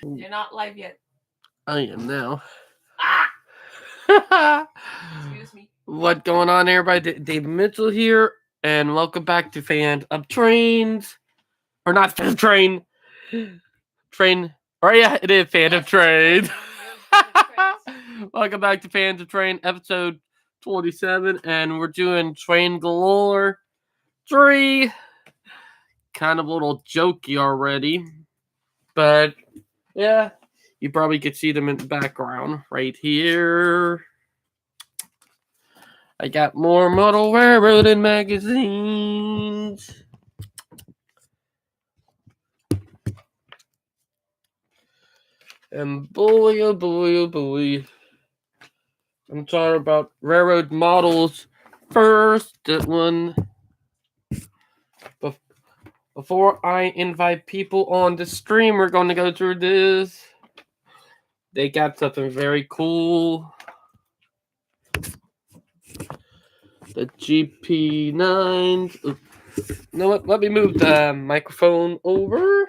You're not live yet. I am now. Excuse me. What going on, everybody? Dave Mitchell here, and welcome back to Fans of Trains. Or not Fan of Train. Train. Or yeah, it is Fan of Train. Welcome back to Fans of Train, episode 27, and we're doing Train Galore 3. Kind of a little jokey already. But, yeah. You probably could see them in the background right here. I got more model railroading magazines. And boy, oh boy, oh boy. I'm talking about railroad models first. That one. Before I invite people on the stream, we're going to go through this. They got something very cool. The GP9s. You know what? Let me move the microphone over.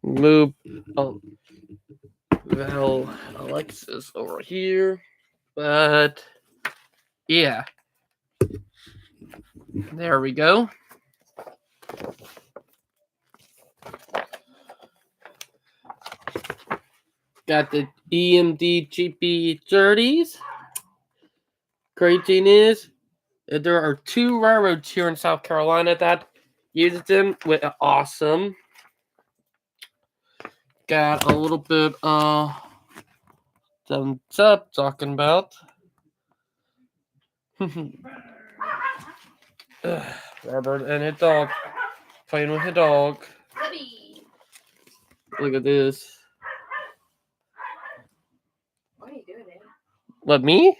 Move Alexis over here. But yeah. There we go. Got the EMD GP30s. Great thing is, there are 2 railroads here in South Carolina that use them with awesome. Got a little bit of thumbs up talking about. Robert and his dog playing with a dog. Cubby. Look at this. What are you doing, man? What, me?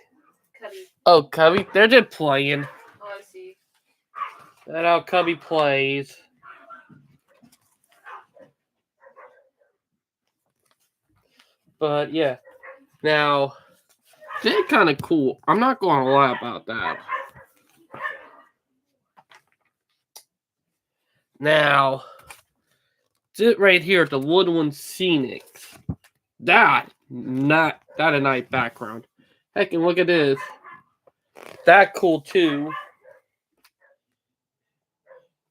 Cubby. Oh, Cubby. They're just playing. Oh, I see. That's how Cubby plays. But yeah. Now, they're kind of cool. I'm not going to lie about that. Now, this right here, the Woodland Scenics. That a nice background. Heck, and look at this. That cool too.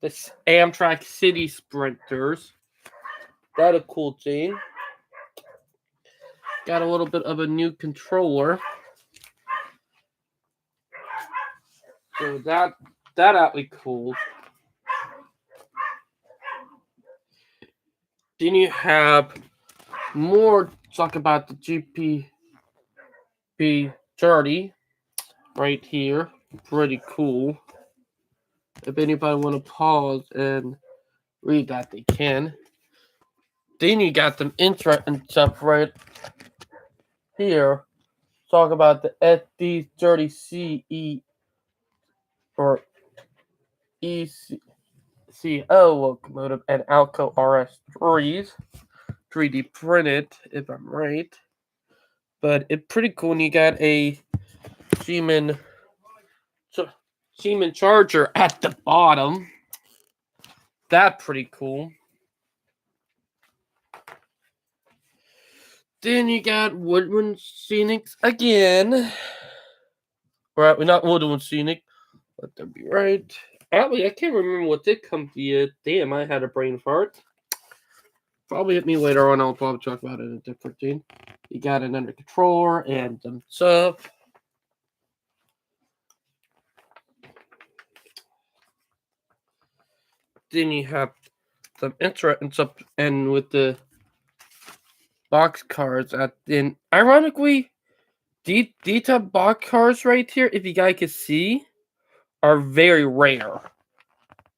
This Amtrak City Sprinters. That a cool thing. Got a little bit of a new controller. So that actually cool. Then you have more talk about the GP30 right here. Pretty cool. If anybody want to pause and read that, they can. Then you got them interesting stuff right here. Talk about the SD30CE or ECO locomotive and Alco RS3s. 3D printed, if I'm right. But it's pretty cool. And you got a Siemens charger at the bottom. That's pretty cool. Then you got Woodland Scenics again. Right, we're not Woodland Scenic. Let that be right. Actually, I can't remember what did come to you. Damn, I had a brain fart. Probably hit me later on. I'll probably talk about it in a different thing. You got it under controller and some stuff. Then you have some interesting stuff, and with the box cars at in. Ironically, these type box cars right here, if you guys can see, are very rare.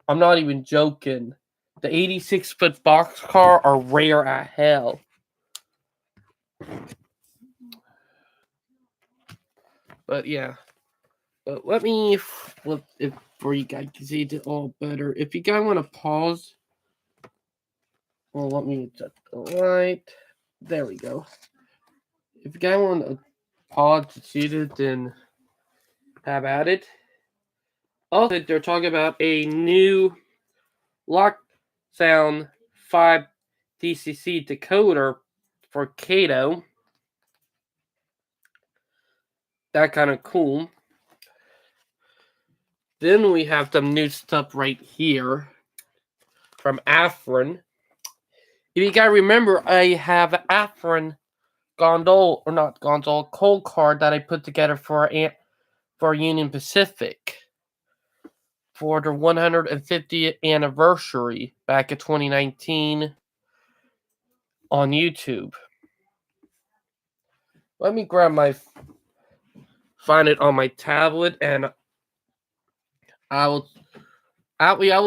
I'm not even joking. The 86-foot box car are rare as hell. But yeah. But let me flip it for you guys to see it all better. If you guys want to pause, well, let me adjust the light. There we go. If you guys want to pause to see it, then have at it. Also, they're talking about a new Lock Sound 5 DCC decoder for Kato. That kind of cool. Then we have some new stuff right here from Afrin. If you guys remember, I have Afrin cold card that I put together for Union Pacific for the 150th anniversary back in 2019 on YouTube. Let me find it on my tablet, and I will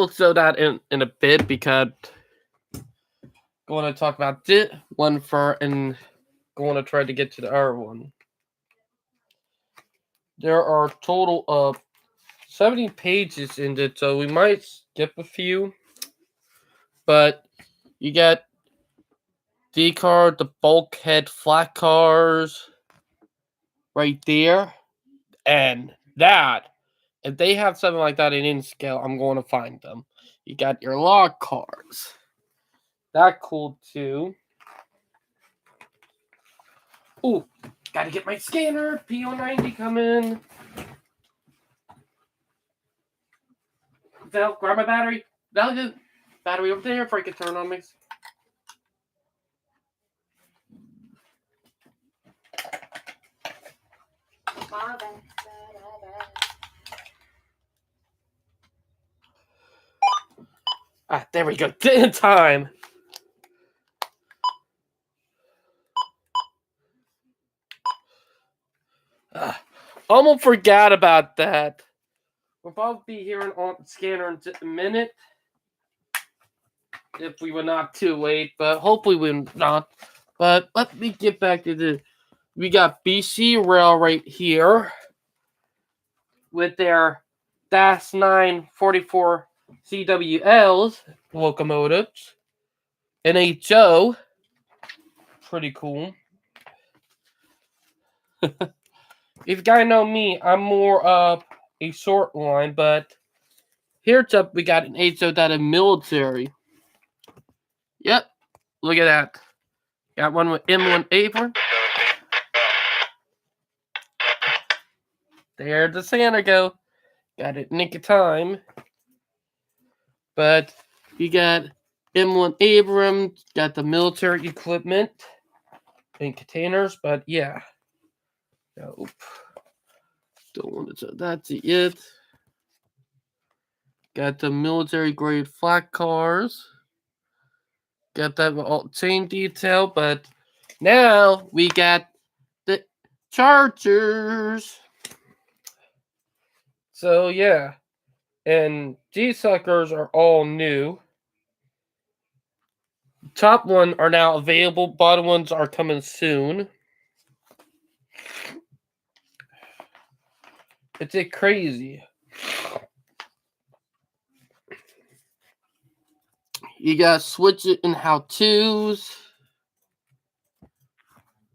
show that in a bit, because I'm going to talk about this one and going to try to get to the other one. There are a total of 70 pages in it, so we might skip a few. But you got D card, the bulkhead flat cars right there, and that. If they have something like that in scale, I'm going to find them. You got your log cards. That cool too. Ooh, gotta get my scanner. PO90 coming. Val, grab my battery. Val, good. Battery over there before I can turn on me. There we go. In time. Almost forgot about that. We'll probably be hearing on the scanner in just a minute, if we were not too late, but hopefully we're not. But let me get back to this. We got BC Rail right here with their DAS 944 CWLs locomotives. NHO. Pretty cool. If you guys know me, I'm more of a short line, but here's up, we got an HO that is military. Yep, look at that. Got one with M1 apron. There the Santa go. Got it nick of time. But you got M1 Abrams, got the military equipment and containers, but yeah. Nope. Don't want to, that's it. Got the military grade flat cars. Got that all chain detail, but now we got the Chargers. So yeah. And these suckers are all new. Top one are now available. Bottom ones are coming soon. It's crazy. You gotta switch it in how-tos.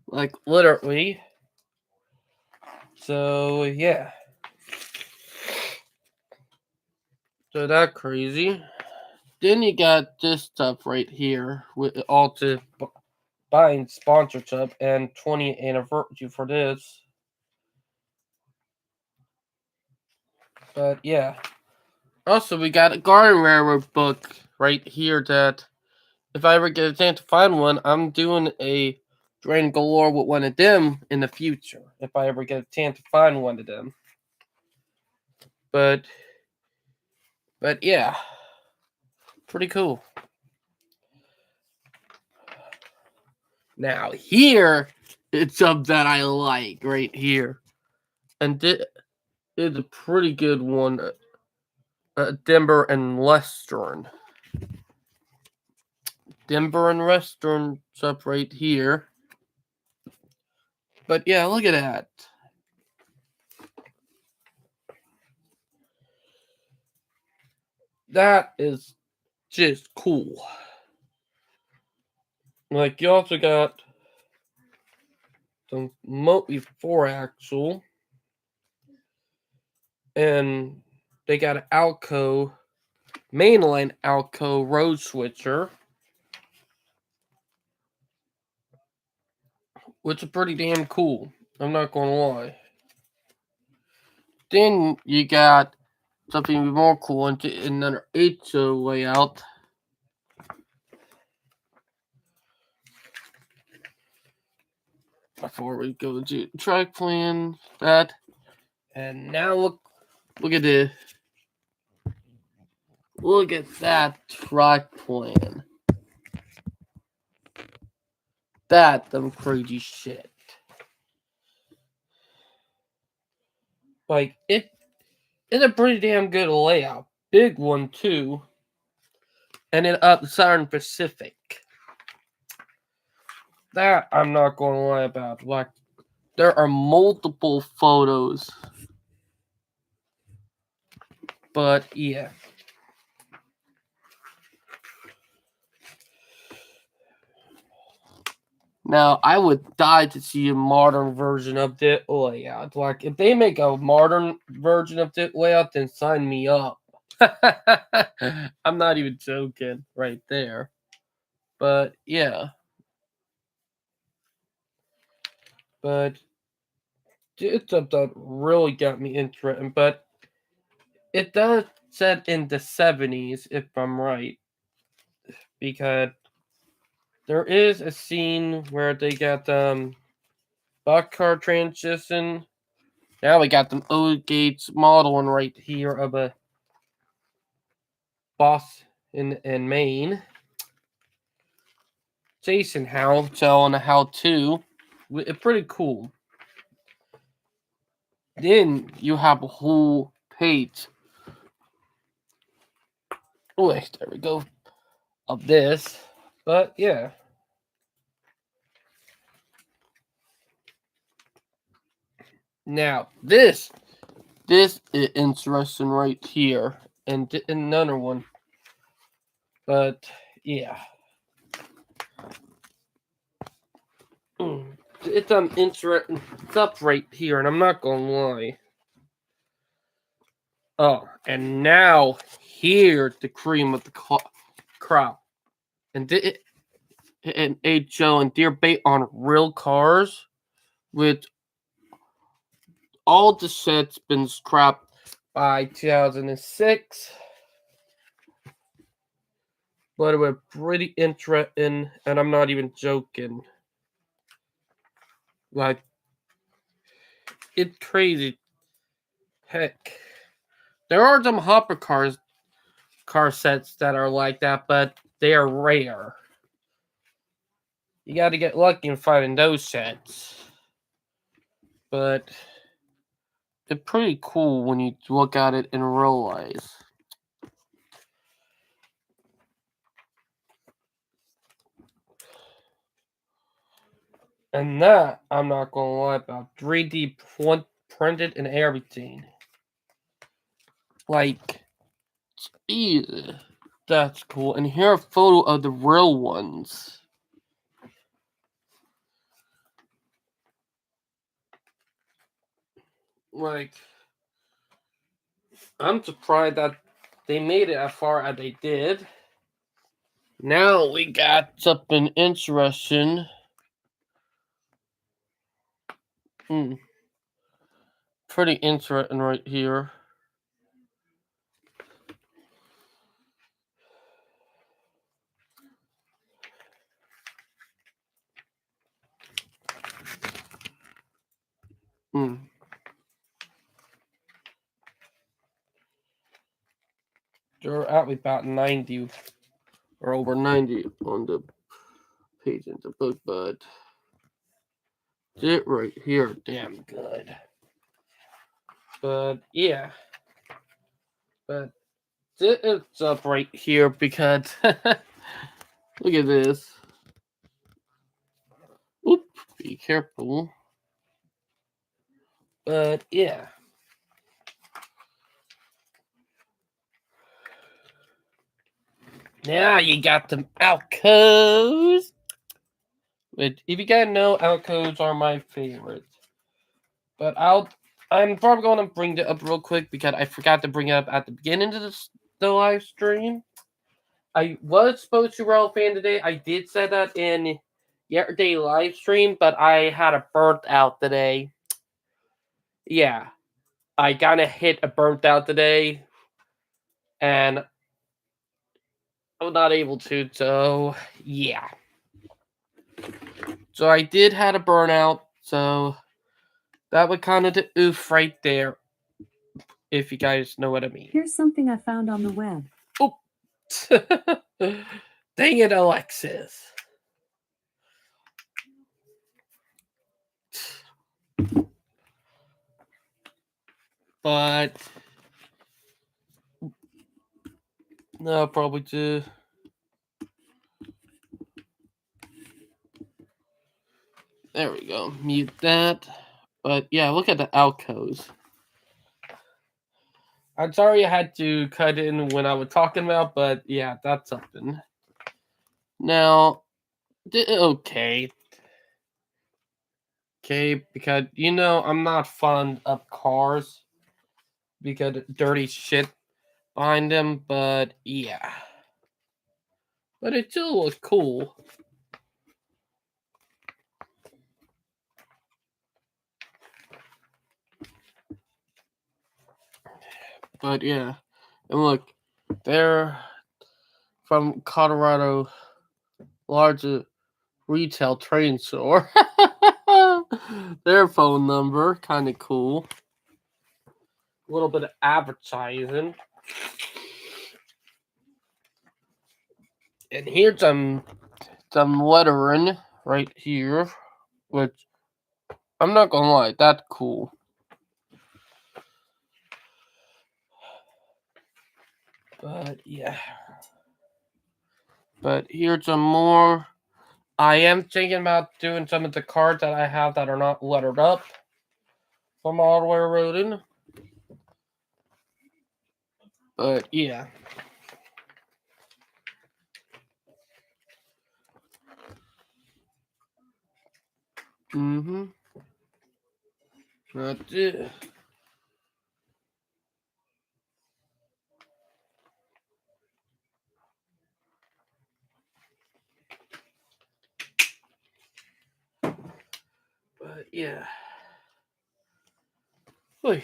Like, literally. So, yeah. So, that's crazy. Then you got this stuff right here. With all to buying sponsorship and 20th anniversary for this. But, yeah. Also, we got a Garden Railroad book right here that, if I ever get a chance to find one, I'm doing a Drain Galore with one of them in the future, if I ever get a chance to find one of them. But yeah, pretty cool. Now here, it's something that I like right here, and this is a pretty good one. Denver and Western. Denver and Western up right here. But yeah, look at that. That is just cool. Like, you also got some Motley 4-axle. And they got an Alco, mainline Alco road switcher. which is pretty damn cool. I'm not gonna lie. Then you got something even more cool into another HO layout. Before we go to track plan, that, and now look at this. Look at that track plan. That's some crazy shit. Like it's a pretty damn good layout. Big one too. And then up the Southern Pacific. That I'm not gonna lie about. Like there are multiple photos. But yeah. Now, I would die to see a modern version of the layout. Like, if they make a modern version of the layout, then sign me up. I'm not even joking right there. But, yeah. But, it's stuff that really got me interested. But, it does set in the 70s, if I'm right. Because there is a scene where they got box car transition. Now we got the old Gates modeling right here of a boss in Maine. Jason how telling a how-to. It's pretty cool. Then you have a whole page. Oh, there we go. Of this. But yeah. Now this is interesting right here. And another one. But yeah. It's interesting stuff right here, and I'm not gonna lie. Oh, and now here's the cream of the crop, and HO and deer bait on real cars, with all the sets been scrapped by 2006. But it was pretty interesting, and I'm not even joking. Like, it's crazy. Heck, there are some hopper car sets that are like that, but they are rare. You got to get lucky in finding those sets. But it's pretty cool when you look at it in real life. And that, I'm not going to lie about, 3D printed and everything. Like, geez, that's cool. And here a photo of the real ones. Like, I'm surprised that they made it as far as they did. Now we got something interesting. Pretty interesting right here. They're at about 90 or over 90 on the page in the book, but it right here, damn good. But yeah, but it's up right here because look at this. Oop, be careful. But yeah. Now you got them Alcos. Which, if you guys know, Alcos are my favorites. But I'm probably going to bring it up real quick because I forgot to bring it up at the beginning of the live stream. I was supposed to roll fan today. I did say that in yesterday live stream, but I had a burnt out today. Yeah, I kind of hit a burnt out today, and I'm not able to. So yeah, so I did had a burnout. So that would kind of the oof right there, if you guys know what I mean. Here's something I found on the web. Oh, dang it, Alexis. But no, probably too. There we go. Mute that. But yeah, look at the outros. I'm sorry I had to cut in when I was talking about, but yeah, that's something. Now, okay. Okay, because I'm not fond of cars because of dirty shit behind them, but yeah. But it still was cool. But yeah. And look, they're from Colorado, largest retail train store. Their phone number, kind of cool. A little bit of advertising. And here's some lettering right here, which I'm not gonna lie, that's cool. But yeah. But here's some more. I am thinking about doing some of the cards that I have that are not lettered up from all the way railroading. But yeah. That's it. But yeah. Oy.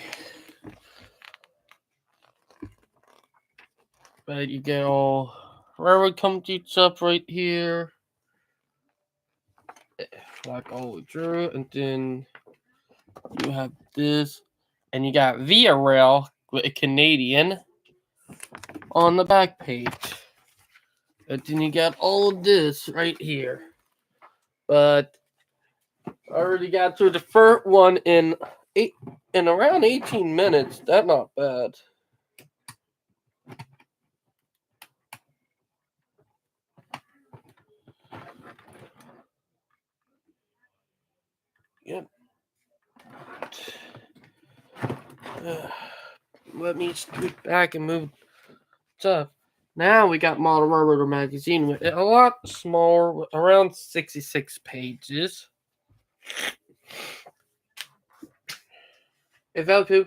But you get all railroad company stuff right here. Like all through, and then you have this, and you got Via Rail with a Canadian on the back page. And then you got all of this right here. But I already got through the first one in around 18 minutes. That's not bad. Yep. Let me scoot back and move stuff. Now we got Model Railroader magazine with a lot smaller, around 66 pages. Hey, Valpoo.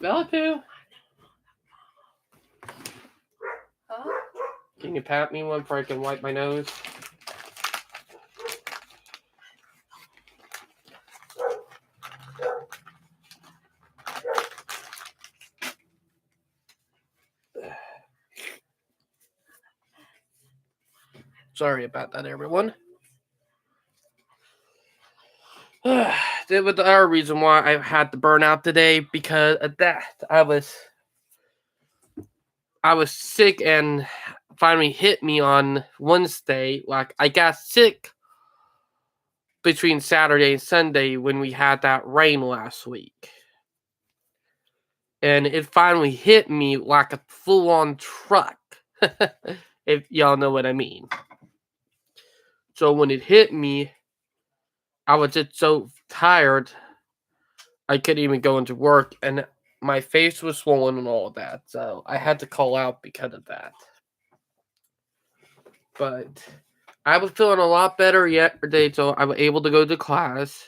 Valpoo. Huh? Can you pat me one before I can wipe my nose? Sorry about that, everyone. That was the other reason why I had the burnout today, because of that. I was sick, and finally hit me on Wednesday. Like, I got sick between Saturday and Sunday when we had that rain last week. And it finally hit me like a full-on truck, if y'all know what I mean. So when it hit me, I was just so tired, I couldn't even go into work, and my face was swollen and all of that. So I had to call out because of that. But I was feeling a lot better yesterday, so I was able to go to class.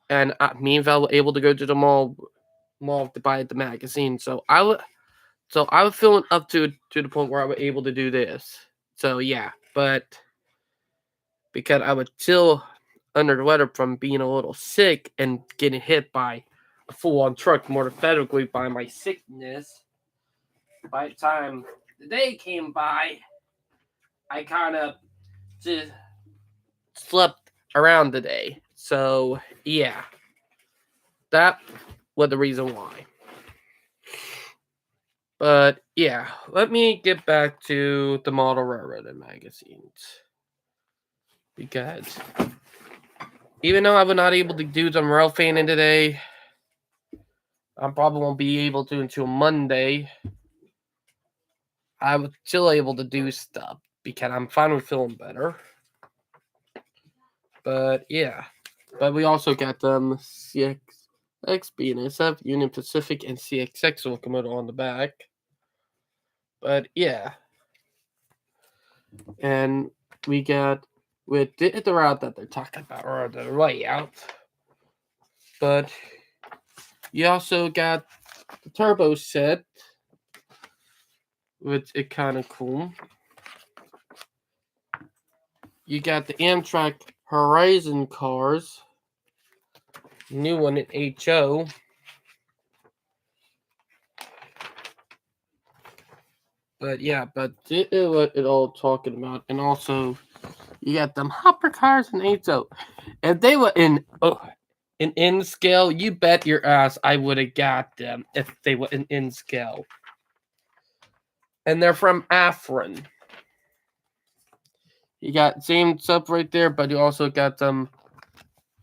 And me and Val were able to go to the mall to buy the magazine. So I was feeling up to the point where I was able to do this. So yeah. but because I was still under the weather from being a little sick and getting hit by a full-on truck, more specifically by my sickness, by the time the day came by, I kind of just slept around today. So, yeah. That was the reason why. But, yeah. Let me get back to the model railroad magazines. Because even though I was not able to do some rail fanning today, I probably won't be able to until Monday. I was still able to do stuff because I'm finally feeling better. But yeah. But we also got them CXX, BNSF, Union Pacific, and CXX locomotive on the back. But yeah. And we got with the route that they're talking about, or the layout. But you also got the turbo set, which is kind of cool. You got the Amtrak Horizon cars, new one in HO. But yeah, but this is what it's all talking about. And also, you got them hopper cars in HO. If they were in scale, you bet your ass I would have got them if they were in scale. And they're from Afrin. You got same stuff right there, but you also got some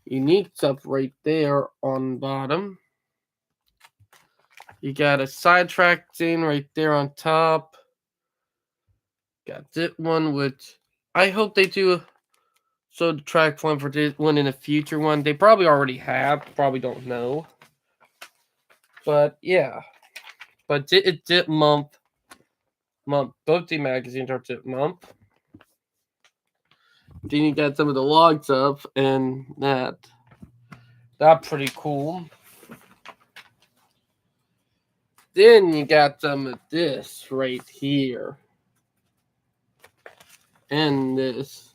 unique stuff right there on bottom. You got a sidetrack thing right there on top. Got this one, which I hope they do so the track one for this one in a future one. They probably already have, probably don't know. But yeah. But it's this month. Both the magazines are this month. Then you got some of the log stuff and that. That's pretty cool. Then you got some of this right here. And this.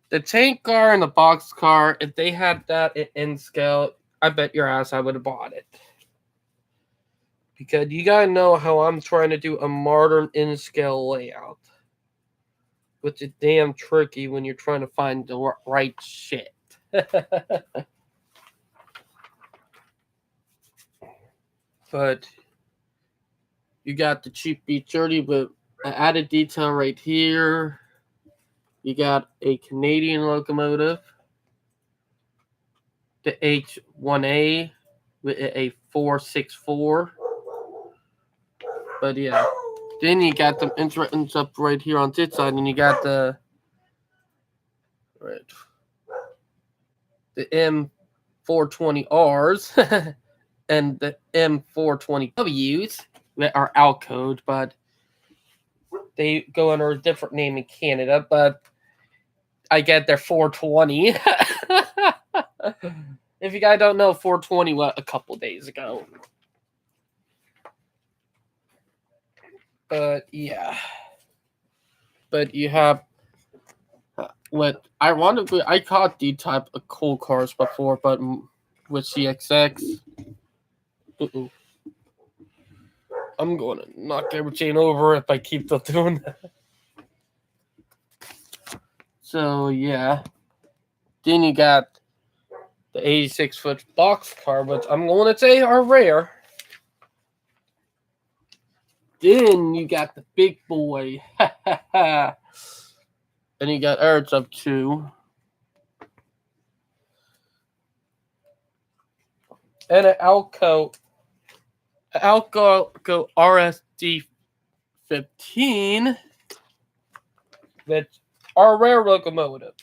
The tank car and the box car, if they had that in scale, I bet your ass I would have bought it. Because you gotta know how I'm trying to do a modern in-scale layout. Which is damn tricky when you're trying to find the right shit. But you got the cheap B30 with an added detail right here. You got a Canadian locomotive. The H1A with a 464. But yeah. Then you got them interesting stuff right here on this side, and you got the M420Rs and the M420Ws that are out code, but they go under a different name in Canada, but I get their 420. If you guys don't know, 420 was a couple days ago. But yeah. But you have what ironically I caught the type of cool cars before, but with CXX. I'm going to knock everything over if I keep doing that. So yeah. Then you got the 86-foot box car, which I'm going to say are rare. Then you got the big boy. And you got Eric's up too. And an Alco RSD 15. That's our rare locomotive.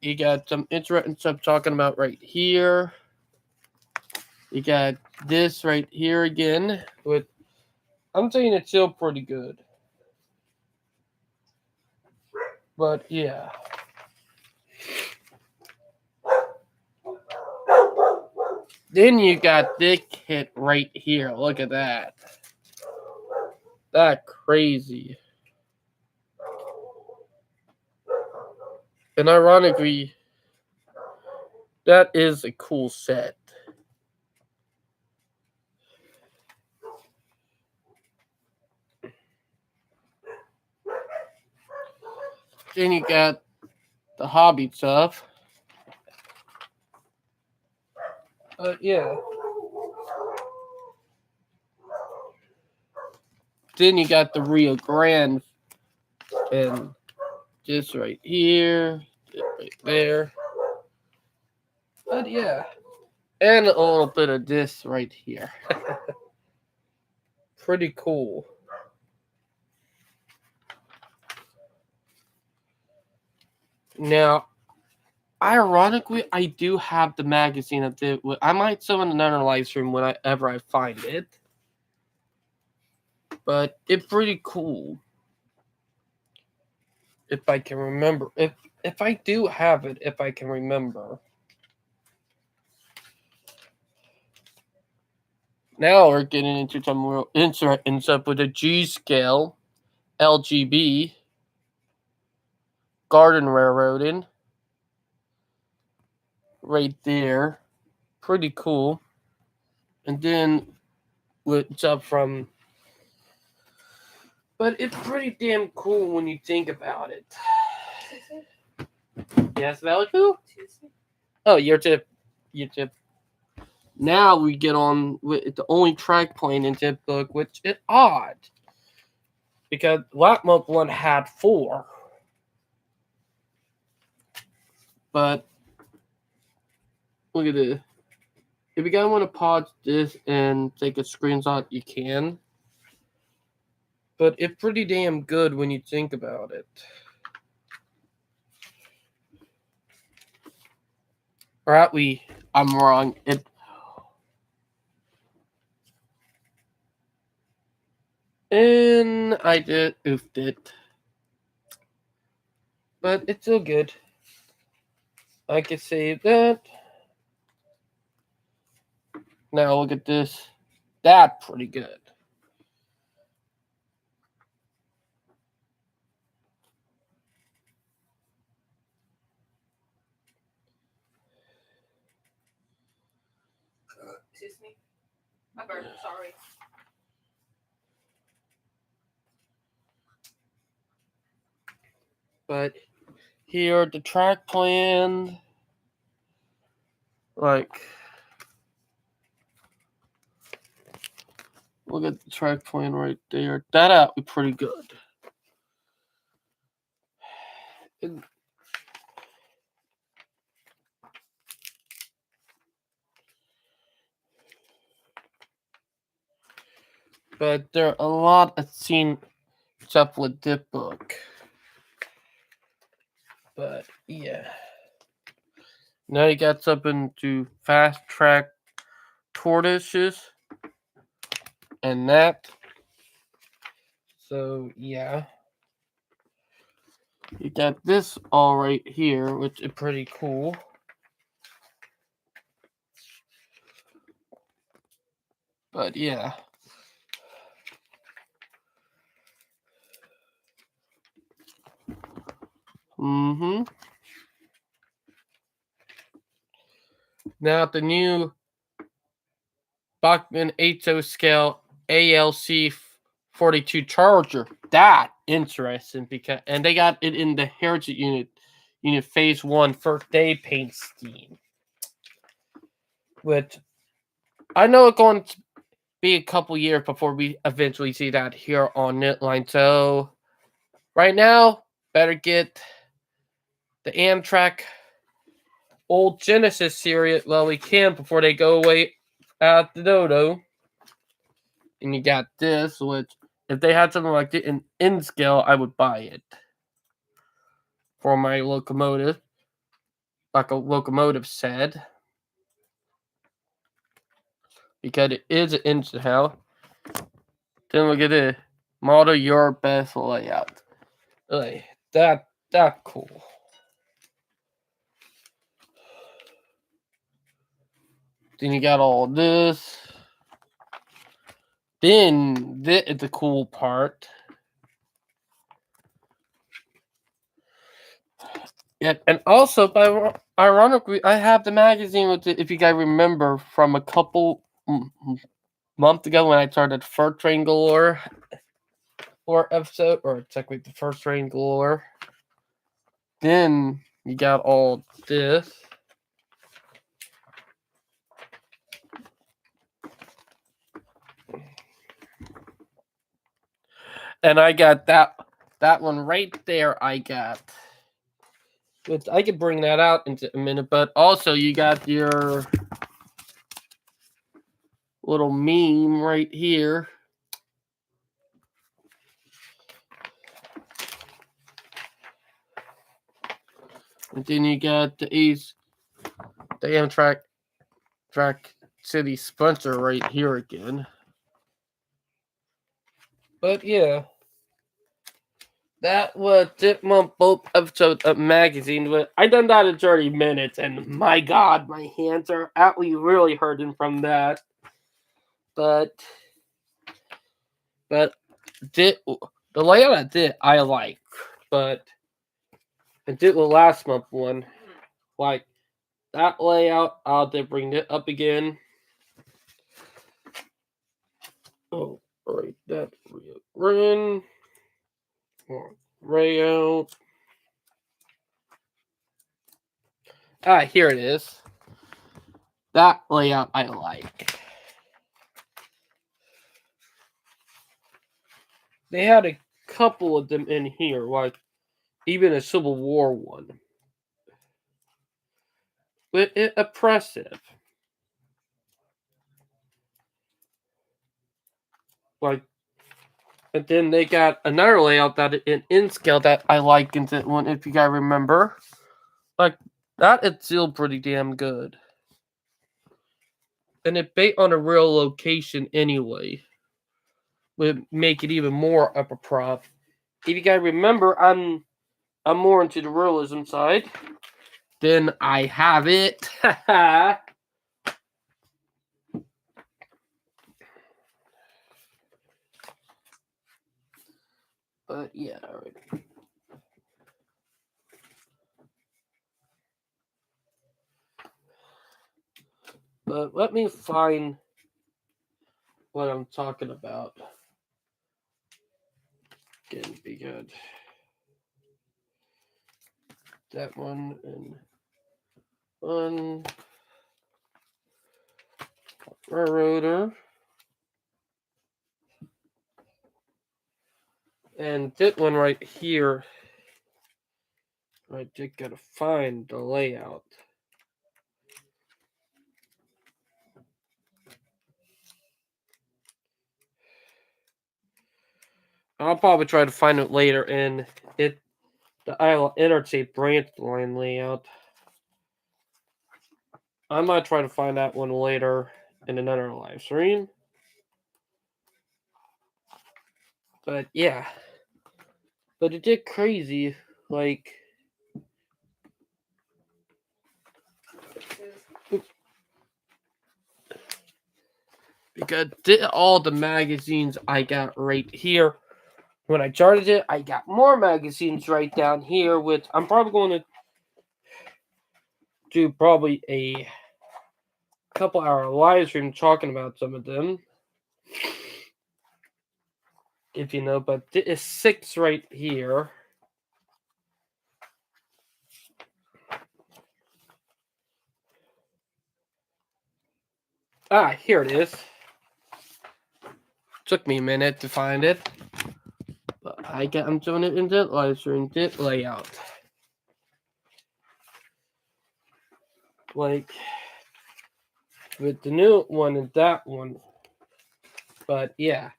You got some interesting stuff talking about right here. You got this right here again. With I'm saying it's still pretty good. But yeah. Then you got this kit right here. Look at that. That crazy. And ironically, that is a cool set. Then you got the hobby stuff. Yeah. Then you got the Rio Grande and this right here, this right there. But yeah. And a little bit of this right here. Pretty cool. Now, ironically, I do have the magazine of it. I might sell in another live stream whenever I find it. But it's pretty cool. If I can remember. If I do have it, if I can remember. Now we're getting into some real interesting stuff with the G scale, LGB, garden railroading. Right there. Pretty cool. And then what's up from. But it's pretty damn cool when you think about it. Yes, Valley Poo? Oh, your tip. Your tip. Now we get on with the only track plane in tip book, which is odd. Because Black Monk one had 4. But look at this. If you guys want to pause this and take a screenshot, you can. But it's pretty damn good when you think about it. Or I'm wrong. And I did oofed it. But it's still good. I can save that. Now look at this. That's pretty good. Excuse me. My bird, sorry. But here, the track plan, like, look at the track plan right there. That out be pretty good. But there are a lot of scene stuff with this book. But yeah. Now you got something to fast track tortoises and that. So yeah. You got this all right here, which is pretty cool. But yeah. Now the new Bachmann 8 scale ALC 42 Charger. That interesting because and they got it in the Heritage Unit Phase 1 first day paint scheme. Which I know it's going to be a couple years before we eventually see that here on Knitline. So right now, better get the Amtrak old Genesis series while we can before they go away at the dodo. And you got this, which if they had something like this in scale, I would buy it for my locomotive, like a locomotive said, because it is an engine house. Then look at this, model your best layout. Like that cool. Then you got all this. Then this is the cool part. Yeah, and also, ironically, I have the magazine with it. If you guys remember from a couple months ago when I started first train galore or episode, or technically the first train galore. Then you got all this. And I got that one right there. I got. I could bring that out into a minute, but also you got your little meme right here. And then you got the Amtrak Track City Spencer right here again. But yeah. That was it, my both episode of magazine. But I done that in 30 minutes, and my God, my hands are actually really hurting from that. But the layout I did, I like. But I did the last month one. Like that layout, I'll bring it up again. Oh, right, that run. Layout. Here it is. That layout I like. They had a couple of them in here, like even a Civil War one. But it's oppressive. Like, and then they got another layout that in scale that I like in that one, if you guys remember. Like, that is still pretty damn good. And it based on a real location anyway. Would make it even more upper prop. If you guys remember, I'm more into the realism side. Then I have it. But yeah, alright. But let me find what I'm talking about. Can be good. That one and one railroader. And that one right here. I just gotta find the layout. I'll probably try to find it later in the Iowa Interstate branch line layout. I might try to find that one later in another live stream. But yeah. But it did crazy. Like, because all the magazines I got right here. When I charted it, I got more magazines right down here, which I'm probably going to do probably a couple hour live stream talking about some of them. If you know, but there is 6 right here. Here it is. Took me a minute to find it. But I'm doing it in the live stream, this layout. Like, with the new one and that one. But yeah.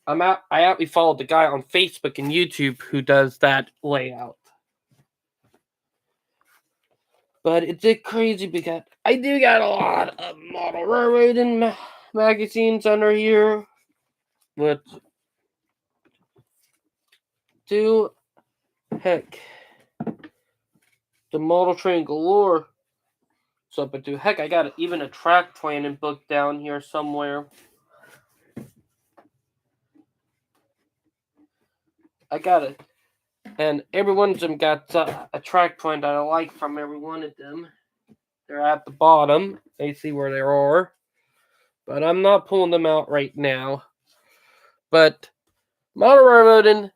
I actually followed the guy on Facebook and YouTube who does that layout. But it did crazy because I do got a lot of model railroading magazines under here. But heck, the model train galore So, but dude, heck, I got even a track training book down here somewhere. I got it. And every one of them got a track plan that I like from every one of them. They're at the bottom. You see where they are. But I'm not pulling them out right now. But model railroading,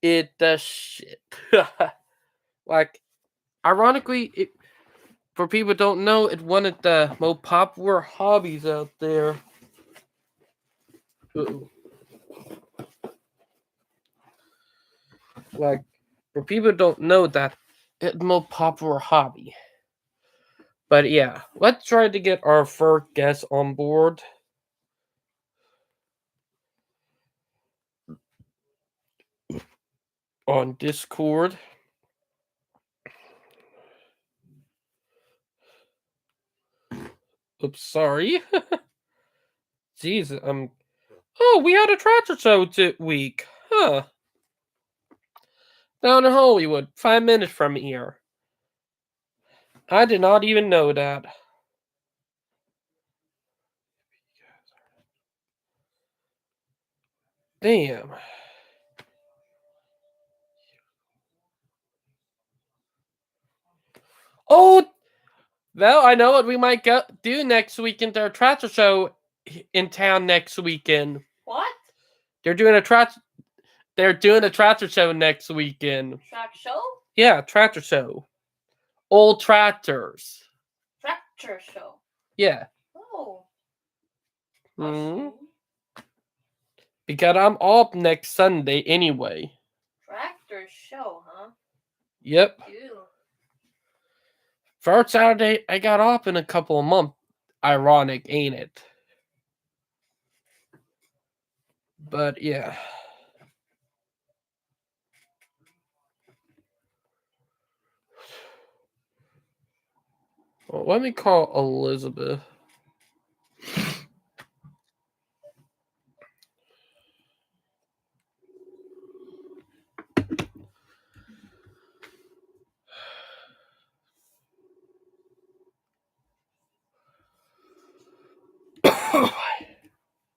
it does shit. Like, ironically, for people who don't know, it's one of the most popular hobbies out there. Uh-oh. Like, for people who don't know that, it's the most popular hobby. But yeah, let's try to get our first guest on board. On Discord. Oops, sorry. Jeez, oh, we had a tractor show this week. Huh. Down in Hollywood, 5 minutes from here. I did not even know that. Damn. Oh, well, I know what we might do next weekend. Their tractor show in town next weekend. What? They're doing a tractor show next weekend. Track show? Yeah, tractor show. Old tractors. Tractor show. Yeah. Oh. Hmm. Because I'm off next Sunday anyway. Tractor show, huh? Yep. Ew. First Saturday I got off in a couple of months. Ironic, ain't it? But yeah. Well, let me call Elizabeth.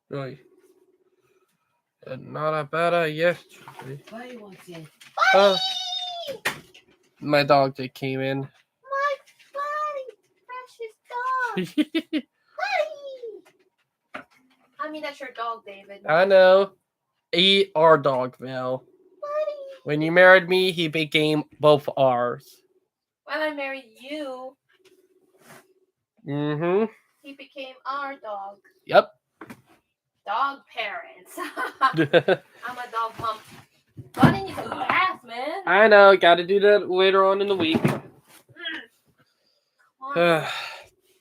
Really. Not a bad idea yesterday. Buddy wants in. My dog that came in. My buddy, precious dog. Buddy. I mean, that's your dog, David. I know. Our dog, Val. Buddy. When you married me, he became both ours. When I married you, Mm-hmm. he became our dog. Yep. Dog parents. I'm a dog mom. Buddy needs a bath, man. I know. Got to do that later on in the week. Come on.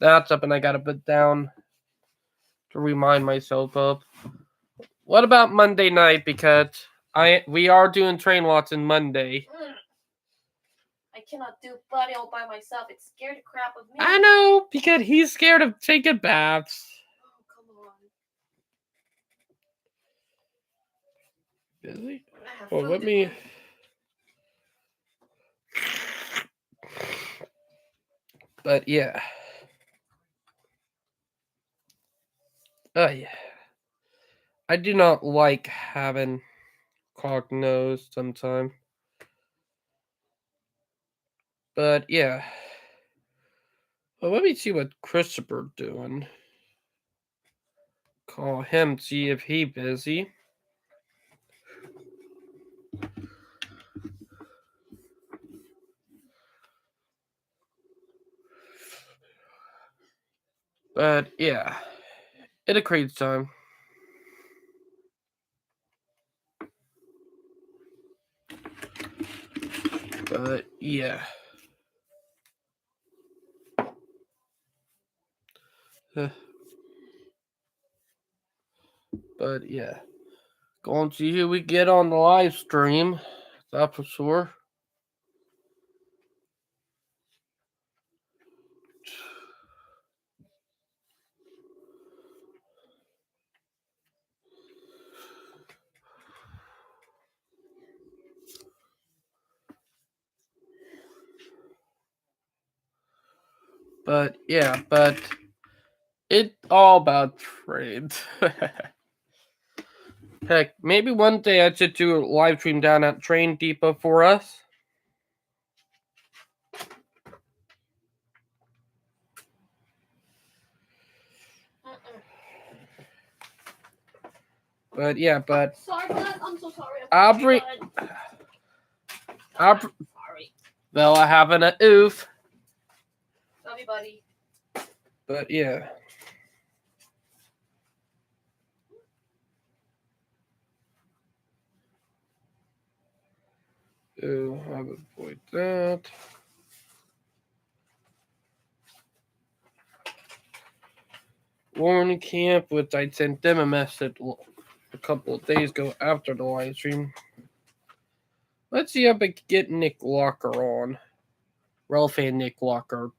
That's something I got to put down to remind myself of. What about Monday night? Because we are doing train walks on Monday. I cannot do Buddy all by myself. It scared the crap of me. I know, because he's scared of taking baths. Oh, come on. Busy? I have Well, food let to me. eat. But yeah. Oh yeah. I do not like having clogged nose sometimes. But yeah. Well, let me see what Christopher doing. Call him, see if he busy. But yeah. It a crazy time. But yeah. But yeah. Going to see who we get on the live stream. That's for sure. But yeah, but it's all about trades. Heck, maybe one day I should do a live stream down at Train Depot for us. But yeah, but Sorry, bud. I'm so sorry. I'll bring. Sorry. Well, I having a oof. Love you, buddy. But yeah. Oh, I would avoid that. Warren Camp, which I sent them a message a couple of days ago after the live stream. Let's see if I can get Nick Locker on. Ralph and Nick Locker.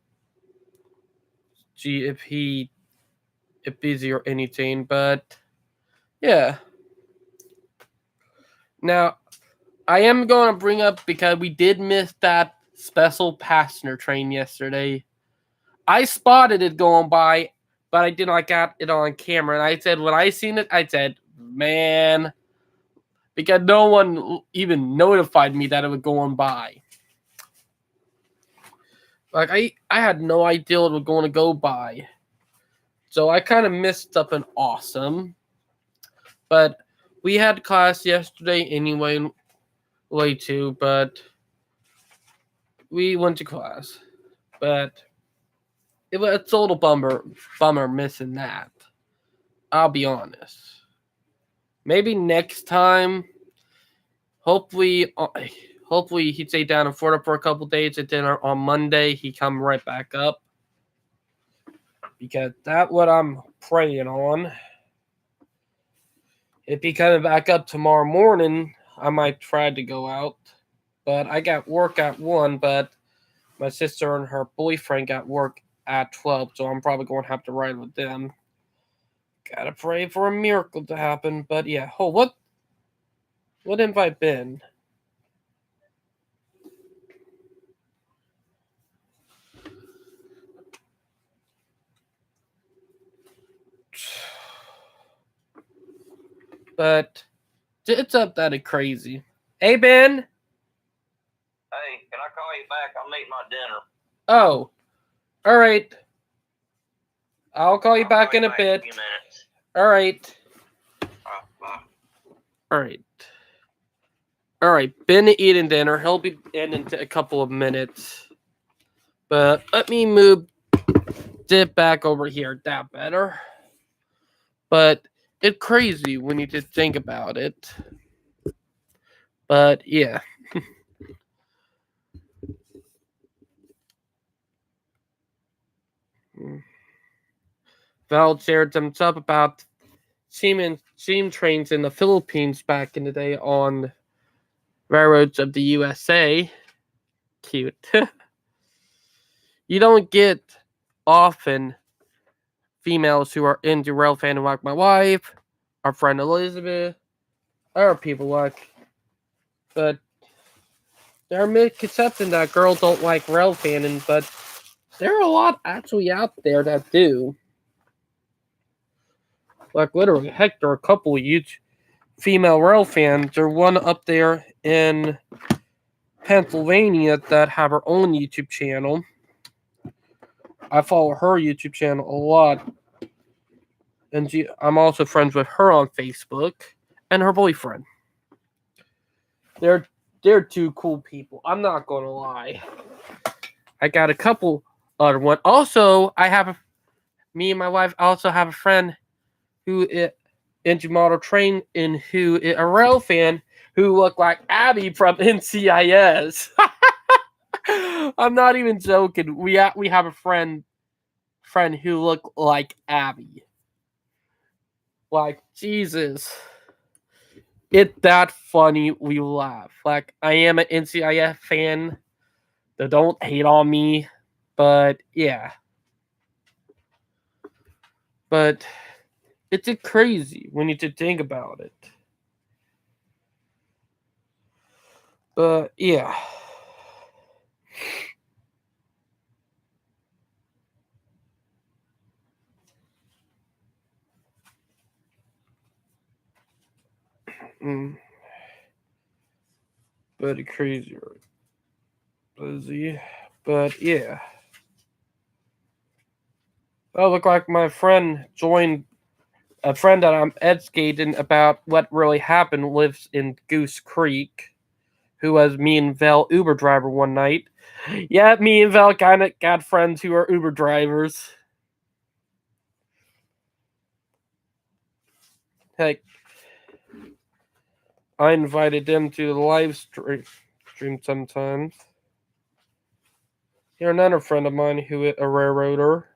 See if he's busy or anything, but yeah. Now, I am going to bring up because we did miss that special passenger train yesterday. I spotted it going by, but I did not got it on camera. And I said, when I seen it, I said, man, because no one even notified me that it was going by. Like, I had no idea it was going to go by. So I kind of missed something awesome. But we had class yesterday anyway, late too, but we went to class. But it's a little bummer missing that. I'll be honest. Maybe next time, hopefully he'd stay down in Florida for a couple days, and then on Monday he come right back up. Because that's what I'm praying on. If he comes back up tomorrow morning, I might try to go out. But I got work at 1, but my sister and her boyfriend got work at 12, so I'm probably going to have to ride with them. Gotta pray for a miracle to happen, but yeah. Oh, what invite been? But it's up that is crazy. Hey, Ben. Hey, can I call you back? I'm eating my dinner. Oh, all right. I'll call you back in a bit. In a few minutes. All right. Bye. All right. All right. Ben eating dinner. He'll be in a couple of minutes. But let me dip back over here. That better. But it's crazy when you just think about it. But yeah. Val shared some stuff about steam trains in the Philippines back in the day on railroads of the USA. Cute. You don't get often females who are into rail fandom like my wife, our friend Elizabeth, other people like. But there are misconceptions that girls don't like rail fandom, but there are a lot actually out there that do. Like literally, heck, there are a couple of huge female rail fans. There's one up there in Pennsylvania that have her own YouTube channel. I follow her YouTube channel a lot. And I'm also friends with her on Facebook and her boyfriend. They're two cool people. I'm not going to lie. I got a couple other ones. Also, me and my wife also have a friend who is into model train and who is a rail fan who look like Abby from NCIS. I'm not even joking. We have a friend who look like Abby. Like, Jesus. It's that funny we laugh. Like, I am an NCIS fan. So don't hate on me. But yeah. But it's crazy when you think about it. But yeah. But crazy, busy. But yeah. Oh, look like my friend joined. A friend that I'm educating about what really happened lives in Goose Creek. Who was me and Val Uber driver one night. Yeah, me and Val kind of got friends who are Uber drivers. Heck, I invited them to the live stream sometimes. Here, another friend of mine who is a railroader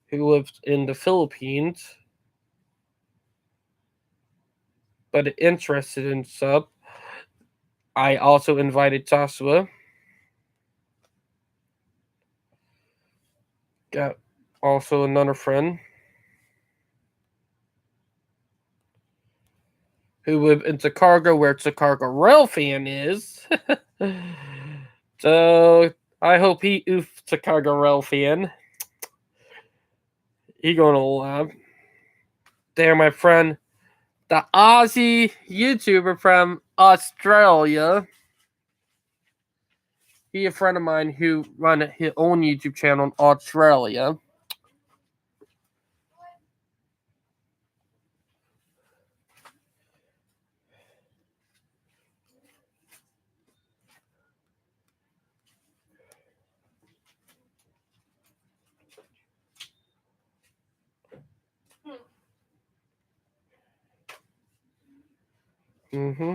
who lives in the Philippines, but interested in sub. I also invited Joshua. Got also another friend who live in Chicago, where Chicago Rail fan is. So I hope he oof Chicago Rail fan. He gonna laugh. There, my friend, the Aussie YouTuber from Australia. He a friend of mine who run his own YouTube channel in Australia. Mm-hmm.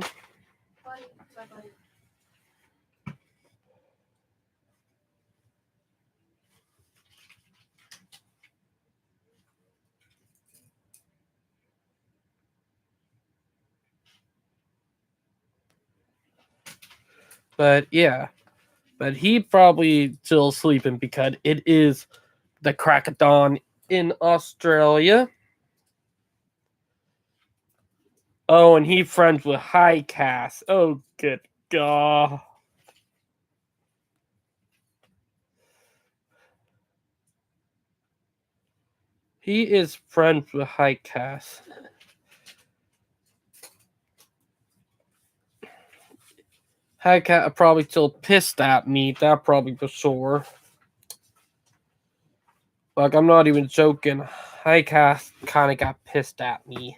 But yeah. But he probably still sleeping because it is the crack of dawn in Australia. Oh, and he friends with High Cass. Oh, good God. He is friends with High Cass. High Cass probably still pissed at me. That probably for sure. Like, I'm not even joking. High Cass kind of got pissed at me.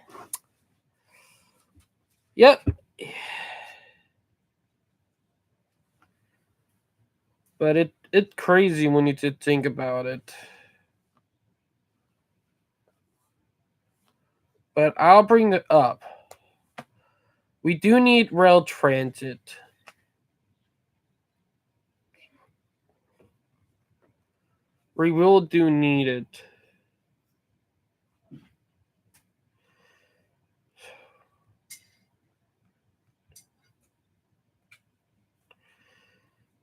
Yep. But it's crazy when you think about it. But I'll bring it up. We do need rail transit. We will do need it.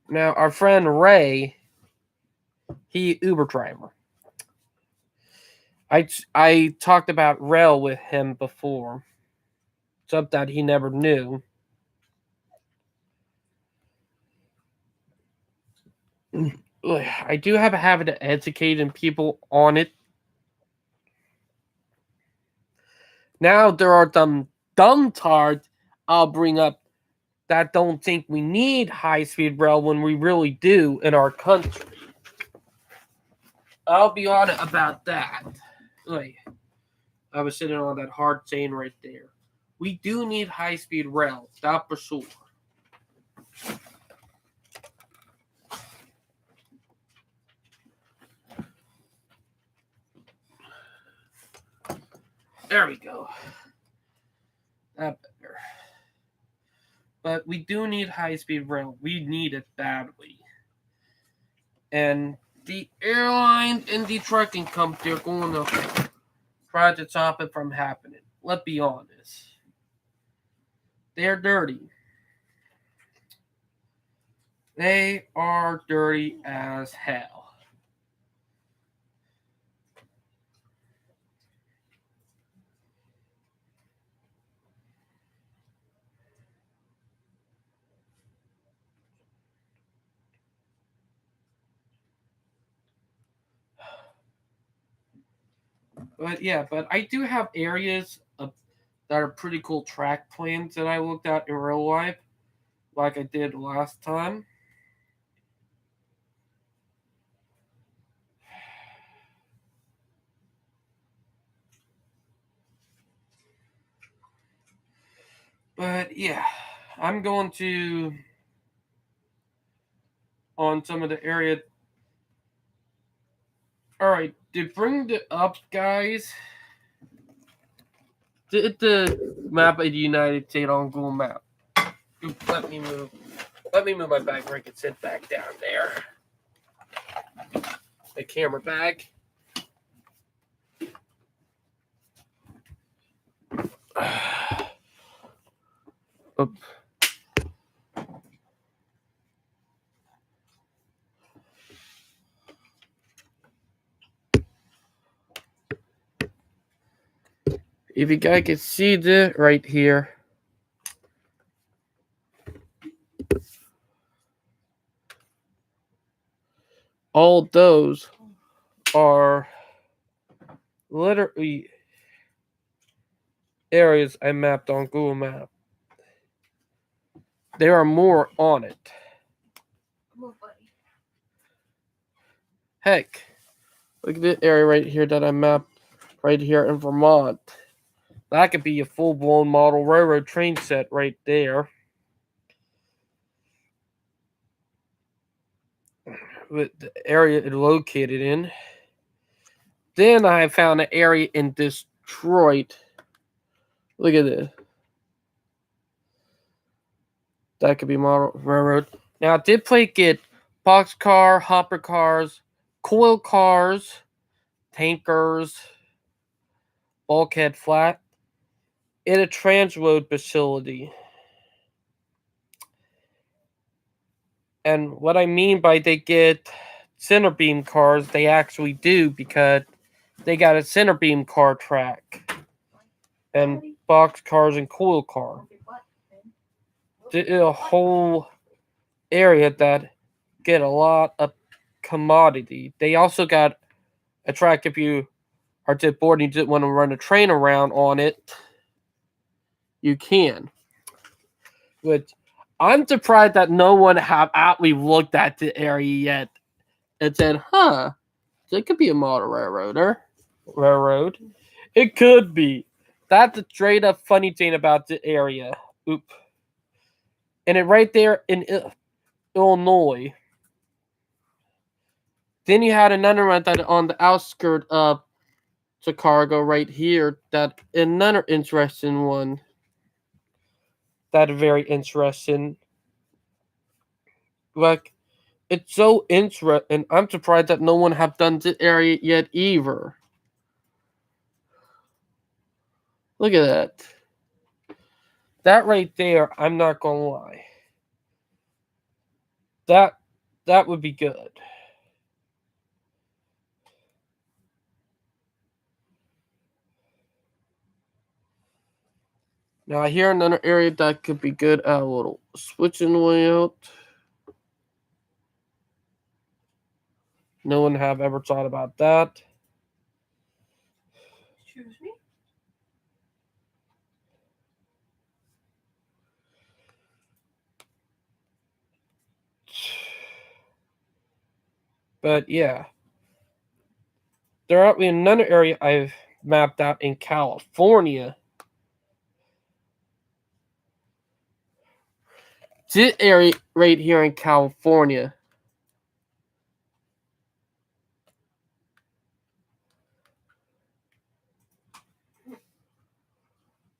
Now, our friend Ray, he Uber driver. I talked about rail with him before. Something that he never knew. I do have a habit of educating people on it. Now there are some dumb tards I'll bring up that don't think we need high-speed rail when we really do in our country. I'll be honest about that. I was sitting on that hard saying right there. We do need high-speed rail, that's for sure. There we go. That better. But we do need high-speed rail. We need it badly. And the airlines and the trucking company are going to try to stop it from happening. Let's be honest. They're dirty. They are dirty as hell. But yeah, but I do have areas that are pretty cool track plans that I looked at in real life, like I did last time. But yeah, I'm going to on some of the area. All right, to bring it up, guys. The map of the United States on Google Map. Let me move my bag where I can sit back down there. The camera bag. Oop. If you guys can see this right here. All those are literally areas I mapped on Google Maps. There are more on it. Come on, buddy. Heck, look at this area right here that I mapped right here in Vermont. That could be a full-blown model railroad train set right there. With the area it's located in. Then I found an area in Detroit. Look at this. That could be model railroad. Now I did get boxcar, hopper cars, coil cars, tankers, bulkhead flat in a transroad facility. And what I mean by they get center beam cars, they actually do because they got a center beam car track and box cars and coil car. A whole area that get a lot of commodity. They also got a track if you are to board and you didn't want to run a train around on it, you can. Which I'm surprised that no one have actually looked at the area yet and said, huh, it could be a model railroad. It could be. That's a straight up funny thing about the area. Oop. And it right there in Illinois. Then you had another one that on the outskirts of Chicago right here. That another interesting one. That very interesting. Like, it's so interesting. I'm surprised that no one have done this area yet either. Look at that. That right there, I'm not gonna lie. That would be good. Now I hear another area that could be good. A little switching the way out. No one have ever thought about that. Excuse me? But yeah. There are another area I've mapped out in California. This area right here in California.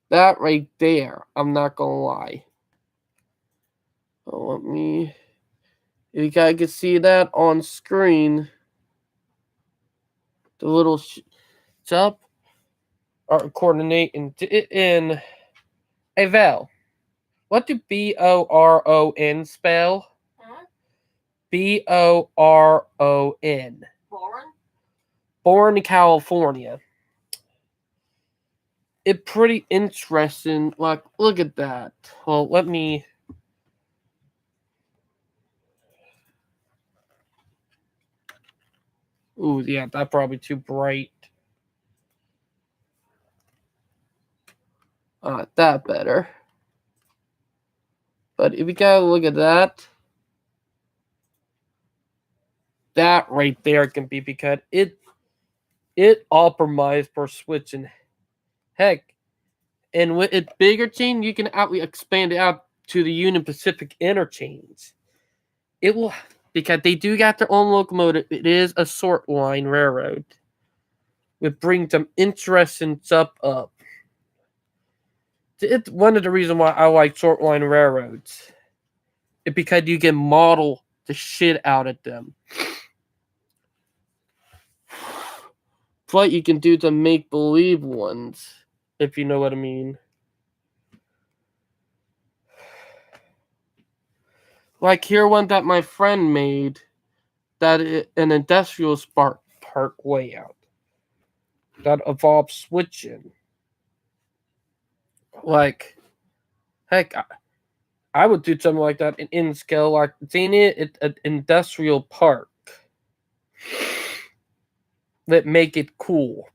That right there, I'm not gonna lie. Oh, let me. You guys can see that on screen. The little up are coordinating in a vowel. What do BORON spell? Huh? BORON. Born? Born in California. It's pretty interesting. Like, look at that. Well, let me. Ooh, yeah, that's probably too bright. That better. But if you gotta look at that, that right there can be because it optimized for switching. Heck, and with its bigger chain, you can expand it out to the Union Pacific interchange. It will, because they do got their own locomotive. It is a short line railroad. It brings some interesting stuff up. It's one of the reasons why I like short line railroads. It's because you can model the shit out of them. It's what you can do to make believe ones, if you know what I mean. Like here one that my friend made, that an industrial spark park layout that involves switching. Like, heck, I would do something like that in scale, like seeing it an industrial park that make it cool.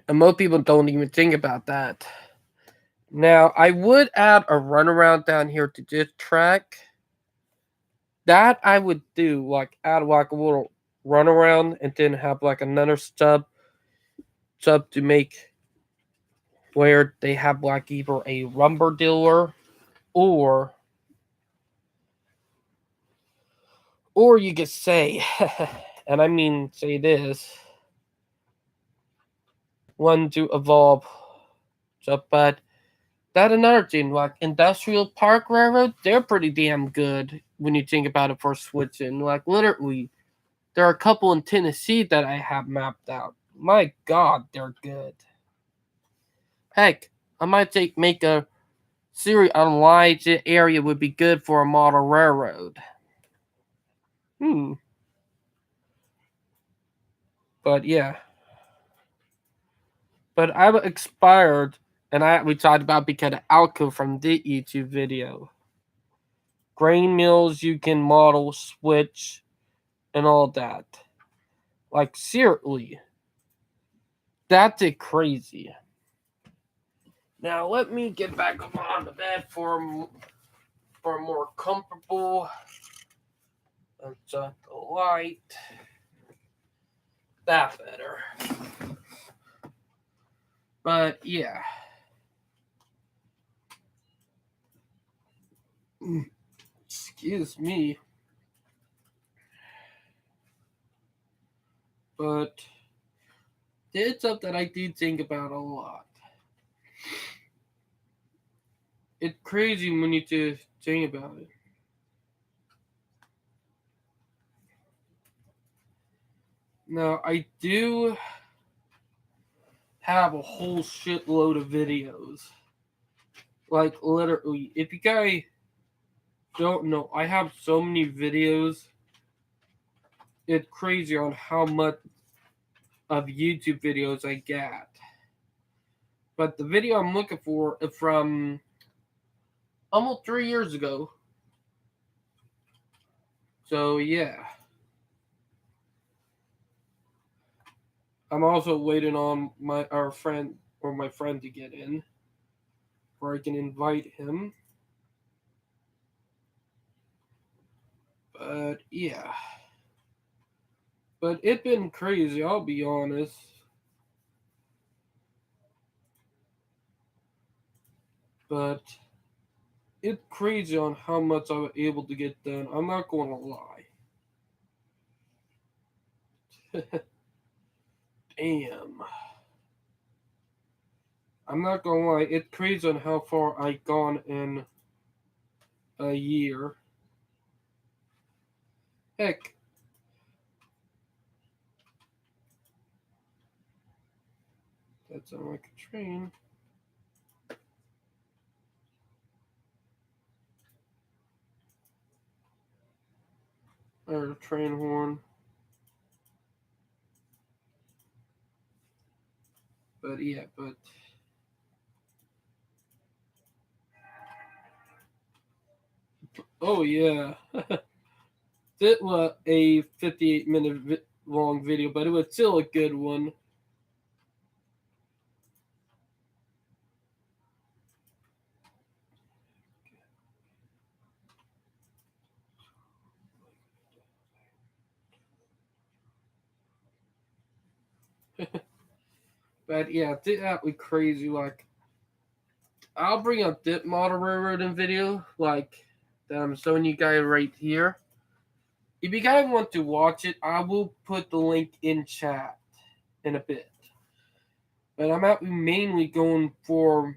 And most people don't even think about that. Now, I would add a runaround down here to this track. That I would do, like add like a little runaround and then have like another sub to make where they have like either a lumber dealer or you could say, and I mean say this, one to evolve. So, but that another thing, like industrial park railroad, they're pretty damn good when you think about it for switching. Like literally, there are a couple in Tennessee that I have mapped out. My God, they're good. Heck, I might make a series on why the area would be good for a model railroad. But yeah. But I've expired, and we talked about because of Alco from the YouTube video. Grain mills you can model, switch, and all that. Like seriously. That's it crazy. Now let me get back up on the bed for a more comfortable. Let's the light. That better. But yeah. Excuse me. But it's something that I do think about a lot. It's crazy when you just think about it. Now, I do have a whole shitload of videos. Like, literally, if you guys don't know, I have so many videos. It's crazy on how much of YouTube videos I get. But the video I'm looking for is from almost 3 years ago. So, yeah. I'm also waiting on my friend to get in, where I can invite him. But yeah. But it's been crazy, I'll be honest. But it's crazy on how much I was able to get done. I'm not going to lie. Damn. I'm not going to lie. It's crazy on how far I've gone in a year. Heck. That sounds like a train. Or a train horn. But yeah, oh yeah. It was a 58-minute long video, but it was still a good one. But yeah, that was crazy. Like, I'll bring up that model railroading video, like that I'm showing you guys right here. If you guys want to watch it, I will put the link in chat in a bit. But I'm out mainly going for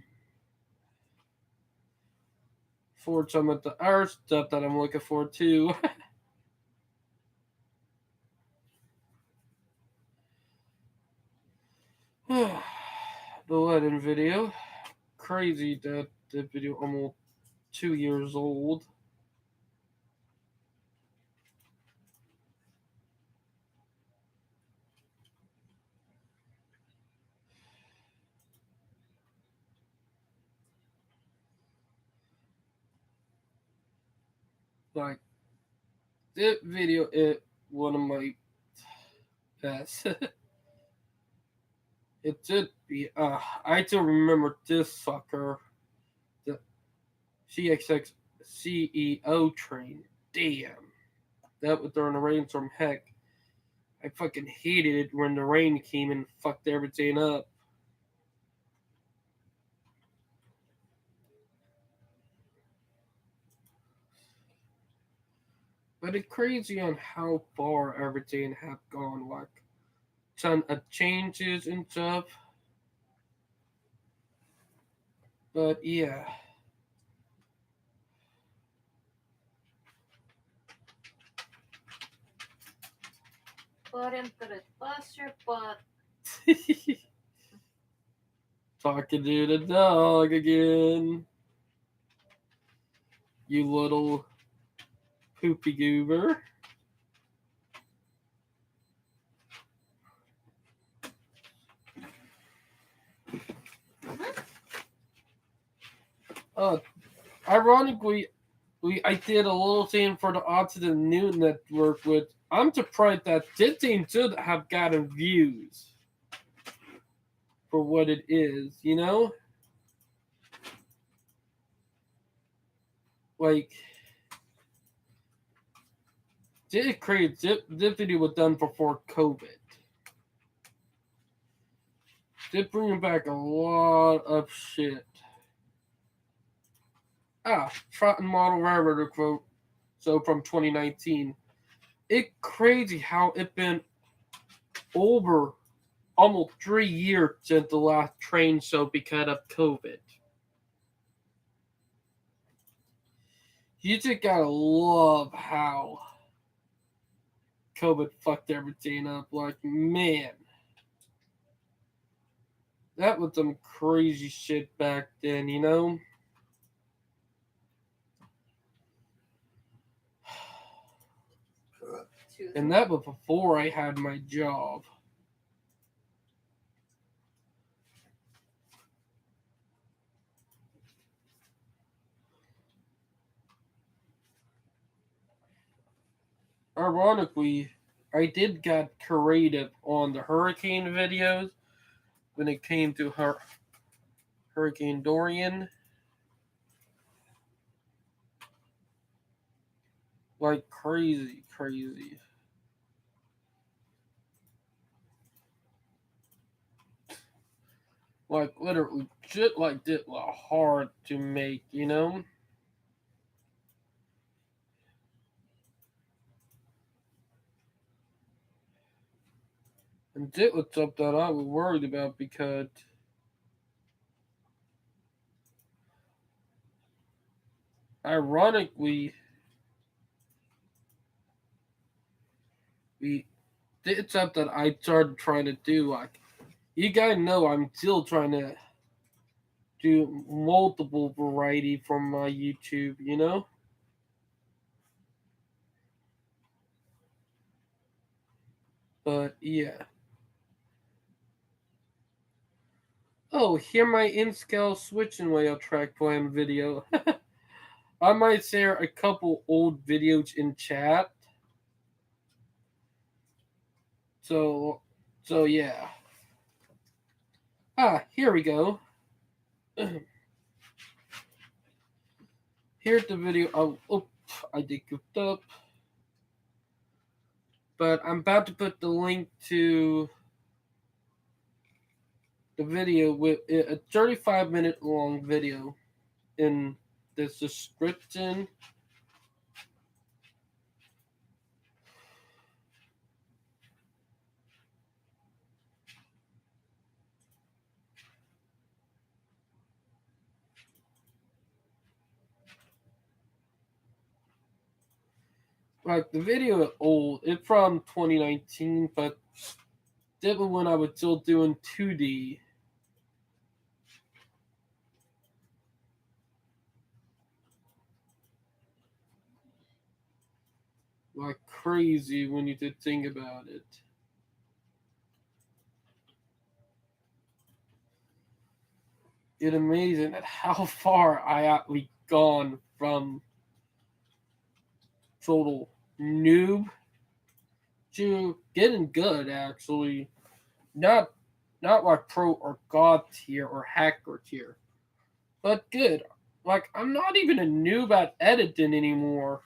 some of the other stuff that I'm looking for too. The wedding video. Crazy that the video almost 2 years old. Like, this video is one of my best. It did be, I still remember this fucker. The CXX CEO train. Damn. That was during the rainstorm. Heck, I fucking hated it when the rain came and fucked everything up. But it's crazy on how far everything have gone. Like, ton of changes and stuff. But yeah. Put him to the bust your butt. Talking to the dog again. You little poopy goober. Ironically, I did a little thing for the Autism News Network with. I'm surprised that this thing should have gotten views for what it is, you know? Like, this video was done before COVID. They're bringing back a lot of shit. Trotting Model Railroader quote. So from 2019. It's crazy how it's been over almost 3 years since the last train show because of COVID. You just gotta love how COVID fucked everything up. Like, man. That was some crazy shit back then, you know? And that was before I had my job. Ironically, I did get creative on the hurricane videos when it came to Hurricane Dorian. Like crazy. Like literally shit like this was hard to make, you know? And that was something I was worried about because ironically we did something I started trying to do. Like, you guys know I'm still trying to do multiple variety from my YouTube, you know? But yeah. Oh, here my in-scale switching layout track plan video. I might share a couple old videos in chat. So yeah. Here we go. Here's the video. I did goofed up. But I'm about to put the link to the video with a 35-minute long video in the description. Like, the video is old. It's from 2019, but that was when I was still doing 2D. Like, crazy when you did think about it. It's amazing at how far I actually gone from total noob to getting good, actually. Not like pro or god tier or hacker tier, but good. Like, I'm not even a noob at editing anymore.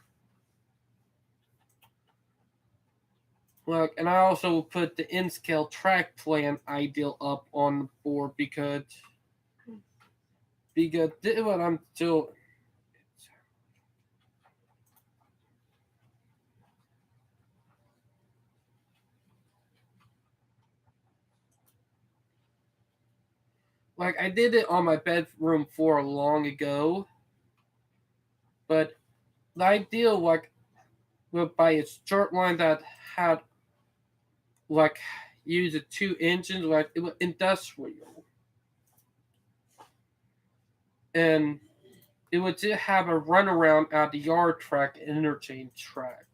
Like, and I also put the in-scale track plan ideal up on the board because this is what I'm still. Like, I did it on my bedroom floor long ago, but the ideal, like, by its short line that had, like, used 2 engines, like, it was industrial. And it would just have a runaround at the yard track and interchange track.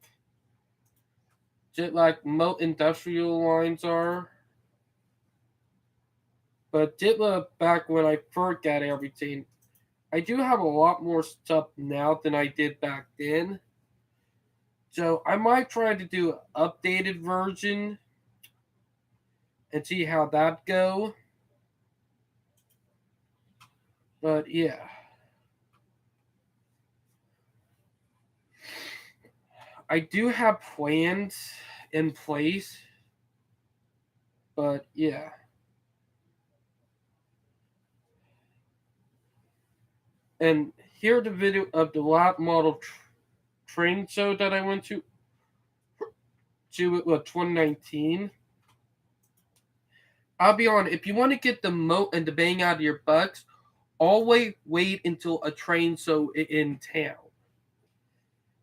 Just like most industrial lines are. But did back when I first got everything, I do have a lot more stuff now than I did back then. So I might try to do an updated version and see how that go. But yeah. I do have plans in place. But yeah. And here's the video of the lab model train show that I went to 2019. I'll be honest, if you want to get the moat and the bang out of your bucks, always wait until a train show in town.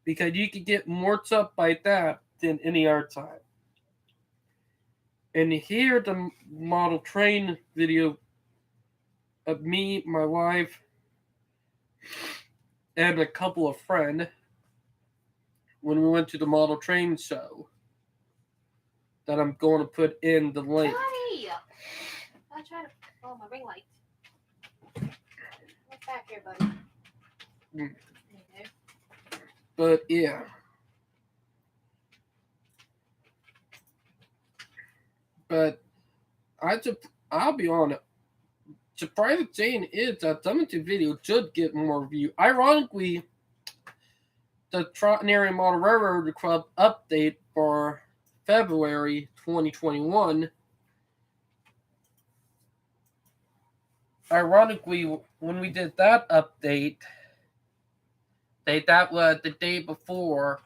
Because you can get more stuff by that than any other time. And here the model train video of me, my wife, and a couple of friends when we went to the model train show that I'm going to put in the link. Hi! I tried to. Oh, my ring light. What's back here, buddy? Mm. Okay. But yeah. But I'll be honest. Surprising thing is that some of the videos should get more views. Ironically, the Trotton Area Model Railroad Club update for February 2021. Ironically, when we did that update, that was the day before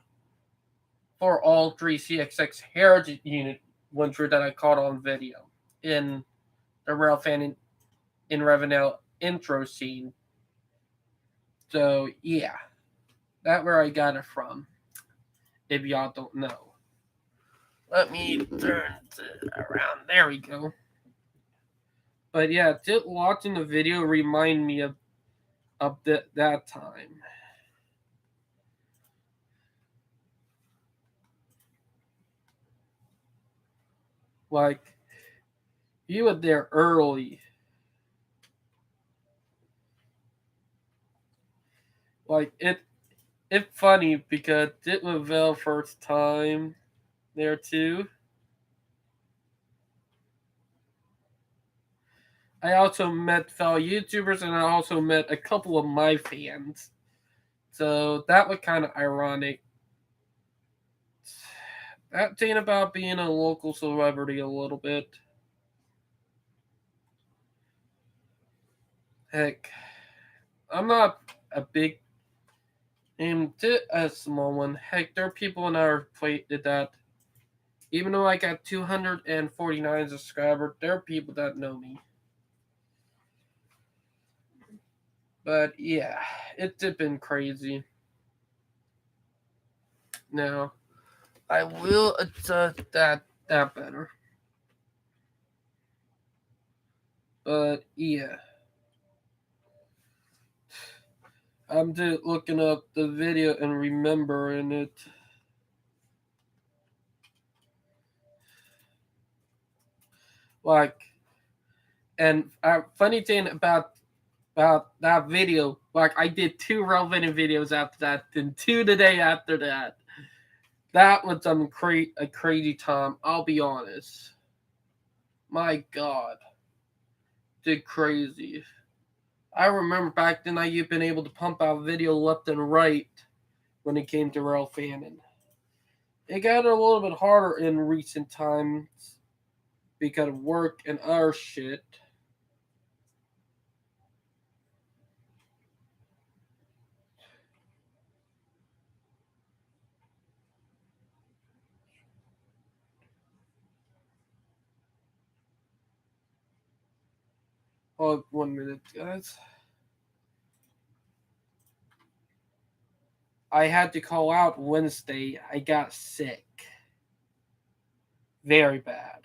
for all 3 CXX Heritage Unit went through that I caught on video in the Rail Fan in Revenel intro scene. So yeah, that's where I got it from. If y'all don't know, let me turn it around. There we go. But yeah, just watching the video remind me of that time. Like, you were there early. Like, it's funny because it was Vel's first time there too. I also met fellow YouTubers, and I also met a couple of my fans. So that was kind of ironic. That thing about being a local celebrity a little bit. Heck, I'm not a big name to a small one. Heck, there are people in our plate that even though I got 249 subscribers, there are people that know me. But yeah, it's been crazy. Now, I will adjust that better. But yeah. I'm just looking up the video and remembering it. Like, and funny thing about that video, like I did 2 relevant videos after that, then 2 the day after that. That was a crazy time. I'll be honest. My God, did crazy. I remember back then you've been able to pump out video left and right when it came to rail fanning. It got a little bit harder in recent times because of work and other shit. Oh, 1 minute, guys. I had to call out Wednesday. I got sick. Very bad.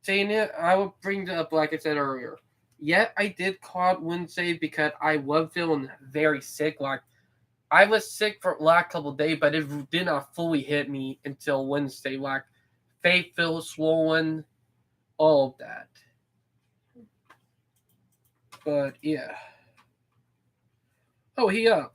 Saying it, I will bring it up like I said earlier. Yet I did call out Wednesday because I was feeling very sick. Like I was sick for the last couple of days, but it did not fully hit me until Wednesday. Like face felt swollen, all of that. But yeah. Oh, he up.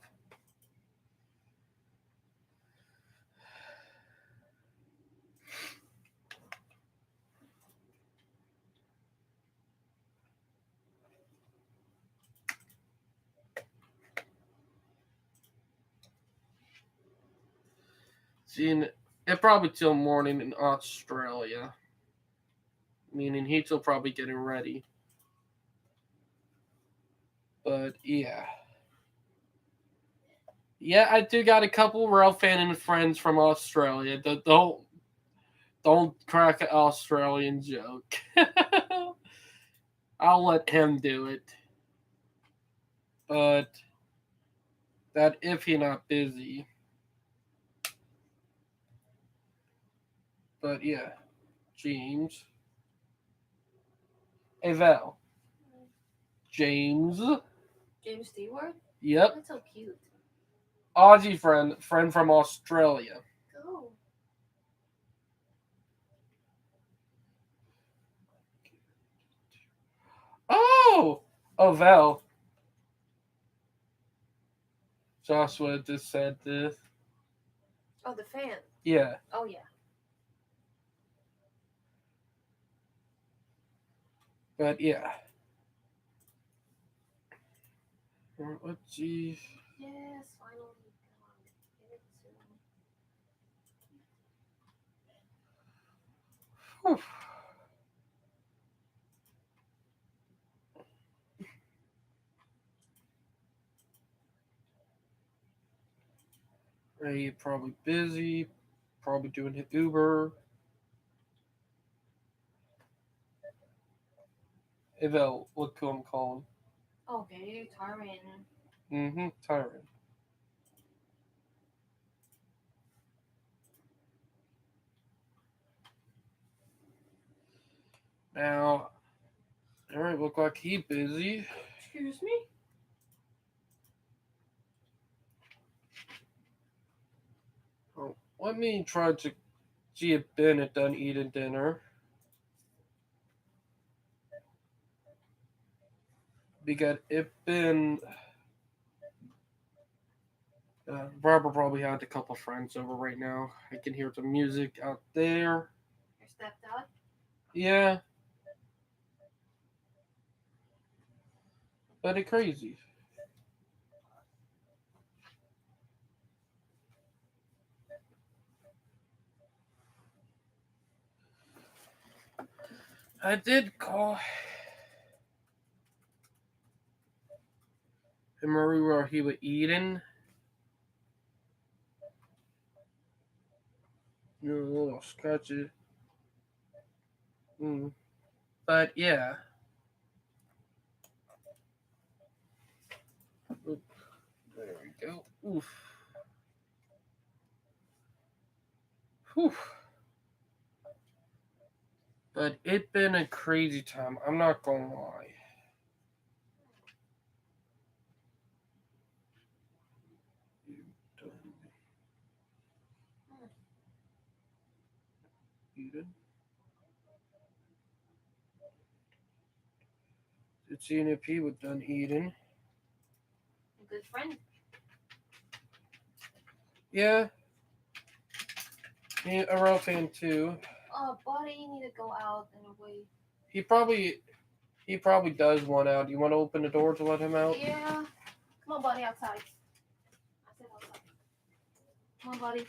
Seeing it probably till morning in Australia. Meaning he's still probably getting ready. But yeah. Yeah, I do got a couple rail fanning friends from Australia. Don't crack an Australian joke. I'll let him do it. But that if he not busy. But yeah. James. Hey Val. James. James Stewart? Yep. That's so cute. Aussie friend from Australia. Go. Oh! Oh, Val. Joshua just said this. Oh, the fan. Yeah. Oh, yeah. But yeah. Let's see. Yes, finally. Come on. Give it to me. Whew. Ray probably busy. Probably doing his Uber. Hey Val, look who I'm calling. Okay, Tyron. Tyron. Now, alright, look like he busy. Excuse me? Oh, let me try to see if Bennett done eating dinner. Because if Ben Barbara probably had a couple friends over right now. I can hear the music out there. Your stepdad? Yeah. But it's crazy. I did call him where he was eating. You know, a little scratchy. But yeah. Oop, there we go. Oof. Whew. But it been a crazy time. I'm not gonna lie. Eating. It's seeing if he was done eating. A good friend. Yeah. Me, a real fan too. Oh, buddy, you need to go out and wait. He probably does want out. You want to open the door to let him out? Yeah. Come on, buddy, outside. I said outside. Come on, buddy.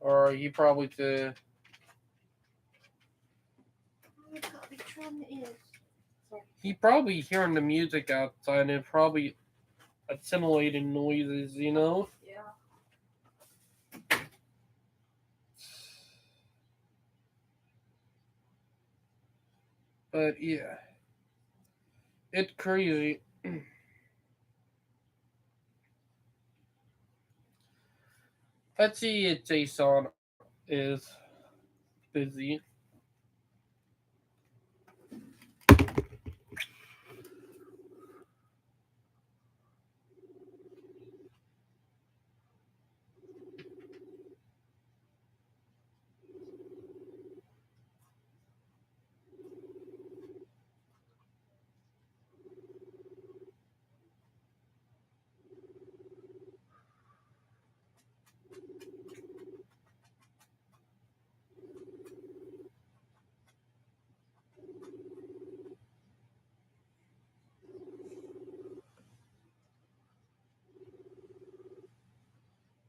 Or he probably to. The drum is. He probably hearing the music outside and probably assimilating noises, you know? Yeah. But yeah. It's crazy. Let's see if Jason is busy.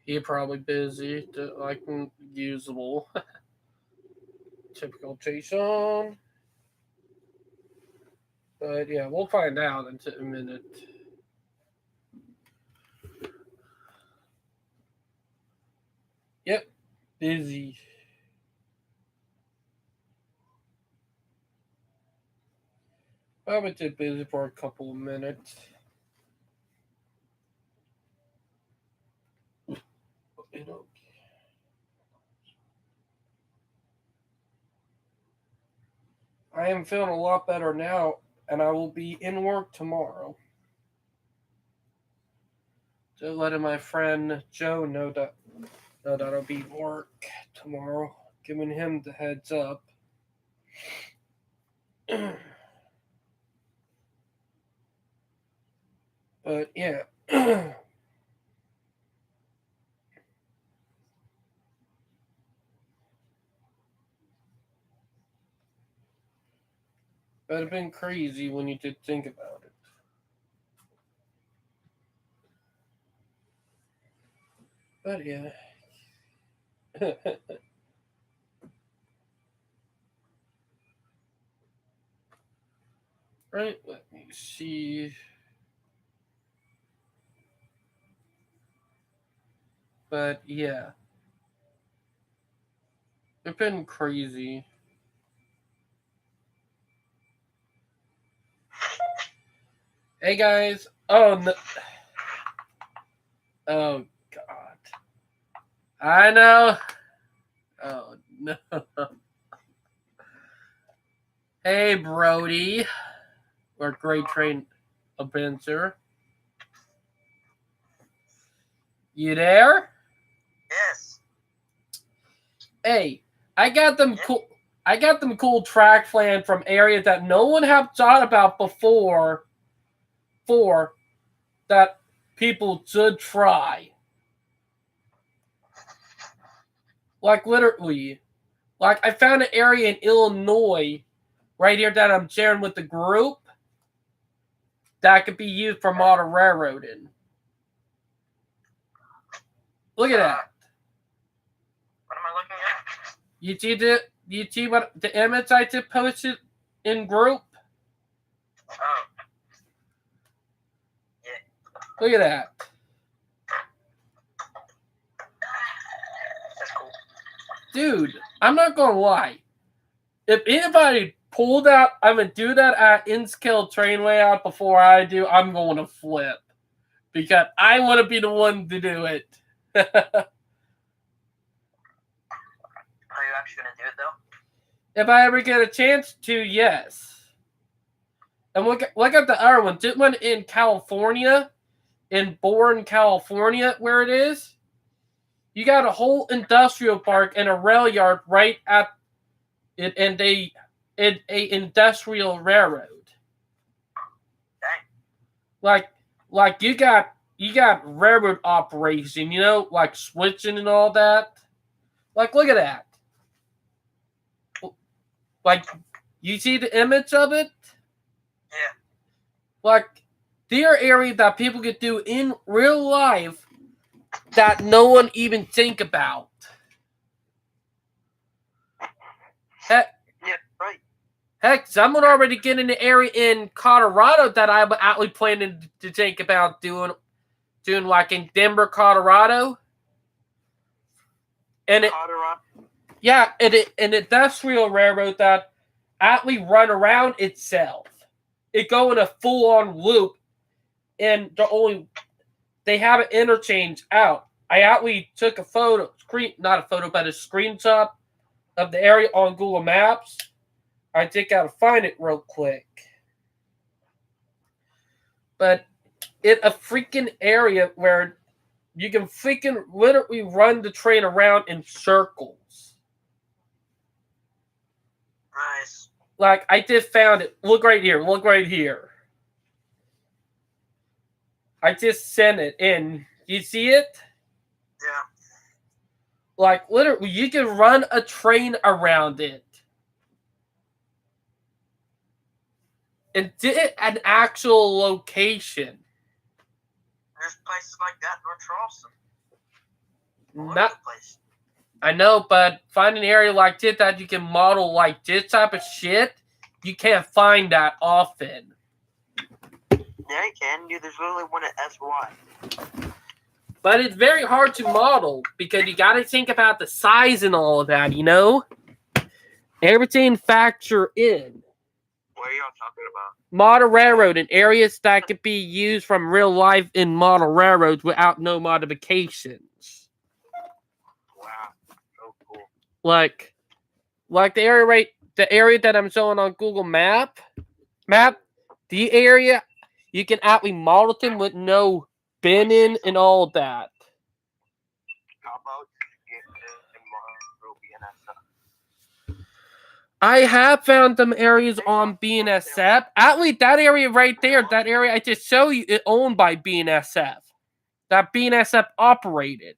He probably busy, like usable. Typical Jason. But yeah, we'll find out in a minute. Yep, busy. Probably too busy for a couple of minutes. I am feeling a lot better now, and I will be in work tomorrow. Just letting my friend Joe know that I'll be at work tomorrow, giving him the heads up. But yeah. But it's been crazy when you did think about it. But yeah. Right, let me see. But yeah. It's been crazy. Hey guys. Oh no. Oh god. I know. Oh no. Hey Brody. Our great train adventure. You there? Yes. Hey, I got them cool track plan from areas that no one have thought about before. For that people should try. Like, literally. Like, I found an area in Illinois right here that I'm sharing with the group that could be used for model railroading. Look at that. What am I looking at? You see what the image I just posted in group? Oh. Yeah. Look at that. That's cool. Dude, I'm not gonna lie. If anybody pulled out, I'm gonna do that at in-scale train layout before I do, I'm going to flip. Because I want to be the one to do it. Are you actually gonna do it though? If I ever get a chance to, yes. And look at the other one. This one in California, in Bourne, California, where it is. You got a whole industrial park and a rail yard right at it, and a industrial railroad. Dang. Like you got railroad operation, like switching and all that. Like, look at that. Like, you see the image of it? Yeah. Like, there are areas that people could do in real life that no one even think about. Heck, Yeah, right. Heck, someone already get in the area in Colorado that I'm actually planning to think about doing like in Denver, Colorado. And Colorado. yeah, an industrial railroad that actually run around itself. It go in a full-on loop, and they have an interchange out. I actually took a screenshot of the area on Google Maps. I just gotta find it real quick. But it's a freaking area where you can freaking literally run the train around in circles. Nice. Like, I just found it. Look right here. Look right here. I just sent it in. You see it? Yeah. Like, literally, you can run a train around it. And did it an actual location. There's places like that in North Charleston. All over Not, the place. I know, but find an area like this that you can model like this type of shit, you can't find that often. Yeah, you can. Dude, there's literally one at SY. But it's very hard to model because you got to think about the size and all of that, Everything factor in. What are y'all talking about? Model railroad in areas that could be used from real life in model railroads without no modifications. Wow. So cool. Like the area that I'm showing on Google Map, the area you can actually model them with no binning and all of that. How about get in Monroe BNSF? I have found some areas on BNSF. Actually, that area right there, that area I just showed you, is owned by BNSF. That BNSF operated.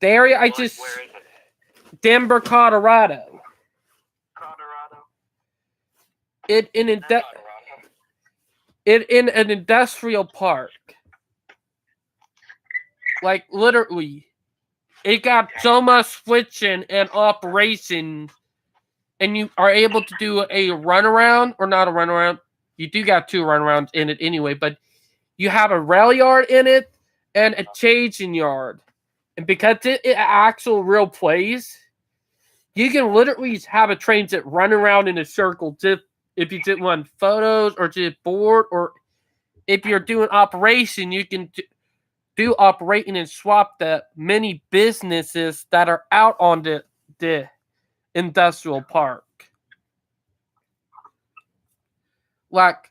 The area I just... Where is it? Denver, Colorado. Colorado. It in an industrial park. Like, literally. It got so much switching and operation, and you are able to do a runaround, or not a runaround. You do got 2 runarounds in it anyway, but you have a rail yard in it and a changing yard. And because it's an actual real place, you can literally have a train that run around in a circle if you just want photos or just bored, or if you're doing operation, you can do operating and swap the many businesses that are out on the industrial park. Like,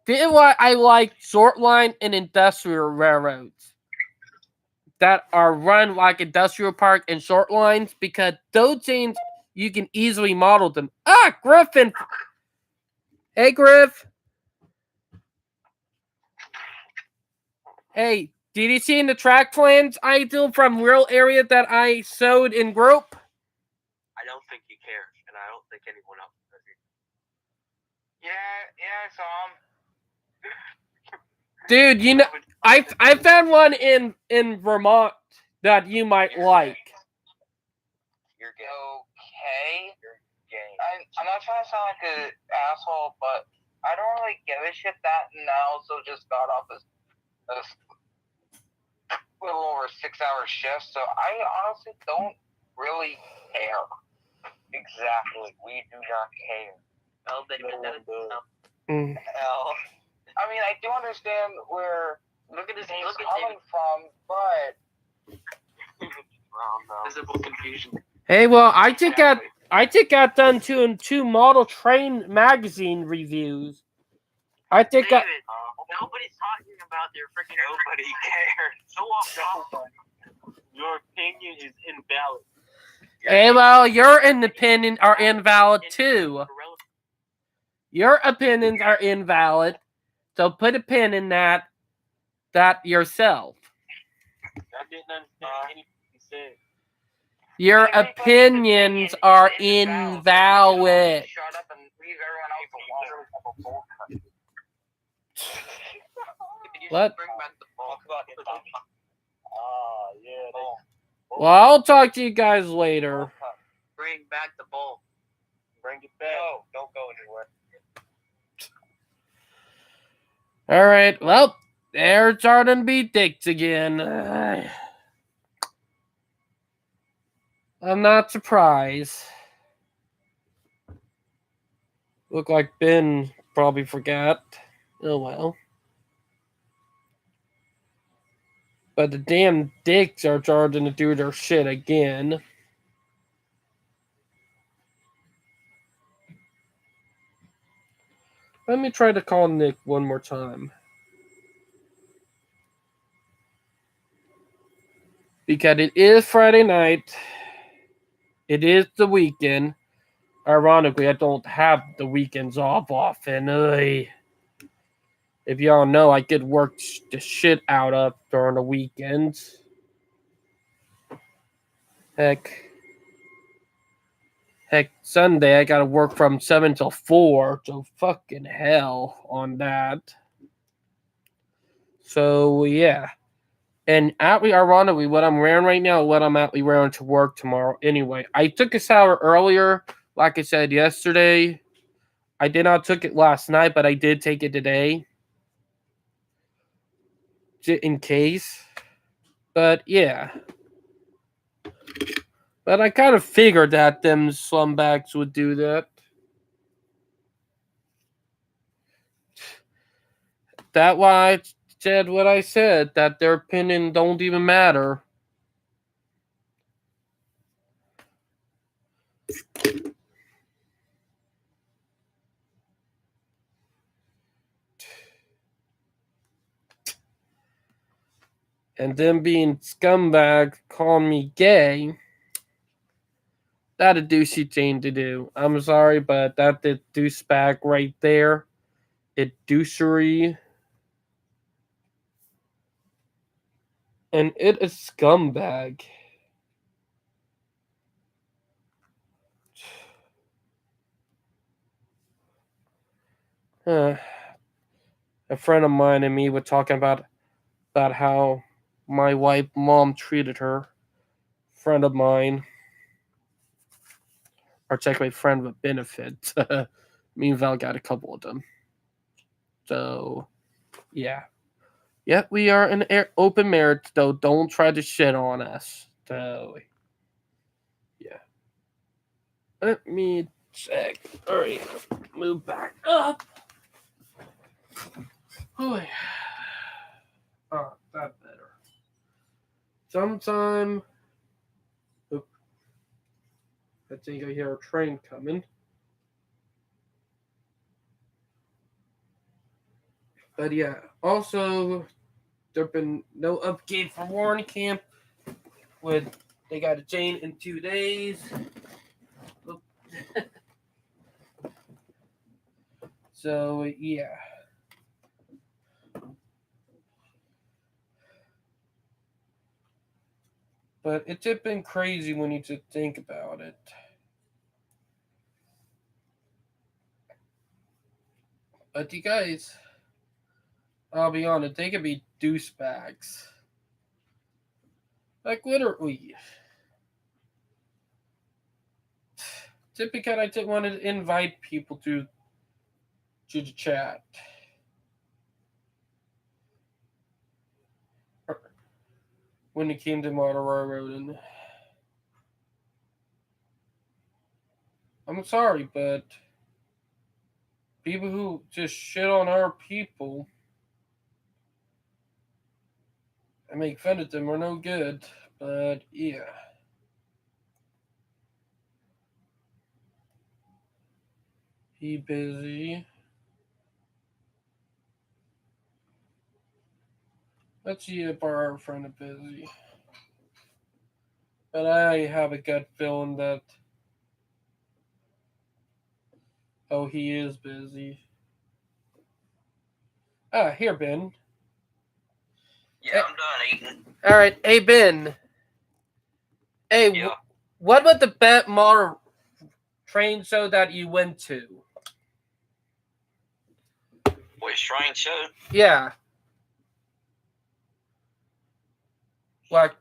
this is why I like short line and industrial railroads that are run like industrial park and short lines, because those things you can easily model them. Griffin! Hey, Griff! Hey, did you see in the track plans I do from real area that I sewed in group? I don't think he cares, and I don't think anyone else does either. Yeah, I saw him. Dude, you know, I found one in Vermont that you might like. You're gay. Okay. You're gay. I'm not trying to sound like an asshole, but I don't really give a shit that now. So just got off a little over 6-hour shift, so I honestly don't really care. Exactly. We do not care. Well, then No one does. hell. I mean, I do understand where Look at he's David. coming from, but Visible confusion. Hey, well, I just got done doing 2 model train magazine reviews. I think David, nobody's talking about their freaking. Nobody cares. So off. Your opinion is invalid. Hey, well, your opinions are invalid too. Your opinions are invalid, so put a pin in that yourself. I didn't understand anything you said. Your opinions are invalid. shut up and leave everyone else alone. What? Bring back the ball. Yeah. Well, I'll talk to you guys later. Bring back the ball. Bring it back. No, don't go anywhere. All right. Well, there's starting to be dicks again. I'm not surprised. Look like Ben probably forgot. Oh well. But the damn dicks are starting to do their shit again. Let me try to call Nick one more time. Because it is Friday night. It is the weekend. Ironically, I don't have the weekends off often. If y'all know, I get work the shit out of during the weekends. Heck, Sunday I gotta work from 7 till 4. So fucking hell on that. So yeah. And ironically, what I'm wearing right now, what I'm actually wearing to work tomorrow. Anyway, I took a shower earlier, like I said yesterday. I did not took it last night, but I did take it today. In case. But yeah. But I kind of figured that them slumbags would do that. That's why I said what I said, that their opinion don't even matter. And them being scumbags calling me gay, that a douchey thing to do. I'm sorry, but that the douchebag right there. It douchery. And it is scumbag. A friend of mine and me were talking about how my wife mom treated her. Friend of mine. Or technically friend with benefits. Me and Val got a couple of them. So, yeah. Yep, we are in open marriage, though. Don't try to shit on us. So, yeah. Let me check. Alright, move back up. Oh, yeah. Oh, that's better. Sometime. Oop. I think I hear a train coming. But yeah, also, there have been no update from Warren Camp. They got a chain in 2 days. So, yeah. But it's just been crazy when you just think about it. But you guys, I'll be honest, they could be douchebags. Like literally. Just because I just wanted to invite people to the chat. When it came to Model Railroad, and I'm sorry, but people who just shit on our people and make fun of them are no good. But yeah. He busy. Let's see if our friend is busy. But I have a gut feeling that he is busy. Here, Ben. Yeah, I'm done eating. All right, hey Ben. Hey, Yeah. what about the best model train show that you went to? Which train show? Yeah. Like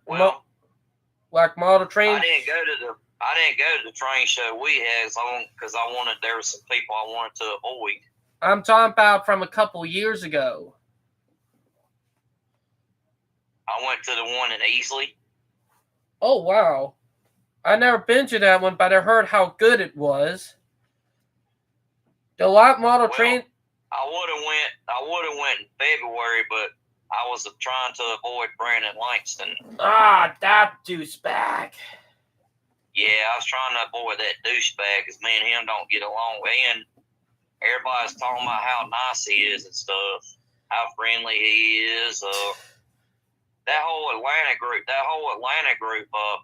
model train. I didn't go to the train show we had because there were some people I wanted to avoid. I'm talking about from a couple years ago. I went to the one in Easley. Oh wow. I never been to that one, but I heard how good it was. The lot model train. I would have went in February, but I was trying to avoid Brandon Langston. That douchebag. Yeah, I was trying to avoid that douchebag because me and him don't get along. And everybody's talking about how nice he is and stuff, how friendly he is. That whole Atlanta group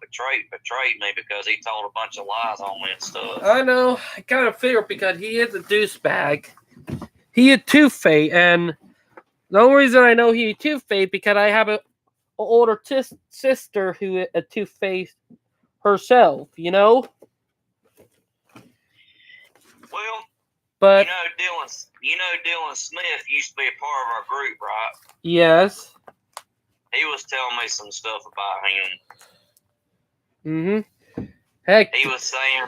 betrayed me because he told a bunch of lies on me and stuff. I know. I kind of figured because he is a douchebag. He is two-faced, and the only reason I know he is two-faced because I have an older sister who is a two-faced herself, you know? Well, but Dylan Smith used to be a part of our group, right? Yes. He was telling me some stuff about him. Mm-hmm. Heck. He was saying,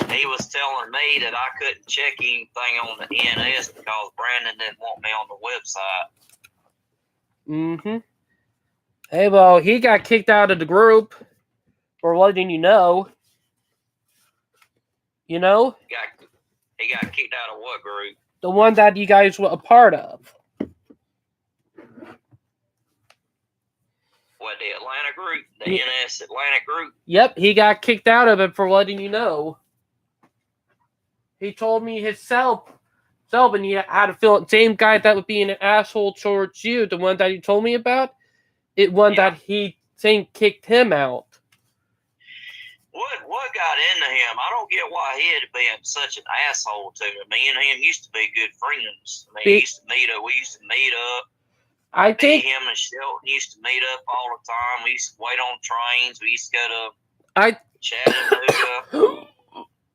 he was telling me that I couldn't check anything on the NS because Brandon didn't want me on the website. Mm-hmm. Hey, well, he got kicked out of the group for letting you know. You know? He got kicked out of what group? The one that you guys were a part of. What, the Atlanta group? The NS Atlanta group? Yep, he got kicked out of it for letting you know. He told me himself, and he had a feeling, same guy that would be an asshole towards you, the one that he told me about, that he think kicked him out. What got into him? I don't get why he had to be such an asshole to me. Me and him used to be good friends. I mean, we used to meet up. I think him and Shelton used to meet up all the time. We used to wait on trains. We used to go to Chattanooga.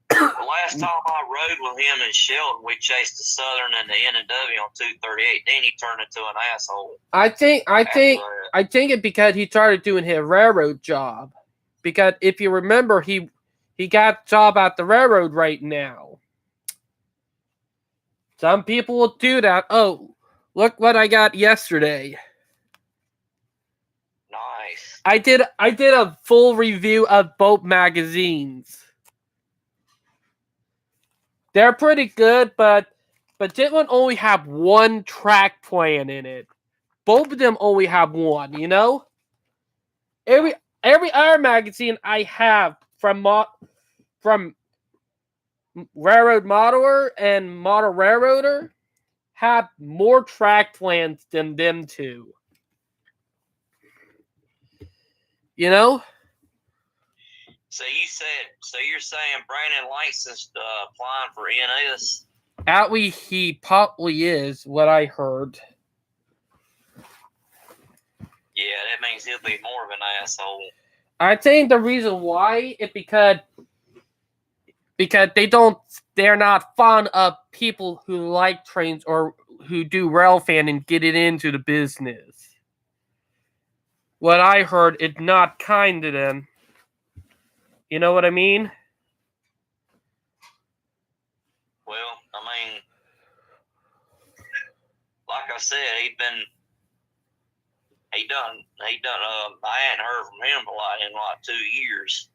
The last time I rode with him and Shelton, we chased the Southern and the N&W on 238. Then he turned into an asshole. I think it's because he started doing his railroad job. Because if you remember, he got a job at the railroad right now. Some people will do that. Oh, look what I got yesterday. Nice. I did a full review of both magazines. They're pretty good, but this one only have one track plan in it. Both of them only have one, you know? Every other magazine I have from Railroad Modeler and Model Railroader have more track plans than them two. You know? So you're saying Brandon Langston's applying for NS? At least he probably is, what I heard. Yeah, that means he'll be more of an asshole. I think the reason why is because they're not fond of people who like trains or who do rail fan and get it into the business. What I heard is not kind to them. You know what I mean? Well, I mean, like I said, he done. I hadn't heard from him in like 2 years.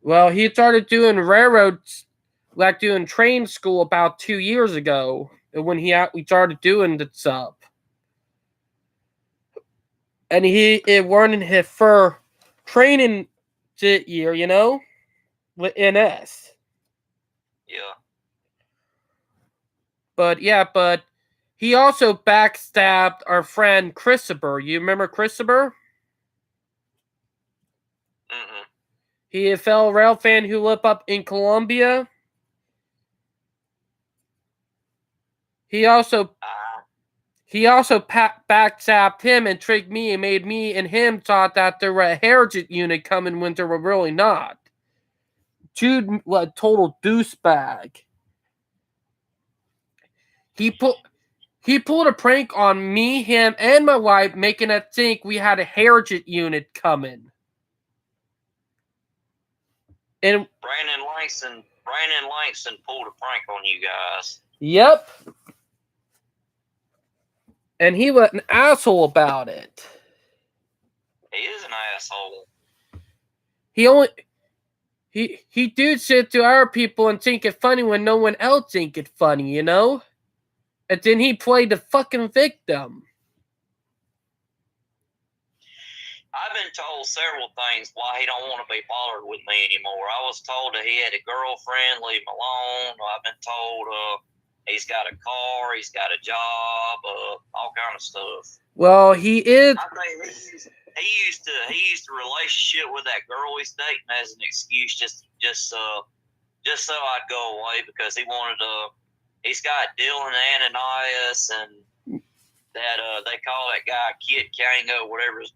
Well, he started doing railroads, like doing train school about 2 years ago when we started doing the stuff. And it wasn't his first training year, you know, with NS. Yeah. But he also backstabbed our friend Christopher. You remember Christopher? Mm-mm. He a fellow rail fan who lived up in Colombia. He also backstabbed him and tricked me and made me and him thought that there were a heritage unit coming when there were really not. Jude, what total douchebag. He pulled a prank on me, him, and my wife, making us think we had a heritage unit coming. And Brandon Langston pulled a prank on you guys. Yep. And he was an asshole about it. He is an asshole. He do shit to our people and think it funny when no one else think it funny, you know? And then he played the fucking victim. I've been told several things why he don't want to be bothered with me anymore. I was told that he had a girlfriend, leave him alone. I've been told he's got a car, he's got a job, all kind of stuff. Well, he is. I think he used the relationship with that girl he's dating as an excuse just so I'd go away because he wanted he's got Dylan Ananias and that they call that guy Kid Kango, whatever his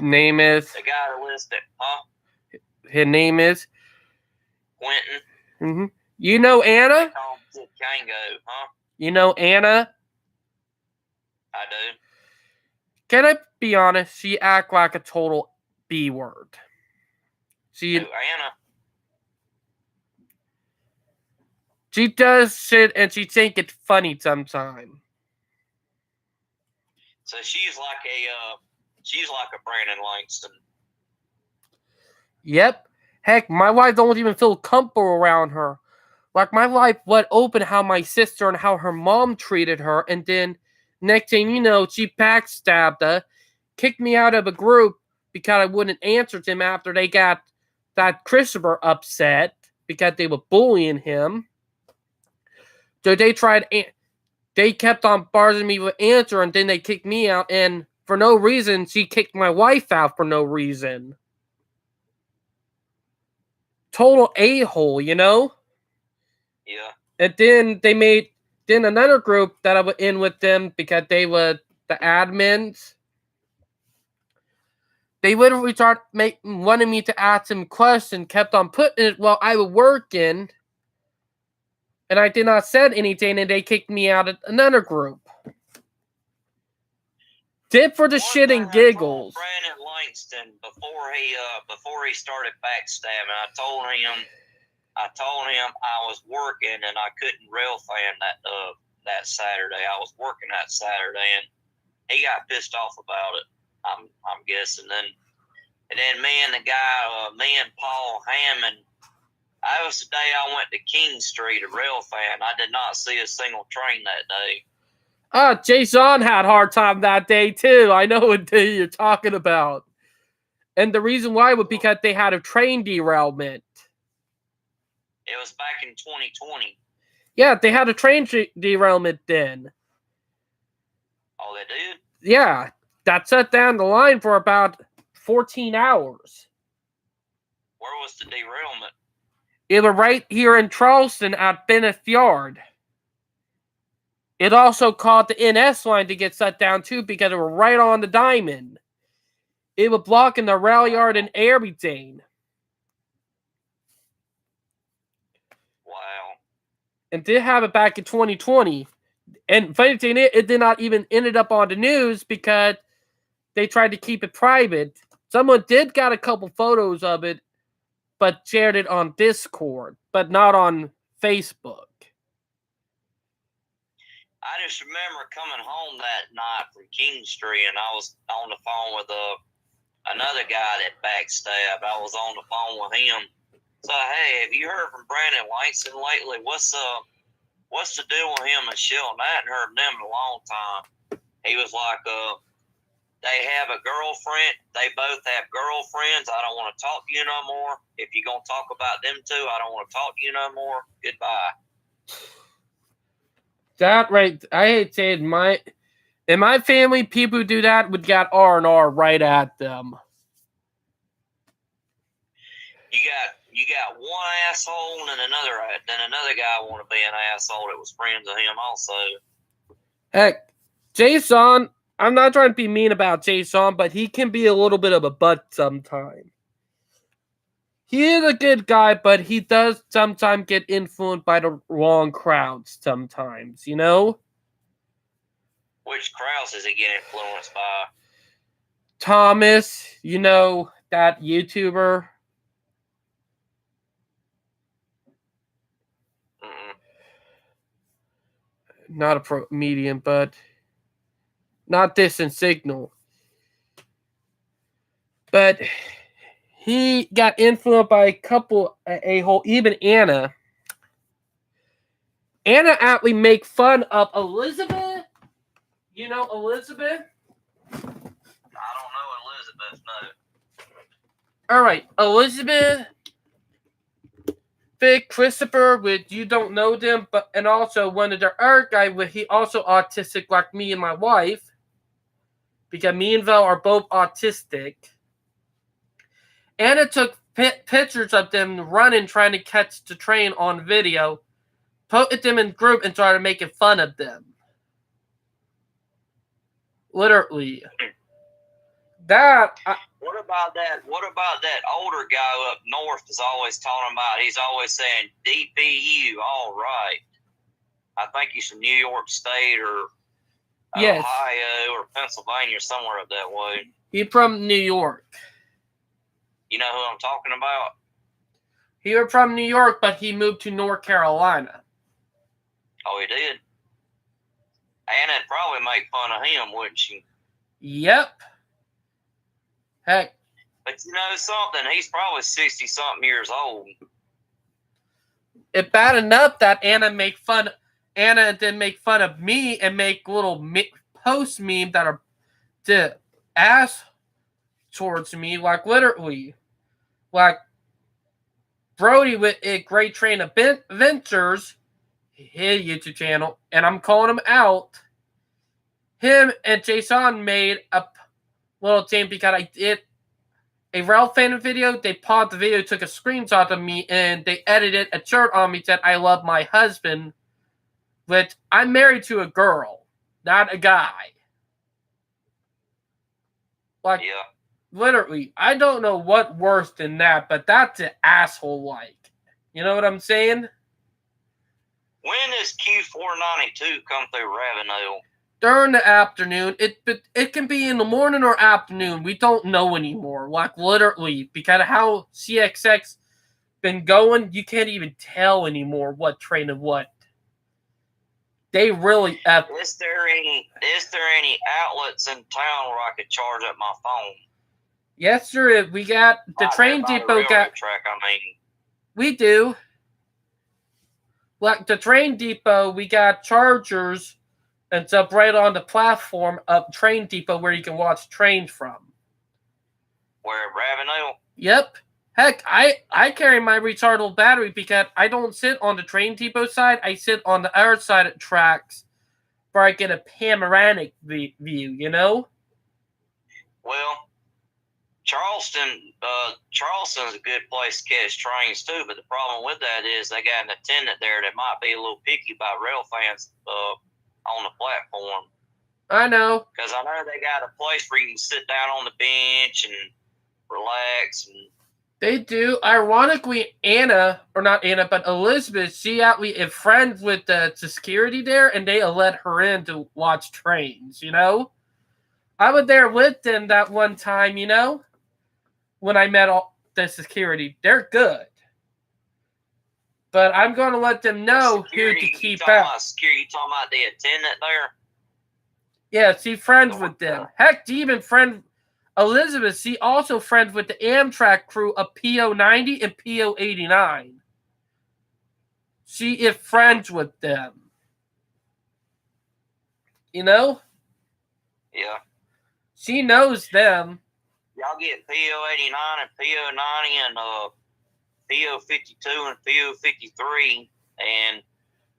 name is. The guy that listed, huh? His name is Quentin. Mm-hmm. You know Anna? They call him Kid Kango, huh? You know Anna? I do. Can I be honest? She act like a total B word. Anna. She does shit and she think it's funny sometimes. So she's like a Brandon Langston. Yep. Heck, my wife don't even feel comfortable around her. Like, my wife would open how my sister and how her mom treated her, and then next thing you know, she backstabbed her, kicked me out of a group because I wouldn't answer them after they got that Christopher upset because they were bullying him. So they kept on barging me with answer, and then they kicked me out, and for no reason, she kicked my wife out for no reason. Total a-hole, you know? Yeah. And then they made another group that I was in with them because they were the admins. They literally started wanted me to ask them questions, kept on putting it while I was working. And I did not said anything, and they kicked me out of another group. Did for the shit and giggles. Brandon Langston before he started backstabbing, I told him I was working and I couldn't rail fan that Saturday. I was working that Saturday, and he got pissed off about it. I'm guessing. And then me and Paul Hammond. That was the day I went to King Street at rail fan. I did not see a single train that day. Jason had a hard time that day too. I know what day you're talking about. And the reason why was because they had a train derailment. It was back in 2020. Yeah, they had a train derailment then. Oh, they did? Yeah, that shut down the line for about 14 hours. Where was the derailment? It was right here in Charleston at Bennett Yard. It also caused the NS line to get shut down too because it was right on the diamond. It was blocking the rail yard and everything. Wow. And did have it back in 2020. And funny thing is, it did not even ended up on the news because they tried to keep it private. Someone did got a couple photos of it, but shared it on Discord, but not on Facebook. I just remember coming home that night from King Street, and I was on the phone with another guy that backstabbed. I was on the phone with him. So, hey, have you heard from Brandon Langston lately? What's the deal with him and Shelton? I hadn't heard them in a long time. He was like, they have a girlfriend. They both have girlfriends. I don't want to talk to you no more. If you're going to talk about them two, I don't want to talk to you no more. Goodbye. That right, I hate saying in my family, people who do that would get R&R right at them. You got one asshole and another guy want to be an asshole that was friends with him also. Heck, Jason, I'm not trying to be mean about Jason, but he can be a little bit of a butt sometimes. He is a good guy, but he does sometimes get influenced by the wrong crowds sometimes, you know? Which crowds does he get influenced by? Thomas, you know, that YouTuber. Not a pro medium, but not Distant Signal. But he got influenced by a couple a-hole, even Anna. Anna aptly make fun of Elizabeth. You know Elizabeth? I don't know Elizabeth, no. All right, Elizabeth, Vic, Christopher, with you don't know them, but and also one of the other guy with he also autistic like me and my wife, because me and Val are both autistic. Anna took pictures of them running, trying to catch the train on video, put them in group, and started making fun of them. Literally. What about that older guy up north is always talking about? He's always saying DPU. All right. I think he's from New York State or yes. Ohio or Pennsylvania or somewhere up that way. He's from New York. You know who I'm talking about? He was from New York, but he moved to North Carolina. Oh, he did? Anna'd probably make fun of him, wouldn't she? Yep. Heck. But you know something? He's probably 60-something years old. It's bad enough that Anna did make fun of me and make little post memes that are the ass towards me, like literally. Like Brody with a Great Train Adventures, his YouTube channel, and I'm calling him out. Him and Jason made a little thing because I did a Ralph fan video. They paused the video, took a screenshot of me, and they edited a shirt on me that I love my husband, which I'm married to a girl, not a guy. Like, yeah. Literally, I don't know what worse than that, but that's an asshole-like. You know what I'm saying? When does Q492 come through Ravenel? During the afternoon. It can be in the morning or afternoon. We don't know anymore. Like, literally, because of how CXX been going, you can't even tell anymore what train and what. They really... Is there any outlets in town where I could charge up my phone? Yes, there is. We got the train depot. Track, We do. Like the train depot, we got chargers and stuff right on the platform of train depot where you can watch trains from. Where, Ravenel? Yep. Heck, I carry my rechargeable battery because I don't sit on the train depot side. I sit on the other side of the tracks where I get a panoramic view, you know? Well, Charleston's a good place to catch trains too, but the problem with that is they got an attendant there that might be a little picky about rail fans on the platform. I know. Because I know they got a place where you can sit down on the bench and relax. And They do. Ironically, but Elizabeth, she actually is friends with the security there, and they let her in to watch trains, you know? I was there with them that one time, you know? When I met all the security. They're good. But I'm going to let them know who to keep out. Security, you talking about the attendant there? Yeah, she friends with them. Heck, she even friend Elizabeth. She also friends with the Amtrak crew of PO 90 and PO 89. She is friends with them. You know? Yeah. She knows them. Y'all get PO 89 and PO 90 and PO 52 and PO 53, and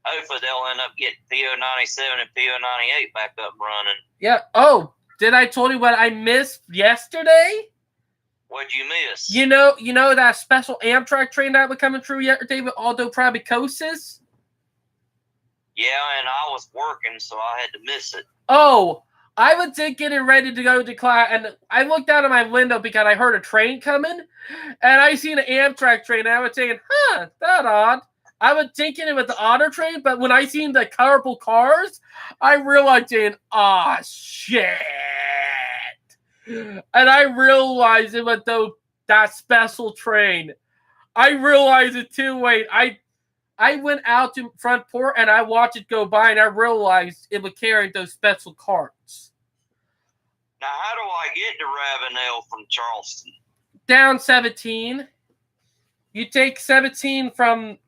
hopefully they'll end up getting PO 97 and PO 98 back up running. Yeah. Oh, did I tell you what I missed yesterday? What'd you miss? You know that special Amtrak train that was coming through yesterday with Aldo Prabicosis? Yeah, and I was working, so I had to miss it. Oh, I was getting ready to go to class, and I looked out of my window because I heard a train coming, and I seen an Amtrak train, and I was thinking, that's odd. I was thinking it was the auto train, but when I seen the colorful cars, I realized, shit. And I realized it was that special train. I realized it too. Wait, I went out to front porch and I watched it go by, and I realized it was carrying those special carts. Now, how do I get to Ravenel from Charleston? Down 17. You take 17 from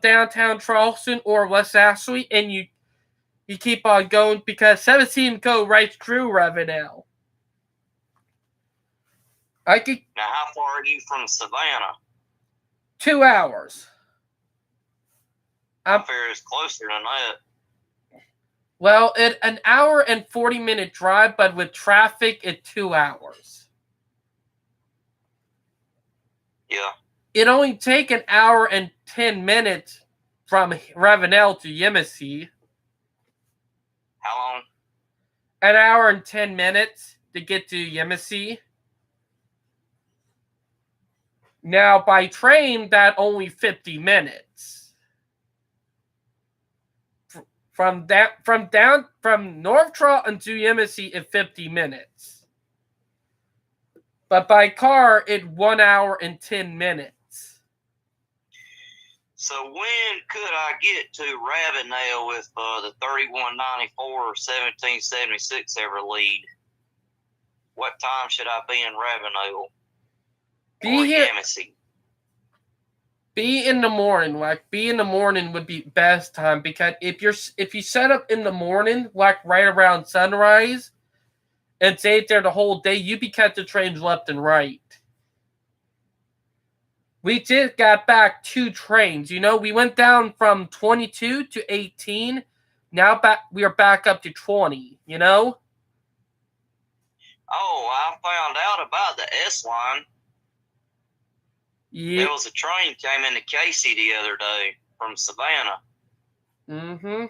downtown Charleston or West Ashley, and you keep on going because 17 go right through Ravenel. Now, how far are you from Savannah? 2 hours. I figure it's closer than that. Well, it's an hour and 40-minute drive, but with traffic, it's 2 hours. Yeah. It only take an hour and 10 minutes from Ravenel to Yemassee. How long? An hour and 10 minutes to get to Yemassee. Now, by train, that only 50 minutes. From North Charleston to Yemassee is 50 minutes. But by car, it's 1 hour and 10 minutes. So when could I get to Ravenel with the 3194 or 1776 ever lead? What time should I be in Ravenel? Be in the morning. Be in the morning would be best time, because if you set up in the morning, right around sunrise, and stay there the whole day, you be catching trains left and right. We just got back 2 trains. We went down from 22 to 18. Now we are back up to 20. Oh, I found out about the S line. Yeah. There was a train came into Casey the other day from Savannah. Mm-hmm.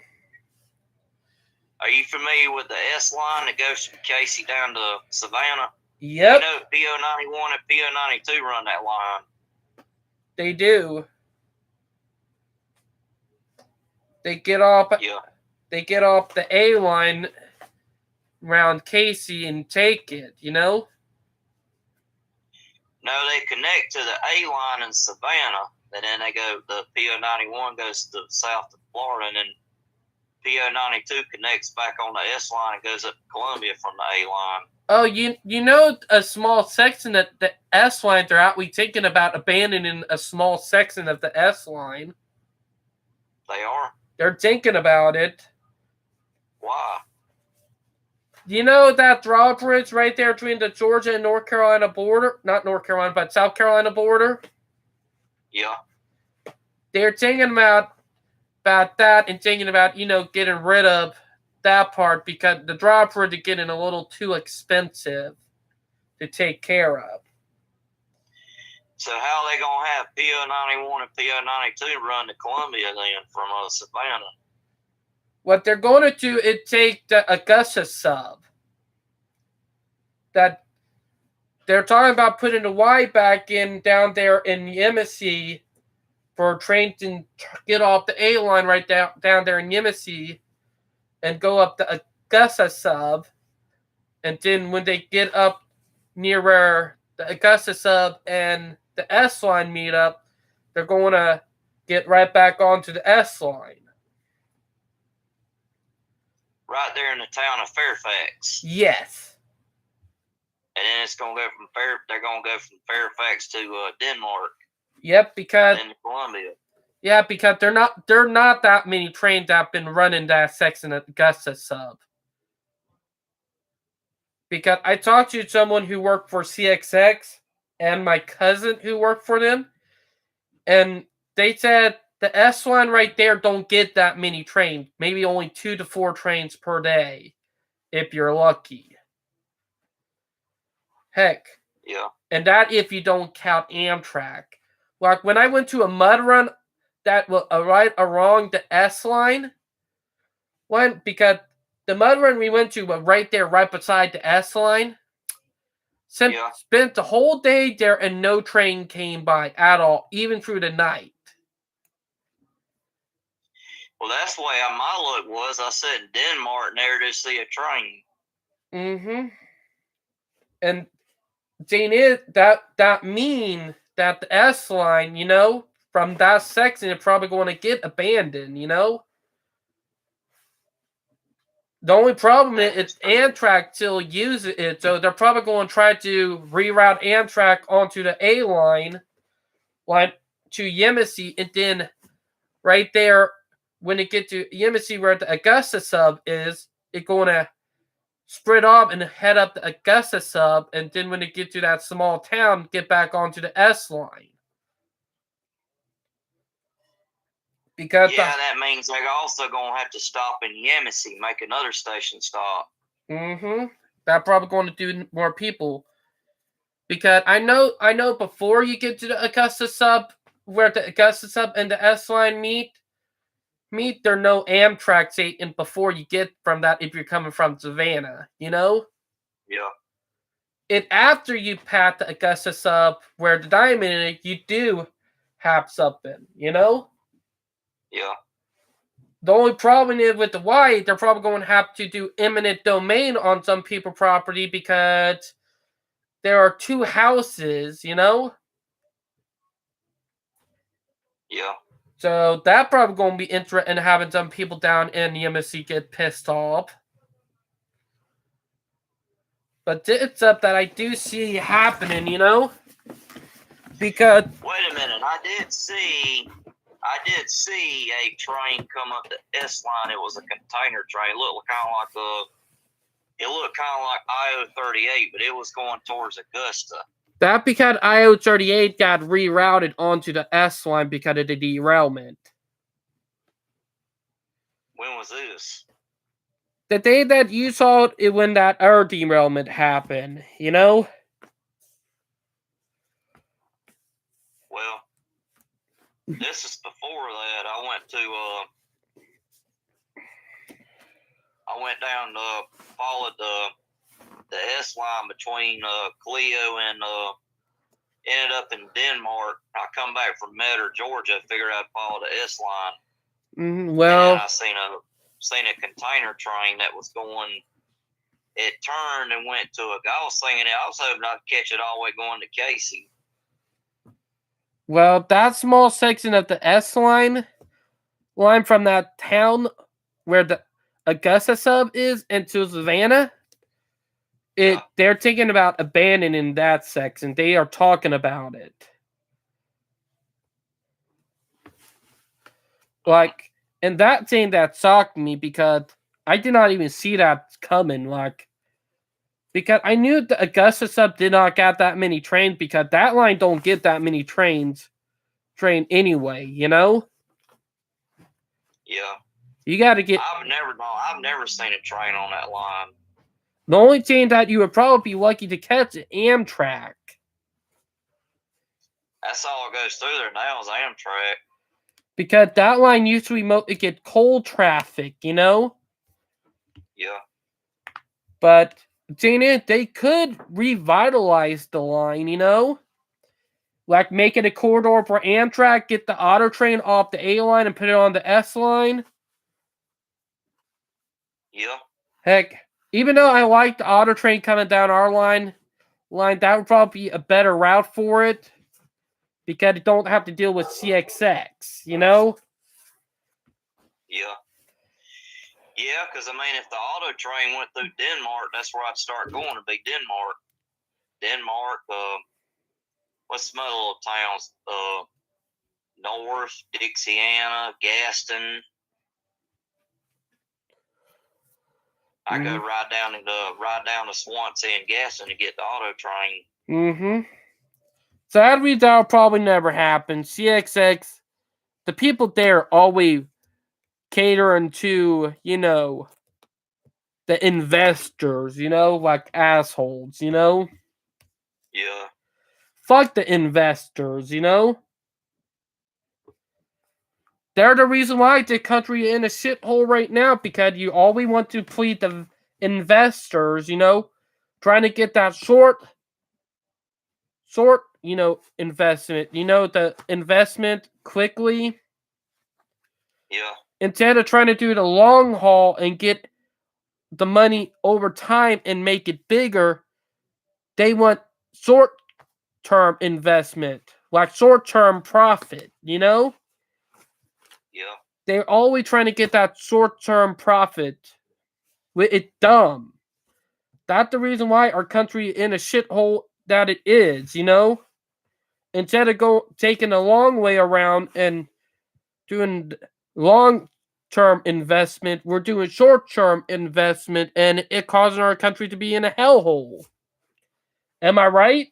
Are you familiar with the S line that goes from Casey down to Savannah? Yep. PO 91 and PO 92 run that line. They do. They get off. Yeah. They get off the A line around Casey and take it. No, they connect to the A line in Savannah, and then they go. The PO 91 goes to south to Florida, and then PO 92 connects back on the S line and goes up to Columbia from the A line. Oh, a small section of the S line. They're out. We thinking about abandoning a small section of the S line. They are. They're thinking about it. Why? That drawbridge right there between the Georgia and North Carolina border? Not North Carolina, but South Carolina border? Yeah. They're thinking about that and thinking about, getting rid of that part because the drawbridge is getting a little too expensive to take care of. So how are they going to have PO 91 and PO 92 run to Columbia then from Savannah? what they're going to do is take the Augusta sub that they're talking about putting the Y back in down there in Yemisi for trains to get off the A line right down there in Yemisi and go up the Augusta sub. And then when they get up near where the Augusta sub and the S line meet up, they're going to get right back onto the S line. Right there in the town of Fairfax. Yes. And then it's gonna go from they're gonna go from Fairfax to Denmark. Yep, because then to Columbia. Yeah, because they're not that many trains that have been running that section at Augusta sub. Because I talked to someone who worked for CXX and my cousin who worked for them, and they said the S line right there don't get that many trains. Maybe only 2 to 4 trains per day, if you're lucky. Heck. Yeah. And that if you don't count Amtrak. Like when I went to a mud run that was right along the S line, because the mud run we went to was right there, right beside the S line. Spent the whole day there and no train came by at all, even through the night. Well, that's the way my look was. I said in Denmark and there to see a train. Mm-hmm. And thing is, that mean that the S line, from that section is probably going to get abandoned, The only problem is Amtrak still uses it, so they're probably going to try to reroute Amtrak onto the A line to Yemisi, and then right there, when it gets to Yemisi where the Augusta sub is, it's going to spread off and head up the Augusta sub, and then when it gets to that small town, get back onto the S line. Because that means they're also going to have to stop in Yemisi, make another station stop. Mm-hmm. That's probably going to do more people. Because I know before you get to the Augusta sub, where the Augusta sub and the S line meet, there are no Amtrak stations before you get from that if you're coming from Savannah, Yeah. And after you pass the Augusta sub where the Diamond is, you do have something, Yeah. The only problem is with the Y, they're probably going to have to do eminent domain on some people's property because there are 2 houses, Yeah. So that probably going to be interesting having some people down in Yemisi get pissed off. But it's up that I do see happening, Because wait a minute, I did see a train come up the S line. It was a container train. It looked kind of like IO-38, but it was going towards Augusta. That because IO-38 got rerouted onto the S line because of the derailment. When was this? The day that you saw it when that other derailment happened, Well, this is before that. I went down followed the S line between Clio and ended up in Denmark. I come back from Metter, Georgia, figured I'd follow the S line. Well, and I seen a container train that was going. It turned and went to I was thinking I was hoping I'd catch it all the way going to Casey. Well, that small section of the S line from that town where the Augusta sub is into Savannah, they're thinking about abandoning that section. They are talking about it. And that thing that shocked me because I did not even see that coming. Because I knew the Augusta sub did not get that many trains because that line don't get that many trains anyway, Yeah. You got to get. I've never seen a train on that line. The only train that you would probably be lucky to catch is Amtrak. That's all that goes through there now is Amtrak. Because that line usually mostly get coal traffic, you know? Yeah. But, Jane, they could revitalize the line, you know? Like, make it a corridor for Amtrak, get the auto train off the A line and put it on the S line. Yeah. Heck, even though I like the auto train coming down our line, that would probably be a better route for it. Because you don't have to deal with CXX, you know? Yeah. Yeah, because, I mean, if the auto train went through Denmark, that's where I'd start going, to be Denmark. Denmark, what's some other little towns? North, Dixiana, Gaston. I go ride down to Swansea and Gaston to get the auto train. Mm-hmm. Sadly, that'll probably never happen. CXX, the people there always catering to, you know, the investors, you know, like assholes, you know? Yeah. Fuck the investors, you know? They're the reason why the country is in a shithole right now, because you always want to please the investors, you know? Trying to get that short, you know, investment. You know, the investment quickly. Yeah. Instead of trying to do the long haul and get the money over time and make it bigger, they want short-term investment, like short-term profit, you know? Yeah. They're always trying to get that short-term profit. It's dumb. That's the reason why our country is in a shithole that it is, you know? Instead of taking a long way around and doing long-term investment, we're doing short-term investment, and it causing our country to be in a hellhole. Am I right?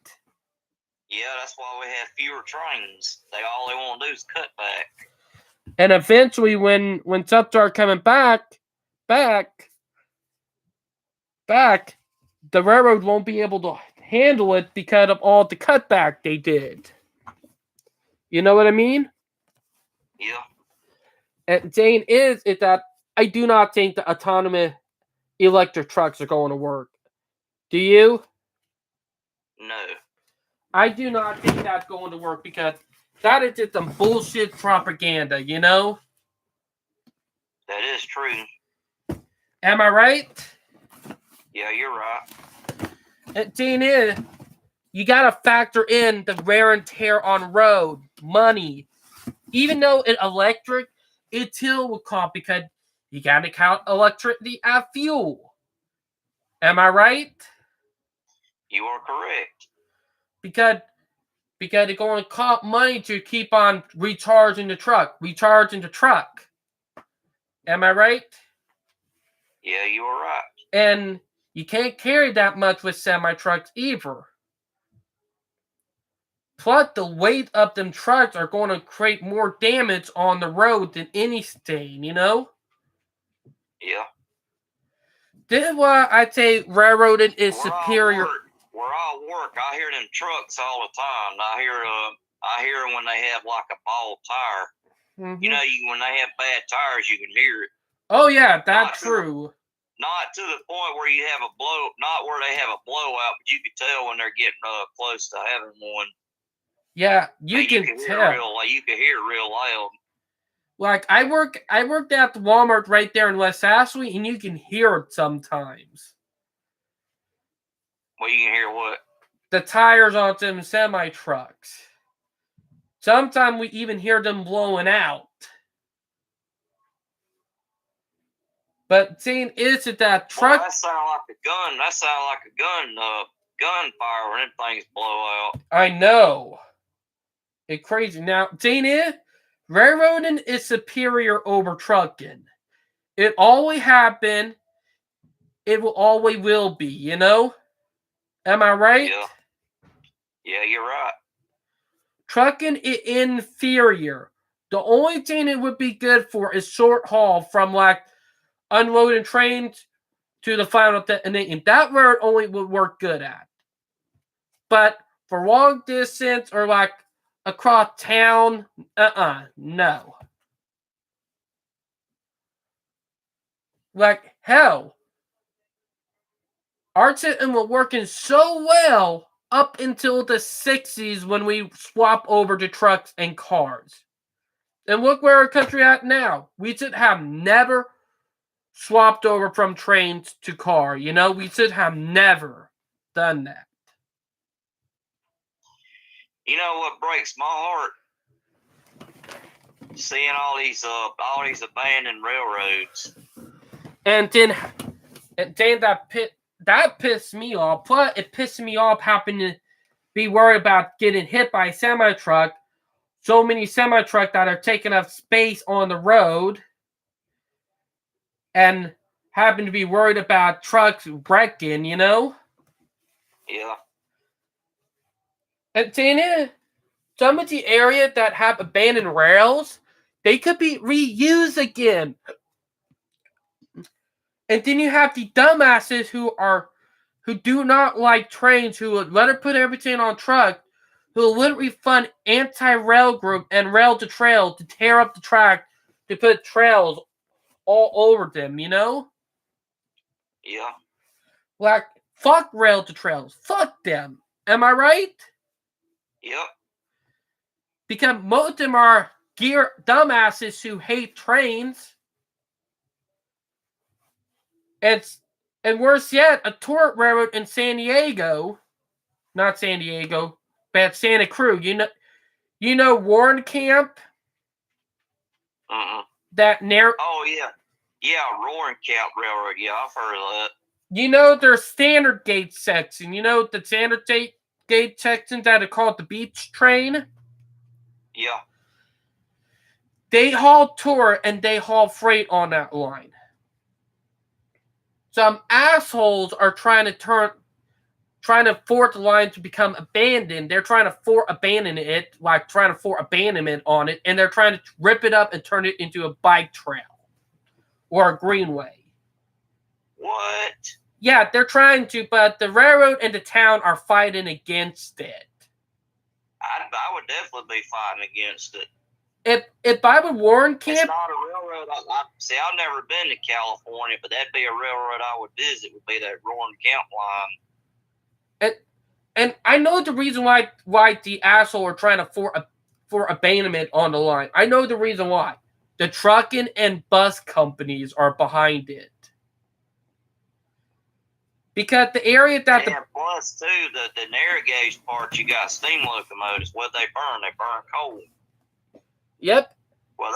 Yeah, that's why we have fewer trains. All they want to do is cut back. And eventually, when stuff start coming back, the railroad won't be able to handle it because of all the cutback they did. You know what I mean? Yeah. And Jane, is that I do not think the autonomous electric trucks are going to work. Do you? No. I do not think that's going to work, because that is just some bullshit propaganda, you know? That is true. Am I right? Yeah, you're right. And Jane, you gotta factor in the wear and tear on road, money. Even though it's electric, it still will cost, because you gotta count electricity as fuel. Am I right? You are correct. Because it's going to cost money to keep on recharging the truck. Am I right? Yeah, you are right. And you can't carry that much with semi-trucks either. Plus, the weight of them trucks are going to create more damage on the road than anything, you know? Yeah. This is why I say railroading is superior. Where I work, I hear them trucks all the time. I hear when they have like a bald tire. Mm-hmm. You know, when they have bad tires, you can hear it. Oh yeah, that's true. Not to the point where you have not where they have a blowout, but you can tell when they're getting close to having one. Yeah, you can tell. You can hear it real loud. Like I worked at the Walmart right there in West Ashley, and you can hear it sometimes. Well, you can hear what? The tires on them semi-trucks. Sometimes we even hear them blowing out. But seeing is it that truck? Well, that sound like a gun. That sound like a gunfire when them things blow out. I know. It's crazy. Now, Dana, railroading is superior over trucking. It always happened. It will always will be, you know? Am I right? Yeah. Yeah, you're right. Trucking is inferior. The only thing it would be good for is short haul, from like unloading trains to the final destination. That road only would work good at. But for long distance or like across town, no. Like, hell, our system was working so well up until the 60s when we swap over to trucks and cars. And look where our country at now. We should have never swapped over from trains to car. You know, we should have never done that. You know what breaks my heart? Seeing all these abandoned railroads. And then that pissed me off. Plus, it pissed me off having to be worried about getting hit by a semi-truck. So many semi-trucks that are taking up space on the road. And having to be worried about trucks wrecking, you know? Yeah. And then some of the areas that have abandoned rails, they could be reused again. And then you have the dumbasses who do not like trains, who would let her put everything on truck, who will literally fund anti-rail group and rail to trail to tear up the track to put trails all over them, you know? Yeah. Like, fuck rail to trails. Fuck them. Am I right? Yep. Because most of them are dumbasses who hate trains. And worse yet, a tourist railroad in San Diego, not San Diego, but Santa Cruz. You know Warren Camp? Uh-uh. Oh yeah. Yeah, Roaring Camp Railroad. Yeah, I've heard of that. You know their standard gauge section. You know the standard gauge sections that are called the beach train? Yeah. They haul tour and they haul freight on that line. Some assholes are trying to force the line to become abandoned. They're trying to abandon it, like trying to force abandonment on it, and they're trying to rip it up and turn it into a bike trail or a greenway. What? Yeah, they're trying to, but the railroad and the town are fighting against it. I would definitely be fighting against it. If I would Warren Camp... It's not a railroad. See, I've never been to California, but that'd be a railroad I would visit, would be that Roaring Camp line. And I know the reason why the asshole are trying to for abandonment on the line. I know the reason why. The trucking and bus companies are behind it. Because the area that plus too, the narrow gauge part, you got steam locomotives. What they burn? They burn coal. Yep. Well,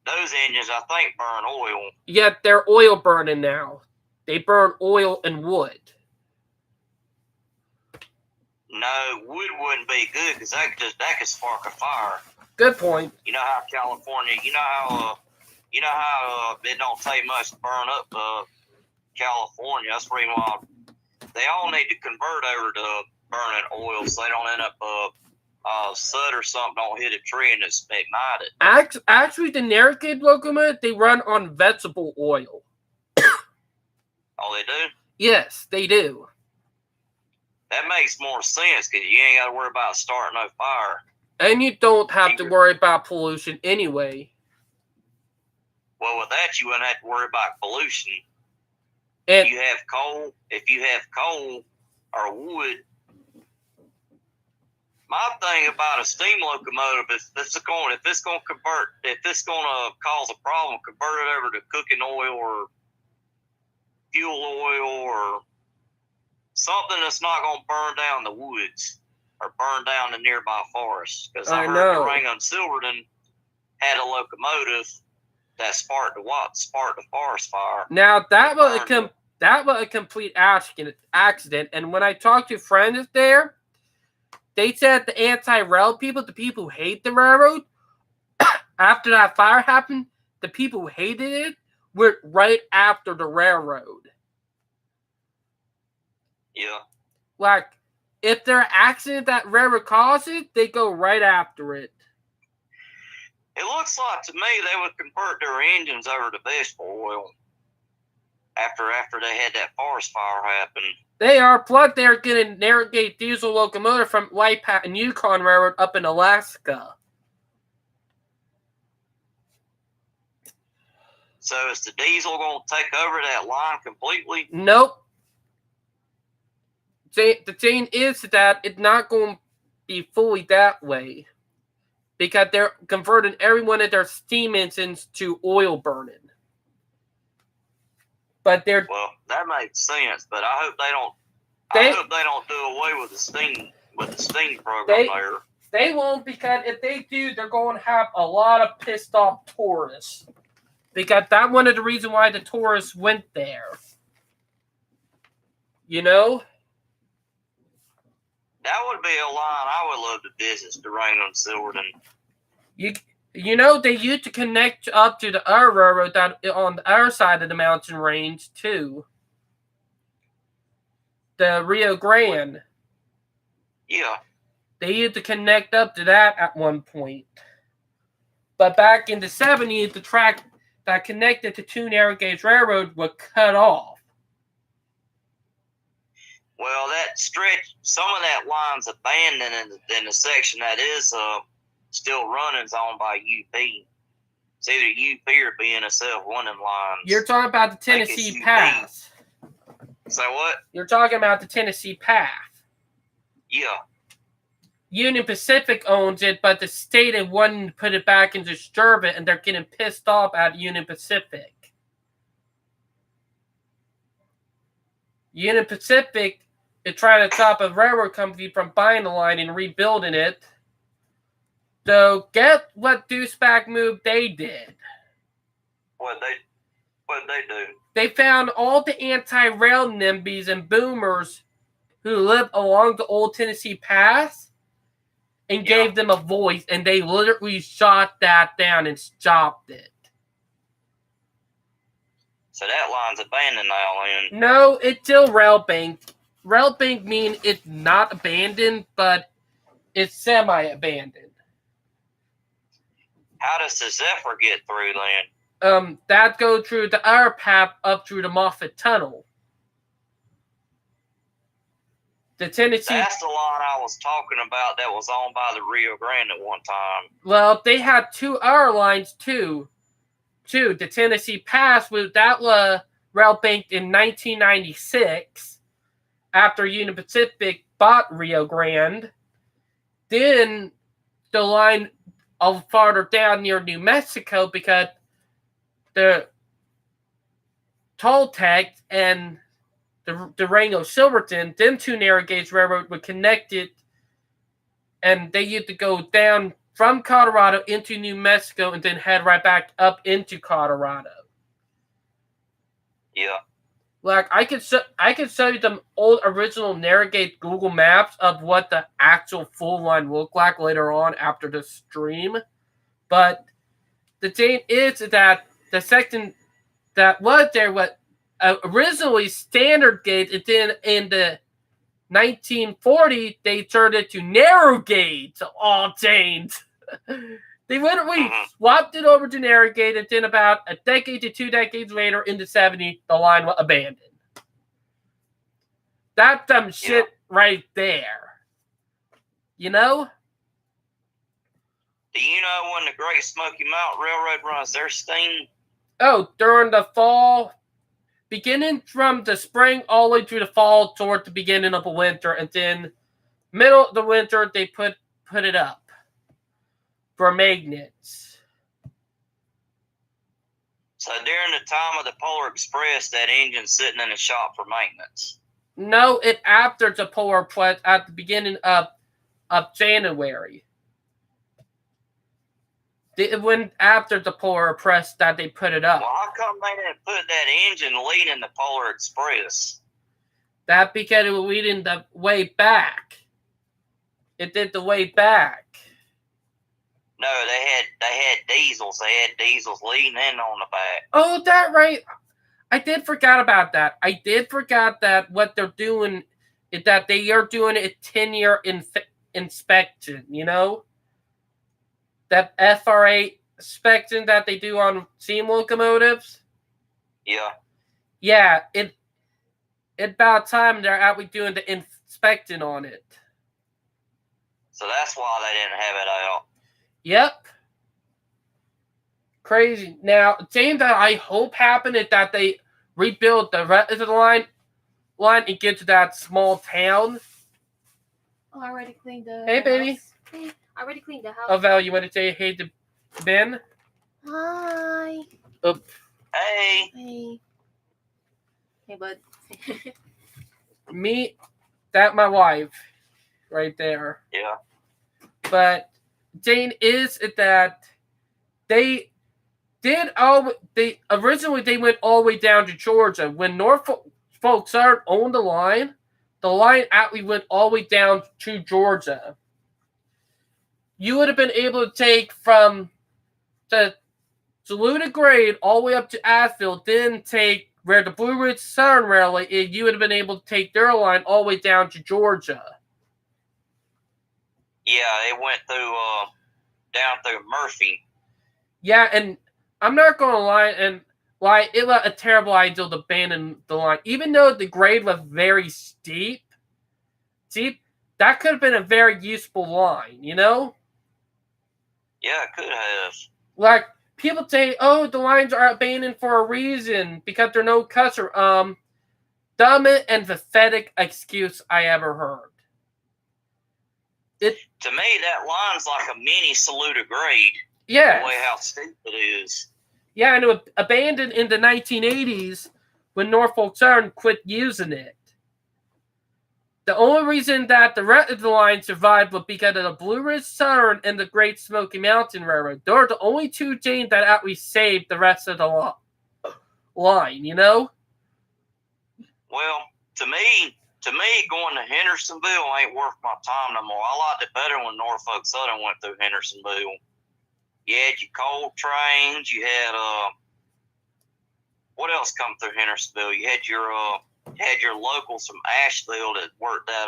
those engines, I think, burn oil. Yep, they're oil burning now. They burn oil and wood. No, wood wouldn't be good because that could spark a fire. Good point. You know how California, you know how it don't take much to burn up California. That's the reason why they all need to convert over to burning oil so they don't end up soot or something don't hit a tree and it's ignited. Actually, the narrow gauge locomotive, they run on vegetable oil. Oh, they do? Yes, they do. That makes more sense because you ain't got to worry about starting no fire. And you don't have to worry about pollution anyway. Well, with that, you wouldn't have to worry about pollution. If you have coal or wood, my thing about a steam locomotive is if it's going to cause a problem, convert it over to cooking oil or fuel oil or something that's not going to burn down the woods or burn down the nearby forests. Because I heard Durango and Silverton had a locomotive that sparked the forest fire. Now that was a complete accident. And when I talked to friends there, they said the anti-rail people, the people who hate the railroad, after that fire happened, the people who hated it went right after the railroad. Yeah. Like, if there's an accident that railroad causes, they go right after it. It looks like to me they would convert their engines over to vegetable oil after they had that forest fire happen. They are. Plus, they're getting narrow gauge diesel locomotive from White Pat and Yukon Railroad up in Alaska. So is the diesel going to take over that line completely? Nope. The thing is that it's not going to be fully that way. Because they're converting every one of their steam engines to oil burning. But they're well, that makes sense. But I hope they don't do away with the steam program there. They won't, because if they do, they're going to have a lot of pissed off tourists. Because that's one of the reasons why the tourists went there. You know? That would be a line I would love to visit, Durango and Silverton. You know, they used to connect up to the other railroad that on the other side of the mountain range, too. The Rio Grande. Yeah. They used to connect up to that at one point. But back in the 70s, the track that connected to two narrow gauge railroad was cut off. Well, that stretch, some of that line's abandoned in the section that is still running is owned by UP. It's either UP or BNSF, one of them lines. You're talking about the Tennessee Pass. Say what? You're talking about the Tennessee Path. Yeah. Union Pacific owns it, but the state is wanting to put it back and disturb it, and they're getting pissed off at Union Pacific. Union Pacific is trying to stop a railroad company from buying the line and rebuilding it. So get what douchebag move they did. What they do? They found all the anti-rail NIMBYs and boomers who live along the old Tennessee Pass and gave them a voice, and they literally shot that down and stopped it. So that line's abandoned now, then? No, it's still rail banked. Rail bank means it's not abandoned, but it's semi-abandoned. How does the Zephyr get through then? That goes through the other path up through the Moffat Tunnel. The Tennessee. That's the line I was talking about that was owned by the Rio Grande at one time. Well, they had two other lines too. The Tennessee Pass, that was rail banked in 1996 after Union Pacific bought Rio Grande. Then the line farther down near New Mexico, because the Toltec and the Durango Silverton, them two narrow gauge railroad were connected, and they used to go down from Colorado into New Mexico and then head right back up into Colorado. Yeah. Like, I could show you the old original narrow gauge Google Maps of what the actual full line looked like later on after the stream. But the thing is that the section that was there was originally standard gauge, and then in the 1940s, they turned it to narrow gauge. All changed. They literally swapped it over to narrow gauge, and then about a decade to 2 decades later, in the 70s, the line was abandoned. That's some shit right there. You know? Do you know when the Great Smoky Mountain Railroad runs their steam? Oh, during the fall, beginning from the spring all the way through the fall toward the beginning of the winter, and then middle of the winter they put it up for maintenance. So during the time of the Polar Express, that engine's sitting in the shop for maintenance. No, it after the Polar Express at the beginning of January. It went after the Polar Express that they put it up. Well, how come they didn't put that engine leading the Polar Express? That because it was leading the way back. It did the way back. No, they had diesels. They had diesels leading in on the back. Oh, that right. I did forget about that. I did forget that what they're doing is that they are doing a 10-year inspection, you know? That FRA inspection that they do on steam locomotives. Yeah. Yeah, it's about time they're out doing the inspection on it. So that's why they didn't have it out. Yep. crazy. Now, the thing that I hope happened is that they rebuild the rest of the line and get to that small town. Oh, I already cleaned the Hey, house. baby. Hey, I already cleaned the house. Oh, Val, you want to say hey to Ben? Hi. Oh. Hey. Hey. Hey, bud. Me, that my wife, right there. Yeah. But Jane is that they originally they went all the way down to Georgia. When Norfolk Southern owned the line actually went all the way down to Georgia. You would have been able to take from the Saluda grade all the way up to Asheville, then take where the Blue Ridge Southern Railway is. You would have been able to take their line all the way down to Georgia. Yeah, it went through down through Murphy. Yeah, and I'm not going to lie, and it was a terrible idea to abandon the line. Even though the grade was very steep, that could have been a very useful line, you know? Yeah, it could have. Like, people say, oh, the lines are abandoned for a reason, because there are no customer. Dumbest and pathetic excuse I ever heard. To me, that line's like a mini Saluda grade. Yeah. The way how steep it is. Yeah, and it was abandoned in the 1980s when Norfolk Southern quit using it. The only reason that the rest of the line survived was because of the Blue Ridge Southern and the Great Smoky Mountain Railroad. Those are the only two chains that actually saved the rest of the line, you know? Well, to me, going to Hendersonville ain't worth my time no more. I liked it better when Norfolk Southern went through Hendersonville. You had your coal trains. You had what else come through Hendersonville? You had your locals from Asheville that worked that.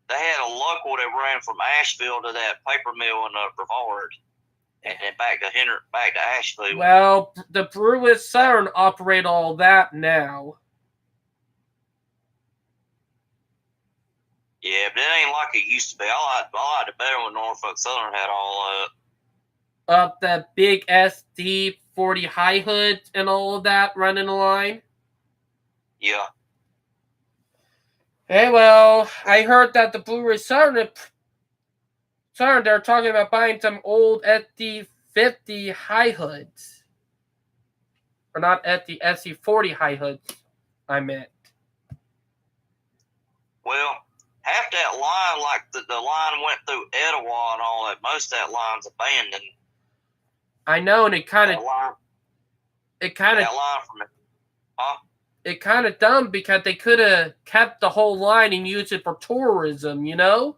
They had a local that ran from Asheville to that paper mill in Brevard, and then back to Asheville. Well, the Blue Ridge Southern operate all that now. Yeah, but it ain't like it used to be. I liked it better when Norfolk Southern had all Up the big SD 40 high hoods and all of that running the line. Yeah. Hey, well, I heard that the Blue Ridge Southern, they're talking about buying some old SD50 high hoods. Or not the SD40 high hoods, I meant. Well, half that line, like the line went through Etowah and all that, most of that line's abandoned. I know, and it kind of dumb because they could have kept the whole line and used it for tourism, you know?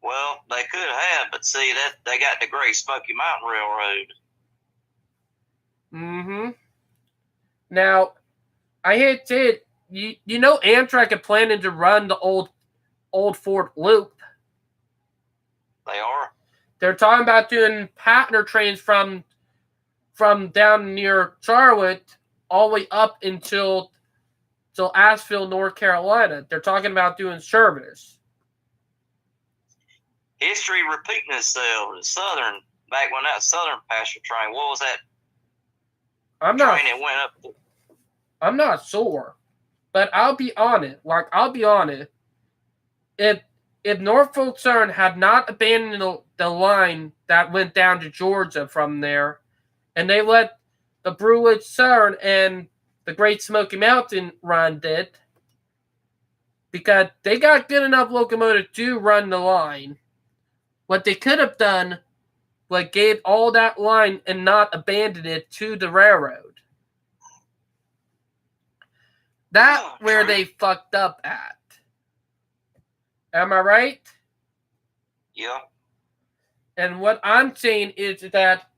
Well, they could have, but see that they got the Great Smoky Mountain Railroad. Mm-hmm. Now, I hate to say it, you know Amtrak are planning to run the old Fort Loop. They are. They're talking about doing partner trains from down near Charlotte all the way up until Asheville, North Carolina. They're talking about doing service. History repeating itself. The Southern, back when that Southern passenger train, what was that train that went up? I'm not sure, but I'll be honest. If Norfolk Southern had not abandoned the line that went down to Georgia from there, and they let the Blue Ridge Southern and the Great Smoky Mountain run it, because they got good enough locomotives to run the line. What they could have done was gave all that line and not abandon it to the railroad. That's where they fucked up at. Am I right? Yeah. And what I'm saying is that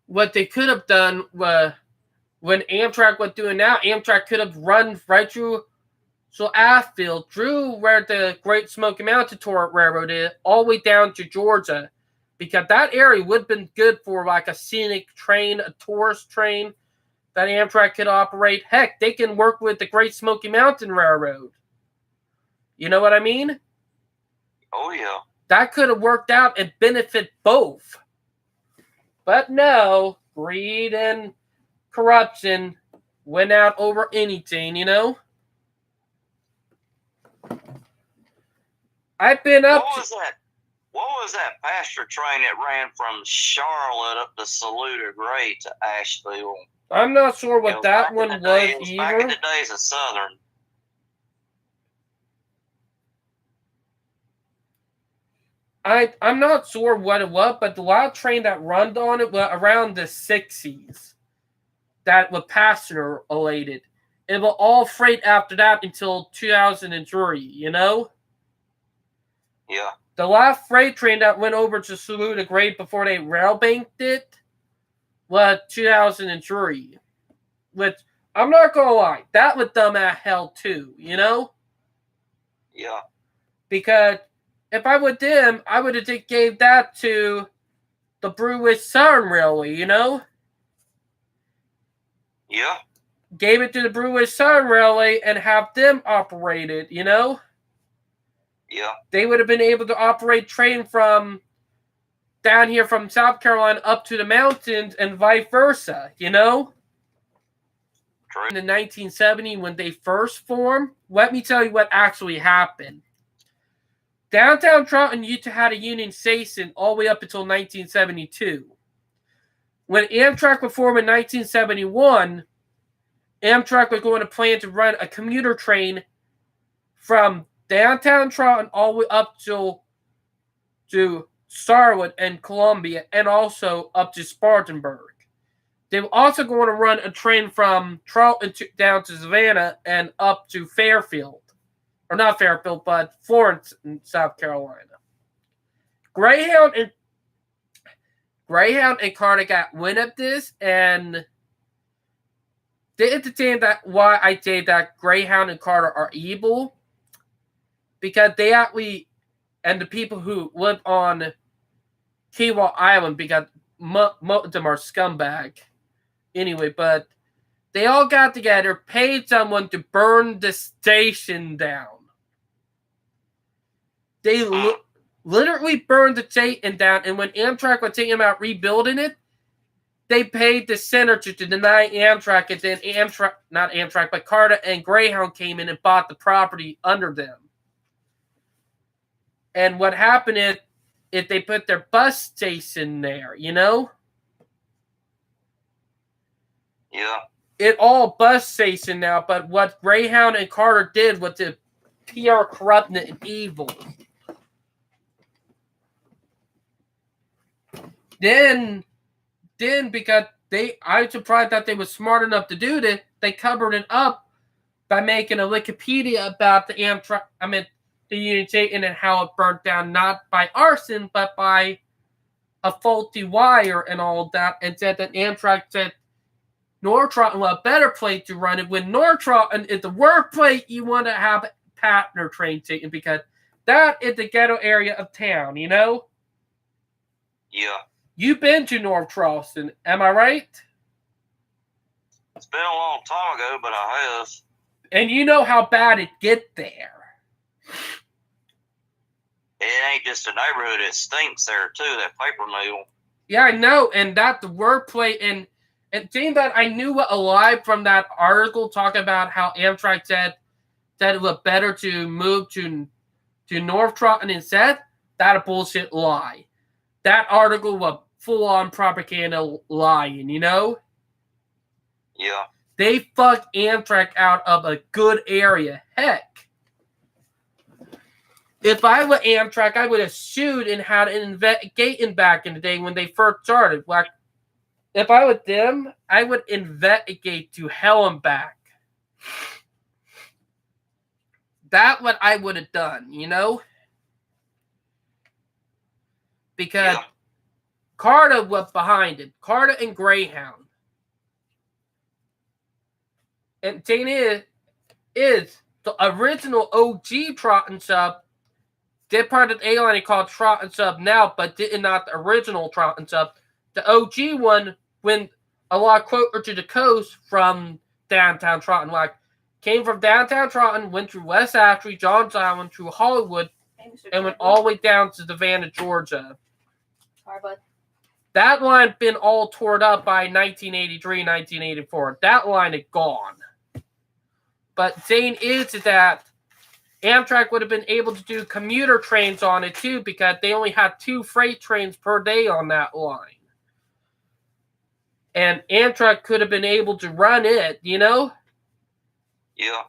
what they could have done was, when Amtrak was doing now, Amtrak could have run right through Asheville, through where the Great Smoky Mountain Railroad is, all the way down to Georgia. Because that area would have been good for like a scenic train, a tourist train that Amtrak could operate. Heck, they can work with the Great Smoky Mountain Railroad. You know what I mean? Oh, yeah. That could have worked out and benefit both. But no, greed and corruption went out over anything, you know? I've been up What was that passenger train that ran from Charlotte up to Saluda Gray to Asheville? I'm not sure what that one was It was back in either. the days of Southern. I'm not sure what it was, but the last train that run on it was around the 60s. That was passenger related. It was all freight after that until 2003, you know? Yeah. The last freight train that went over to Saluda Gray before they rail banked it was 2003. Which, I'm not gonna lie, that was dumb as hell too, you know? Yeah. Because if I would them, I would have just gave that to the Brewis Southern Railway, you know? Yeah. Gave it to the Brewis Southern Railway and have them operate it, you know? Yeah. They would have been able to operate train from down here from South Carolina up to the mountains and vice versa, you know? True. In the 1970s when they first formed, let me tell you what actually happened. Downtown Trenton used to have a Union Station all the way up until 1972. When Amtrak was formed in 1971, Amtrak was going to plan to run a commuter train from downtown Trenton all the way up to Starwood and Columbia, and also up to Spartanburg. They were also going to run a train from Charlton down to Savannah and up to Fairfield. Or not Fairfield, but Florence in South Carolina. Greyhound and Carter got wind of this, and they entertained that why I say that Greyhound and Carter are evil. Because they actually, and the people who live on Kewah Island, because most of them are scumbag. Anyway, but they all got together, paid someone to burn the station down. They literally burned the station down, and when Amtrak was thinking about rebuilding it, they paid the senator to deny Amtrak, and then Carter and Greyhound came in and bought the property under them. And what happened is they put their bus station there, you know? Yeah. It all bus station now, but what Greyhound and Carter did was the PR corruptness and evil. Then because I was surprised that they were smart enough to do this, they covered it up by making a Wikipedia about the Amtrak, the Union Station and how it burnt down, not by arson, but by a faulty wire and all that, and said that Amtrak said North Trenton was a better place to run it, when North Trenton is the worst place you want to have a partner train station, because that is the ghetto area of town, you know? Yeah. You've been to North Charleston, am I right? It's been a long time ago, but I have. And you know how bad it gets there. It ain't just a neighborhood, it stinks there too, that paper mill. Yeah, I know, and that's the wordplay, and seeing that I knew a lie from that article talking about how Amtrak said that it was better to move to North Trenton instead, that a bullshit lie. That article was full-on propaganda lying, you know? Yeah. They fucked Amtrak out of a good area. Heck, if I were Amtrak, I would have sued and had an investigation back in the day when they first started. Like, if I was them, I would investigate to hell and back. That's what I would have done, you know? Because Carter was behind it. Carter and Greyhound. And the thing is the original OG Trotton Sub did part of the airline called Trotton Sub now, but did not the original Trotton Sub. The OG one went a lot closer to the coast from downtown Trotton. Like, came from downtown Trotton, went through West Ashley, Johns Island, through Hollywood, and went all the way down to Savannah, Georgia. Sorry, bud. That line had been all torn up by 1983, 1984. That line had gone. But thing is that Amtrak would have been able to do commuter trains on it too, because they only had 2 freight trains per day on that line. And Amtrak could have been able to run it, you know? Yeah.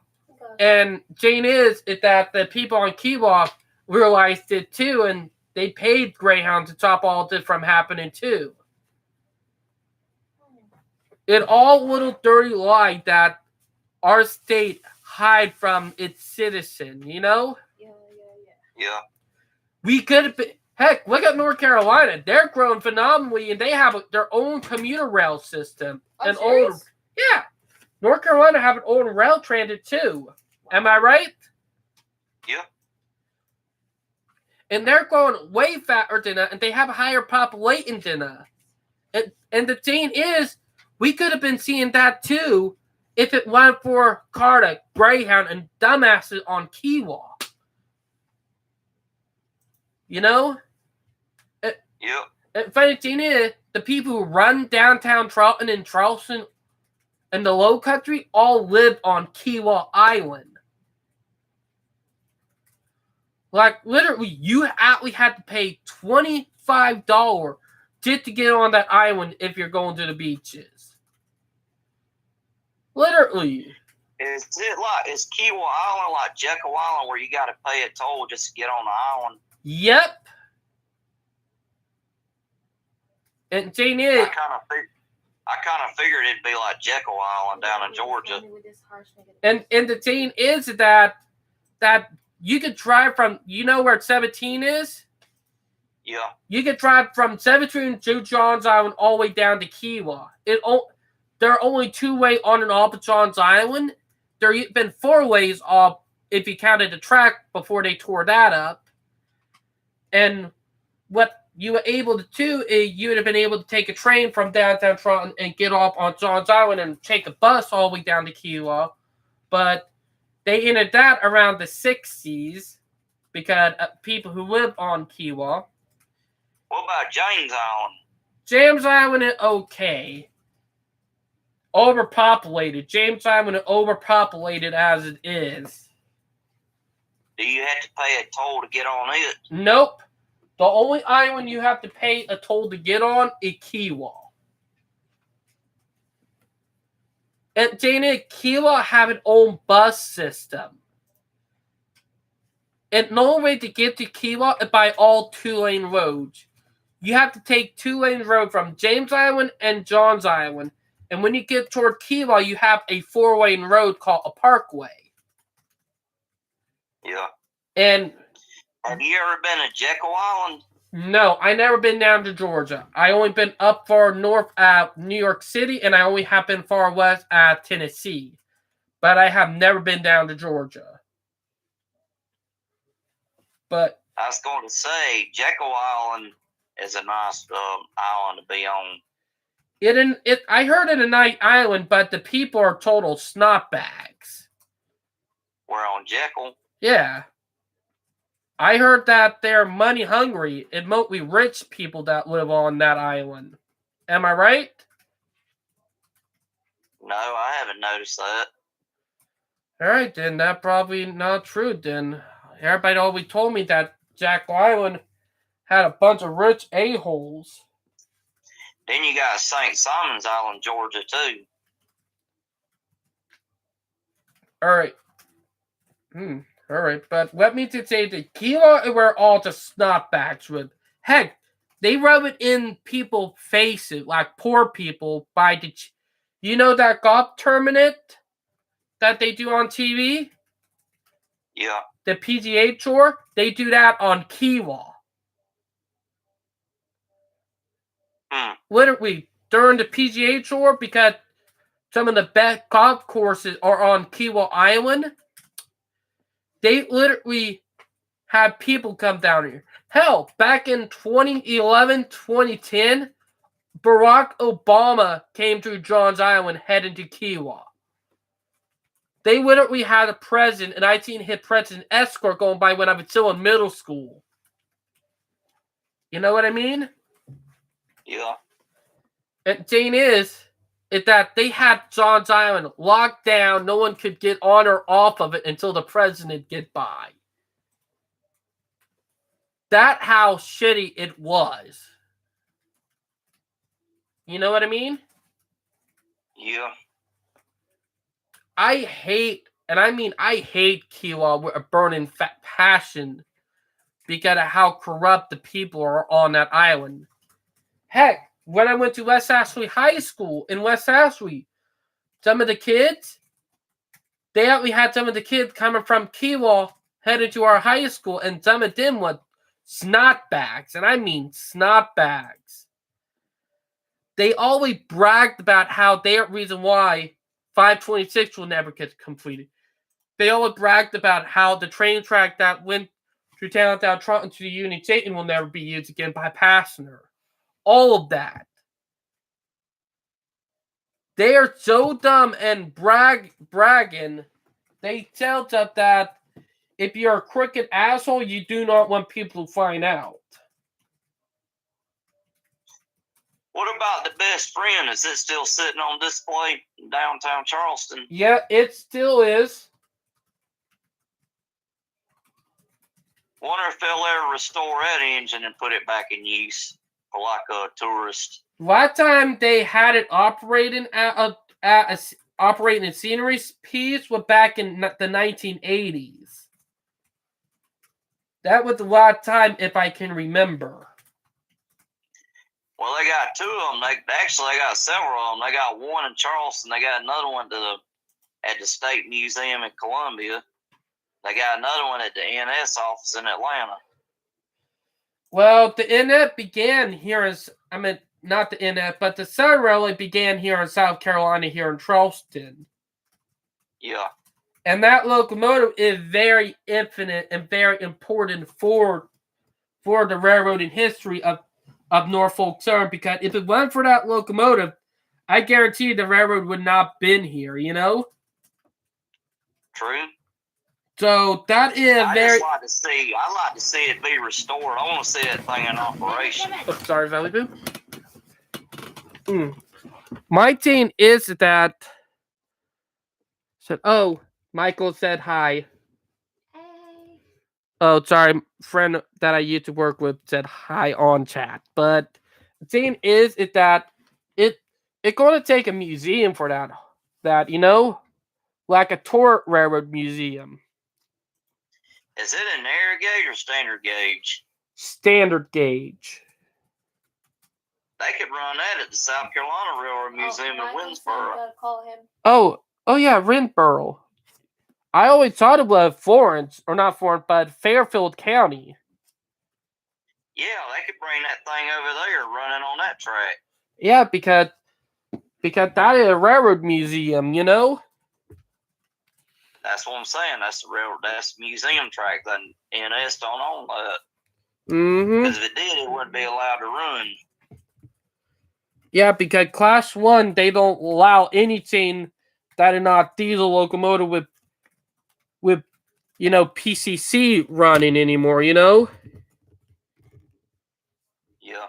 And thing is that the people on Kewah realized it too, and they paid Greyhound to stop all this from happening too. It all little dirty lie that our state hide from its citizen, you know? Yeah. We could have been, heck, look at North Carolina. They're growing phenomenally, and they have their own commuter rail system. Oh, serious? Yeah. North Carolina have an old rail transit too. Am I right? Yeah. And they're growing way faster than us, and they have a higher population than us. And the thing is, we could have been seeing that too if it weren't for Carter, Greyhound, and dumbasses on Kewah. You know? Yeah. And funny thing is, the people who run downtown Charleston and Charleston and the Low Country all live on Kewah Island. Like, literally, you actually had to pay $25 just to get on that island if you're going to the beaches. Literally. Is Kewah Island like Jekyll Island where you got to pay a toll just to get on the island? Yep. And thing is, I kind of figured it'd be like Jekyll Island down in Georgia. And the thing is that you could drive from, you know where 17 is? Yeah. You could drive from 17 to Johns Island all the way down to Kewah. There are only 2 ways on and off of Johns Island. There have been 4 ways off if you counted the track before they tore that up. And what you were able to do is you would have been able to take a train from downtown Toronto and get off on Johns Island and take a bus all the way down to Kewah. But they ended that around the 60s because people who live on Kewah. What about James Island? James Island is okay. Overpopulated. James Island is overpopulated as it is. Do you have to pay a toll to get on it? Nope. The only island you have to pay a toll to get on is Kewah. And Dana, Kewah have an own bus system. And the only way to get to Kewah is by all 2-lane roads. You have to take 2-lane road from James Island and Johns Island. And when you get toward Kewah, you have a 4-lane road called a parkway. Yeah. And have you ever been to Jekyll Island? No, I never been down to Georgia. I only been up far north at New York City, and I only have been far west at Tennessee. But I have never been down to Georgia. But I was going to say, Jekyll Island is a nice island to be on. I heard it a nice island, but the people are total snot bags. We're on Jekyll? Yeah. I heard that they're money hungry. It mostly rich people that live on that island. Am I right? No, I haven't noticed that. Alright, then that's probably not true then. Everybody always told me that Jekyll Island had a bunch of rich a-holes. Then you got St. Simon's Island, Georgia, too. Alright. Alright, but let me just say that Kewah is where all the snotbags would. Heck, they rub it in people's faces, like poor people, by the... You know that golf tournament that they do on TV? Yeah. The PGA Tour? They do that on Kewah. Literally, during the PGA Tour, because some of the best golf courses are on Kewah Island, they literally have people come down here. Hell, back in 2011, 2010, Barack Obama came through Johns Island heading to Kewah. They literally had a president, an 19-hit president escort going by when I was still in middle school. You know what I mean? Yeah. And thing is that they had John's Island locked down. No one could get on or off of it until the president get by. That's how shitty it was. You know what I mean? Yeah. I hate Kiowa with a burning passion because of how corrupt the people are on that island. Heck, when I went to West Ashley High School in West Ashley, some of the kids, they actually had some of the kids coming from Kiowa headed to our high school, and some of them were snot bags, and I mean snot bags. They always bragged about how their reason why 526 will never get completed. They always bragged about how the train track that went through downtown Toronto to the Union Station will never be used again by passenger. All of that. They are so dumb and bragging. They tell us that if you're a crooked asshole, you do not want people to find out. What about the best friend? Is it still sitting on display in downtown Charleston? Yeah, it still is. Wonder if they'll ever restore that engine and put it back in use for like a tourist. Last time they had it operating operating a scenery piece was back in the 1980s. That was the last time, if I can remember. Well, they got two of them. They got several of them. They got one in Charleston. They got another one at the State Museum in Columbia. They got another one at the NS office in Atlanta. Well, the NF began here not the NF, but the Southern Railway began here in South Carolina, here in Charleston. Yeah. And that locomotive is very infinite and very important for the railroading history of Norfolk Southern, because if it wasn't for that locomotive, I guarantee the railroad would not have been here, you know? True. So that is I'd like to see it be restored. I want to see that thing in operation. Oh, sorry, Valley Boo. My thing is that Michael said hi. Hey. Oh, sorry, friend that I used to work with said hi on chat. But the thing is that it's going to take a museum for that, you know, like a tour railroad museum. Is it a narrow gauge or standard gauge? Standard gauge. They could run that at the South Carolina Railroad Museum in Winsboro. Call him. Oh yeah, Renboro. I always thought it was Florence, or not Florence, but Fairfield County. Yeah, they could bring that thing over there running on that track. Yeah, because that is a railroad museum, you know? That's what I'm saying. That's the museum track. That NS don't own that. Mm-hmm. Because if it did, it wouldn't be allowed to run. Yeah, because Class 1, they don't allow anything that is not diesel locomotive with you know, PCC running anymore, you know? Yeah.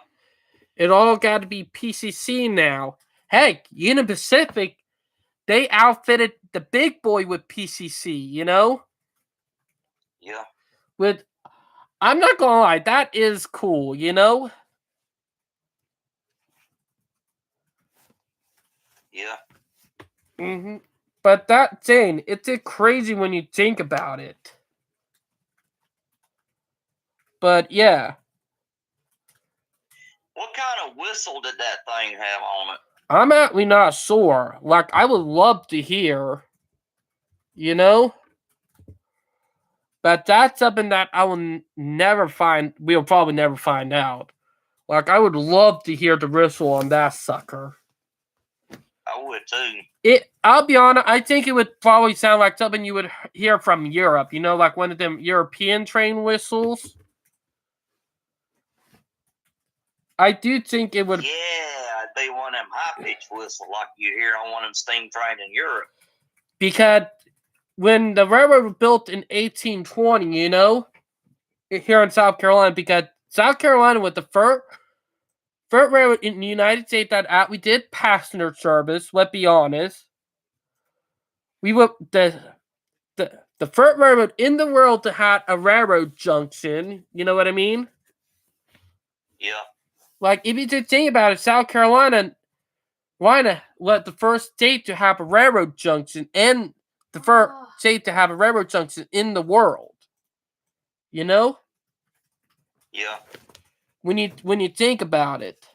It all got to be PCC now. Heck, Union Pacific, they outfitted the big boy with PCC, you know? Yeah. I'm not gonna lie, that is cool, you know? Yeah. Mm-hmm. But that thing, it's crazy when you think about it. But yeah. What kind of whistle did that thing have on it? I'm actually not sure. Like, I would love to hear, you know? But that's something that we'll probably never find out. Like, I would love to hear the whistle on that sucker. I would too. I'll be honest, I think it would probably sound like something you would hear from Europe, you know, like one of them European train whistles. I do think it would. Yeah, it'd be one of them high-pitched whistles like you hear on one of them steam trains in Europe. Because when the railroad was built in 1820, you know, here in South Carolina, because South Carolina was the first railroad in the United States that actually did passenger service, let's be honest. We were the first railroad in the world to have a railroad junction. You know what I mean? Yeah. Like, if you just think about it, South Carolina was the first state to have a railroad junction and the first state to have a railroad junction in the world. You know? Yeah. When you think about it.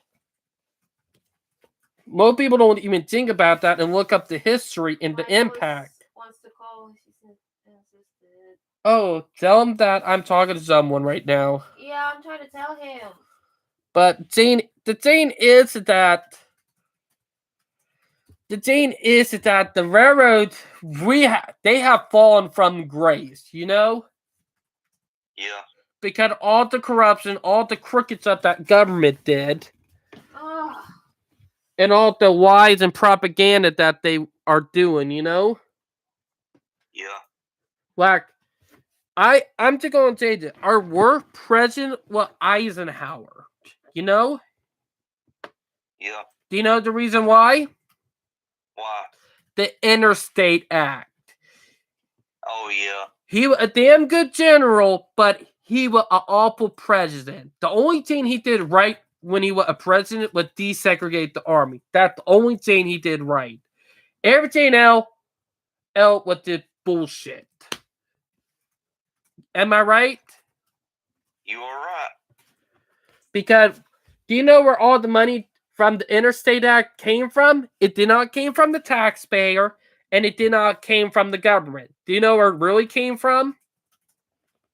Most people don't even think about that and look up the history and the impact. Wants to call. She said, oh, tell him that I'm talking to someone right now. Yeah, I'm trying to tell him. But the thing is that the railroads they have fallen from grace, you know? Yeah. Because all the corruption, all the crooked stuff that government did, and all the lies and propaganda that they are doing, you know? Yeah. Like, I'm just going to say this. Our worst president was Eisenhower, you know? Yeah. Do you know the reason why? Why? The Interstate Act. Oh, yeah. He was a damn good general, but he was an awful president. The only thing he did right when he was a president was desegregate the army. That's the only thing he did right. Everything else was the bullshit. Am I right? You are right. Because do you know where all the money from the Interstate Act came from? It did not came from the taxpayer, and it did not came from the government. Do you know where it really came from?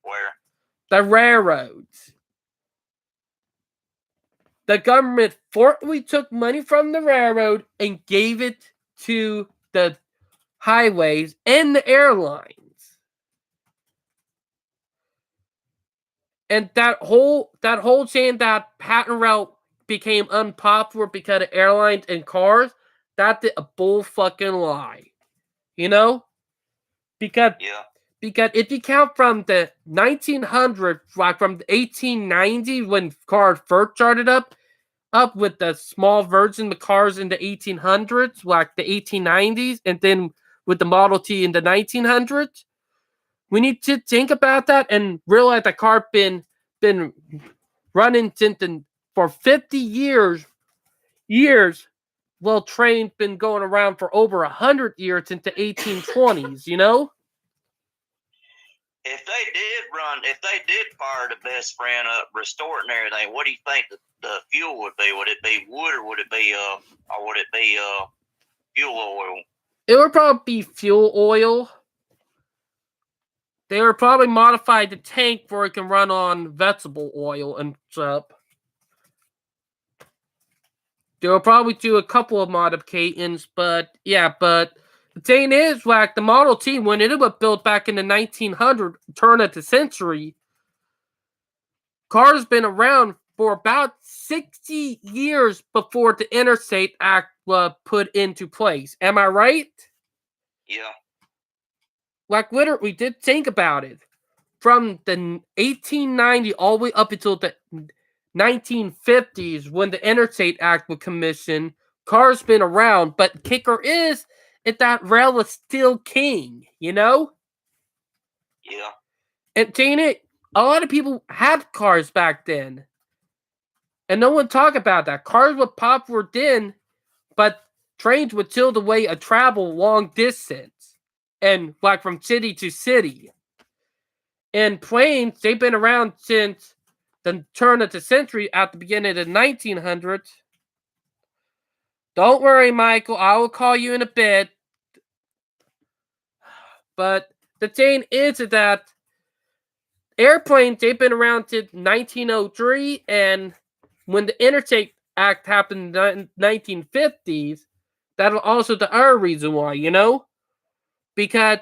Where? The railroads. The government forcibly took money from the railroad and gave it to the highways and the airlines. And that whole chain that patent route became unpopular because of airlines and cars, that's a bull fucking lie. You know? Because if you count from the 1900s, like from the 1890s when cars first started up with the small version of cars in the 1800s, like the 1890s, and then with the Model T in the 1900s, we need to think about that and realize that car been running since for 50 years. Well, train's been going around for over 100 years since the 1820s. You know. If they did fire the best friend up, restore it and everything, what do you think the fuel would be? Would it be wood or would it be fuel oil? It would probably be fuel oil. They would probably modify the tank where it can run on vegetable oil and stuff. They will probably do a couple of modifications, but the thing is, like the Model T, when it was built back in the 1900s, turn of the century, cars been around for about 60 years before the Interstate Act was put into place. Am I right? Yeah. Like, literally, did think about it. From the 1890 all the way up until the 1950s, when the Interstate Act was commissioned, cars been around, but kicker is that rail is still king, you know? Yeah. And dang it, a lot of people had cars back then. And no one talk about that. Cars were popular then, but trains were still the way of travel long distance. And like from city to city. And planes, they've been around since the turn of the century at the beginning of the 1900s. Don't worry, Michael. I will call you in a bit. But the thing is that airplanes, they've been around since 1903. And when the Interstate Act happened in the 1950s, that's also the other reason why, you know? Because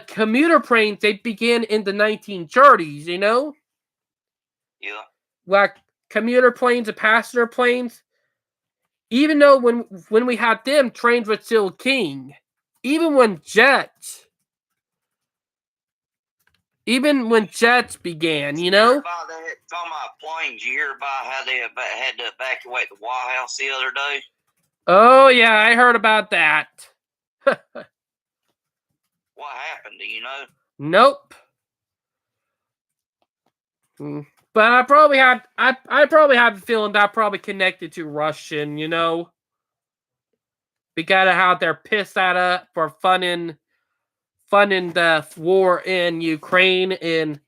commuter planes, they began in the 1930s, you know? Yeah. Like commuter planes and passenger planes. Even though when we had them, trains were still king. Even when jets. Even when jets began, you You know? hear about that? Talking about planes, you hear about how they had to evacuate the White House the other day? Oh, yeah, I heard about that. What happened? Do you know? Nope. But I probably have a feeling that probably connected to Russian, you know? Because of how they're pissed at us for funding the war in Ukraine, and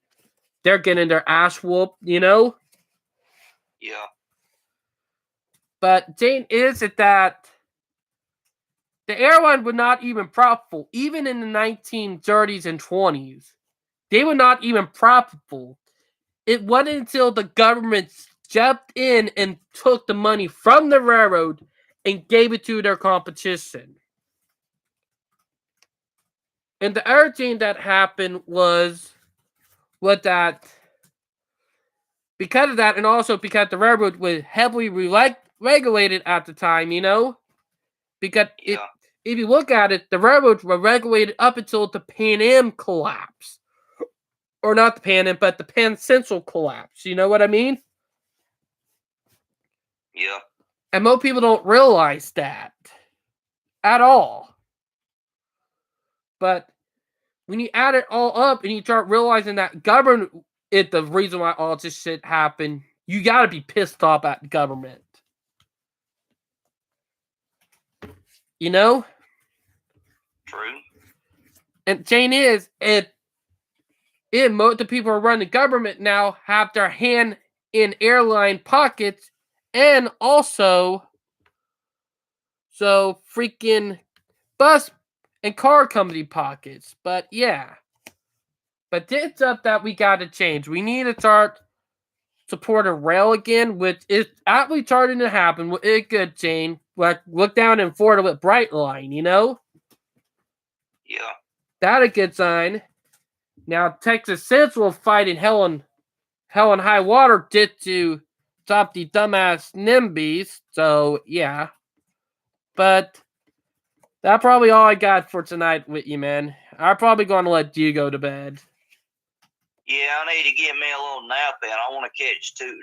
they're getting their ass whooped, you know? Yeah. But Jane, is it that the airline was not even profitable, even in the 1930s and 20s. They were not even profitable. It wasn't until the government stepped in and took the money from the railroad and gave it to their competition. And the other thing that happened was that because of that, and also because the railroad was heavily regulated at the time, you know? Because if you look at it, the railroads were regulated up until the Pan Am collapse. Or not the Pan Am, but the Pan Central collapse. You know what I mean? Yeah. And most people don't realize that at all. But when you add it all up and you start realizing that government is the reason why all this shit happened, you gotta be pissed off at the government. You know? True. And Jane is, most of the people who run the government now have their hand in airline pockets and also so freaking bus and car company pockets. But yeah. But it's up that we got to change. We need to start supporting rail again, which is actually starting to happen. It's good, Jane. Like, look down in Florida with Brightline, you know? Yeah. That's a good sign. Now, Texas Central fighting hell and high water did to stop the dumbass NIMBYs. So, yeah. But that's probably all I got for tonight with you, man. I'm probably going to let you go to bed. Yeah, I need to get me a little nap in. I want to catch two.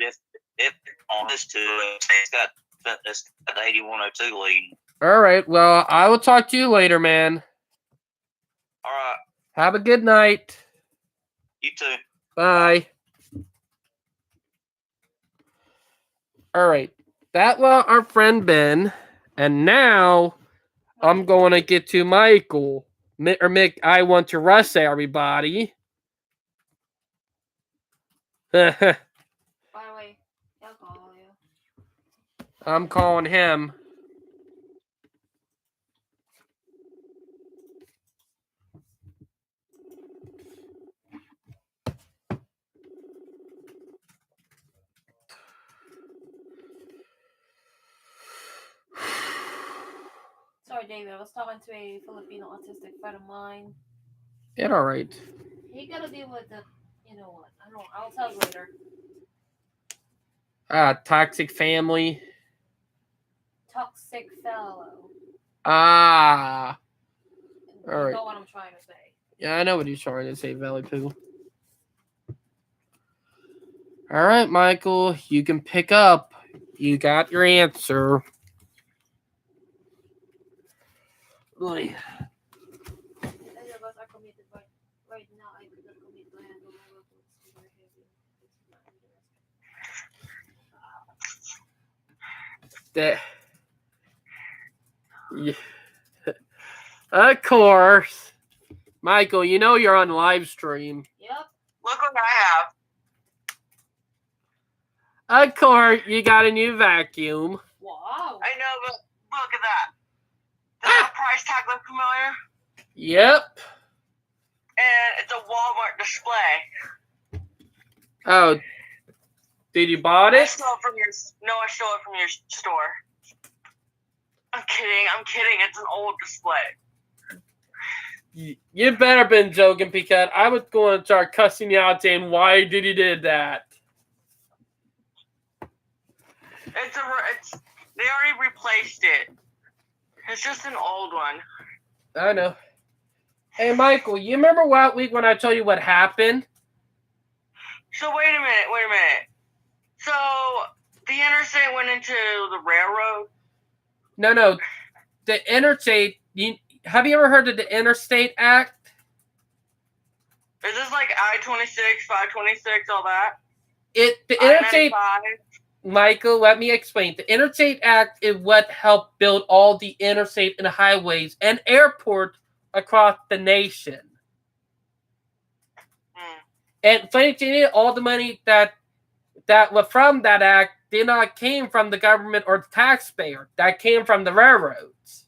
If on this two, it's got the 8102 lead. All right. Well, I will talk to you later, man. All right. Have a good night. You too. Bye. All right. That was our friend Ben. And now I'm going to get to Michael. Mick, I want to rush everybody. By the way, I'll call you. I'm calling him. Sorry, David. I was talking to a Filipino autistic friend of mine. It's all right. He gotta deal with the, you know what? I don't. I'll tell you later. Toxic family. Toxic fellow. All You right. know what I'm trying to say. Yeah, I know what he's trying to say, Valley Poo. All right, Michael, you can pick up. You got your answer. Boy. That. Yeah. Of course. Michael, you know you're on live stream. Yep. Look what I have. Of course, you got a new vacuum. Wow. I know, but look at that. Does that price tag look familiar? Yep. And it's a Walmart display. Oh, did you bought I it? stole it from your store. I'm kidding. It's an old display. You better been joking because I was going to start cussing you out saying, why did you did that? They already replaced it. It's just an old one. I know. Hey, Michael, you remember what week when I told you what happened? So wait a minute. So the interstate went into the railroad? No. The interstate. Have you ever heard of the Interstate Act? Is this like I-26, 526, all that? The interstate. I-95? Michael, let me explain. The Interstate Act is what helped build all the interstate and highways and airports across the nation. And funny thing is, all the money that was from that act did not came from the government or the taxpayer. That came from the railroads.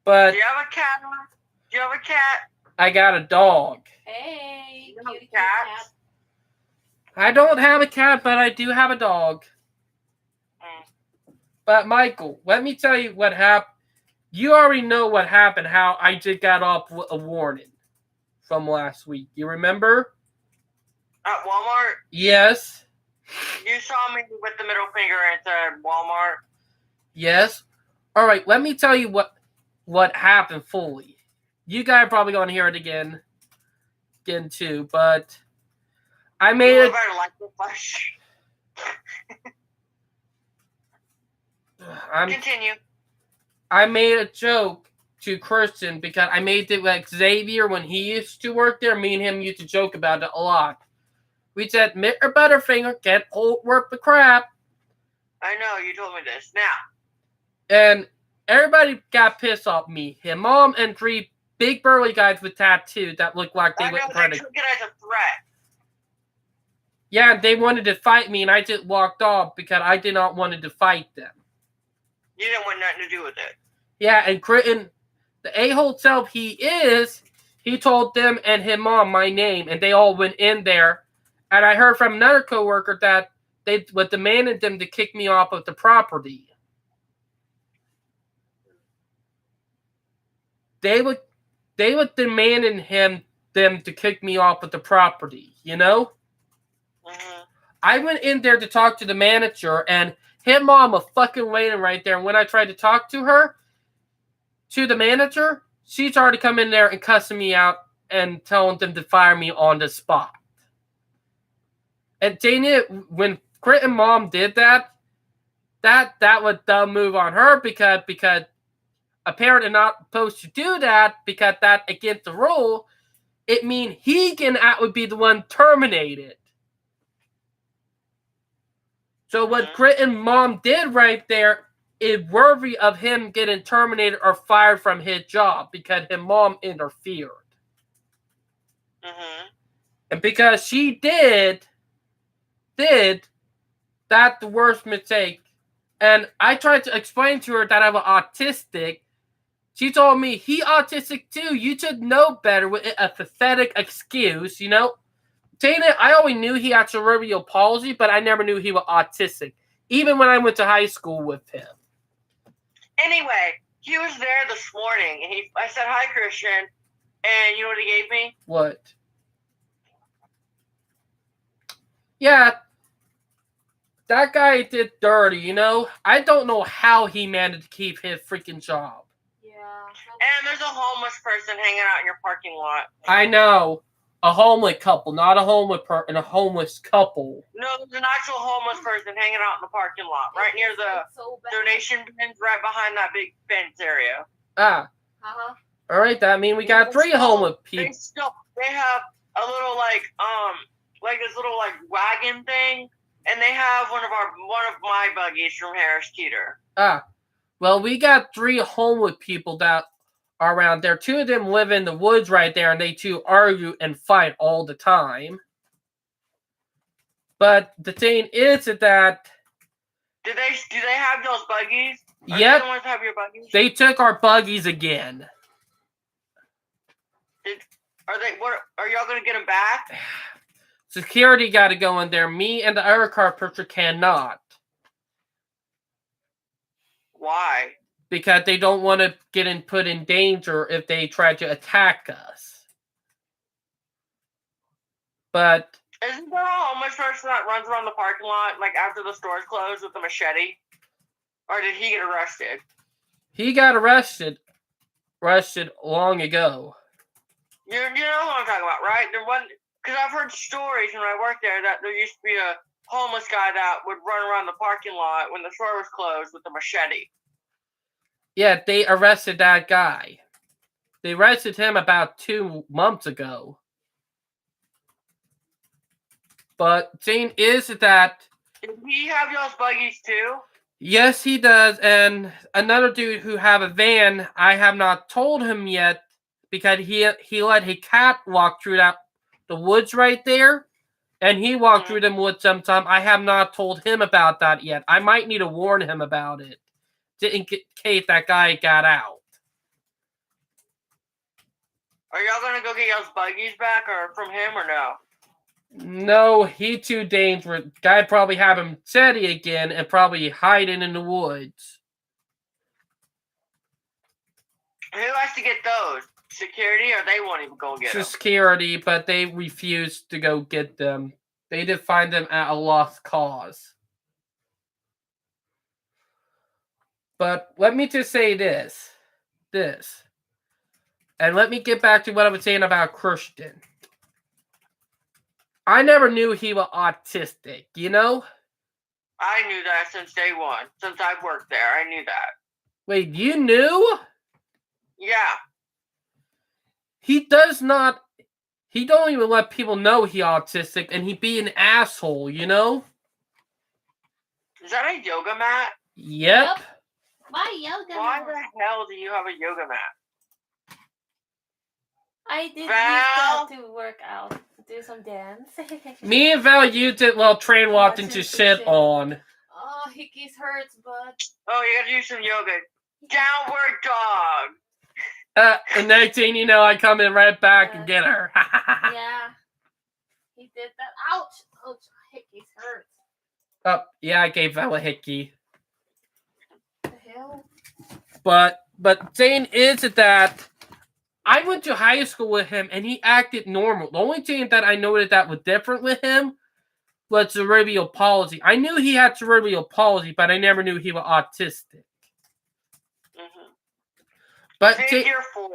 But Do you have a cat? Do you have a cat? I got a dog. Hey, You have cutie cats? cat. I don't have a cat, but I do have a dog. But Michael, let me tell you what happened. You already know what happened, how I just got off a warning from last week. You remember? At Walmart? Yes. You saw me with the middle finger and said Walmart? Yes. All right, let me tell you what happened fully. You guys are probably going to hear it again too, but I made it. better like the flesh. Continue. I made a joke to Christian because I made it like Xavier when he used to work there. Me and him used to joke about it a lot. We said, Mr. Butterfinger can't work the crap. I know, you told me this. Now. And everybody got pissed off me. His mom and 3 big burly guys with tattoos that looked like they I know, went they took it as a threat. Yeah, they wanted to fight me, and I just walked off because I did not want to fight them. You didn't want nothing to do with it. Yeah, and Critton, the a-hole self he told them and his mom my name, and they all went in there. And I heard from another coworker that they were demanding them to kick me off of the property. They were demanding them to kick me off of the property, you know? Mm-hmm. I went in there to talk to the manager, and his mom was fucking waiting right there. And when I tried to talk to the manager, she's already come in there and cussing me out and telling them to fire me on the spot. And Dana, when Critton mom did that was a dumb move on her because a parent is not supposed to do that because that's against the rule. It means would be the one terminated. So what Critton mom did right there is worthy of him getting terminated or fired from his job because his mom interfered. Mm-hmm. And because she did that the worst mistake. And I tried to explain to her that I was autistic. She told me, he autistic too. You should know better with a pathetic excuse, you know? Dana, I always knew he had cerebral palsy, but I never knew he was autistic. Even when I went to high school with him. Anyway, he was there this morning, and I said, hi, Christian, and you know what he gave me? What? Yeah, that guy did dirty, you know? I don't know how he managed to keep his freaking job. Yeah. And there's a homeless person hanging out in your parking lot. I know. A homeless couple, not a homeless person, a homeless couple. No, there's an actual homeless person hanging out in the parking lot, right near the donation bins, right behind that big fence area. Ah. Uh-huh. All right, that means we got 3 homeless people. They have a little like this little like wagon thing, and they have one of my buggies from Harris Teeter. Ah. Well, we got 3 homeless people that are around there. 2 of them live in the woods right there, and they 2 argue and fight all the time. But the thing is that do they have those buggies? Yep. The ones have your buggies? They took our buggies again. Are y'all gonna get them back? Security got to go in there. Me and the other car pusher cannot. Why? Because they don't want to get put in danger if they try to attack us. But isn't there a homeless person that runs around the parking lot like after the stores close with a machete? Or did he get arrested? He got arrested. arrested long ago. You know what I'm talking about, right? Because I've heard stories when I worked there that there used to be a homeless guy that would run around the parking lot when the store was closed with a machete. Yeah, they arrested that guy. They arrested him about 2 months ago. But thing is that... Did he have y'all's buggies too? Yes, he does. And another dude who have a van, I have not told him yet because he let his cat walk through the woods right there. And he walked through them woods sometime. I have not told him about that yet. I might need to warn him about it in case that guy got out. Are y'all gonna go get y'all's buggies back or from him or no? No, he too dangerous. Guy probably have him steady again and probably hiding in the woods. Who has to get those? Security, or they won't even go get them? Security, but they refused to go get them. They did find them at a lost cause. But let me just say this. And let me get back to what I was saying about Christian. I never knew he was autistic, you know? I knew that since day one. Since I've worked there, I knew that. Wait, you knew? Yeah. He don't even let people know he's autistic, and he be an asshole, you know? Is that a yoga mat? Yep. My yoga Why mat. the hell do you have a yoga mat? I did use Val? that to work out, do some dance. Me and Val used it while Train walked into sit on. Oh, hickeys hurts, but... Oh, you gotta do some yoga. Downward dog. And next thing you know, I come in right back and get her. Yeah. He did that. Ouch! Ouch, hickeys hurts. Oh, yeah, I gave Val a hickey. What the hell? But thing is that I went to high school with him and he acted normal. The only thing that I noticed that was different with him was cerebral palsy. I knew he had cerebral palsy, but I never knew he was autistic. Mm-hmm. But Figure 4.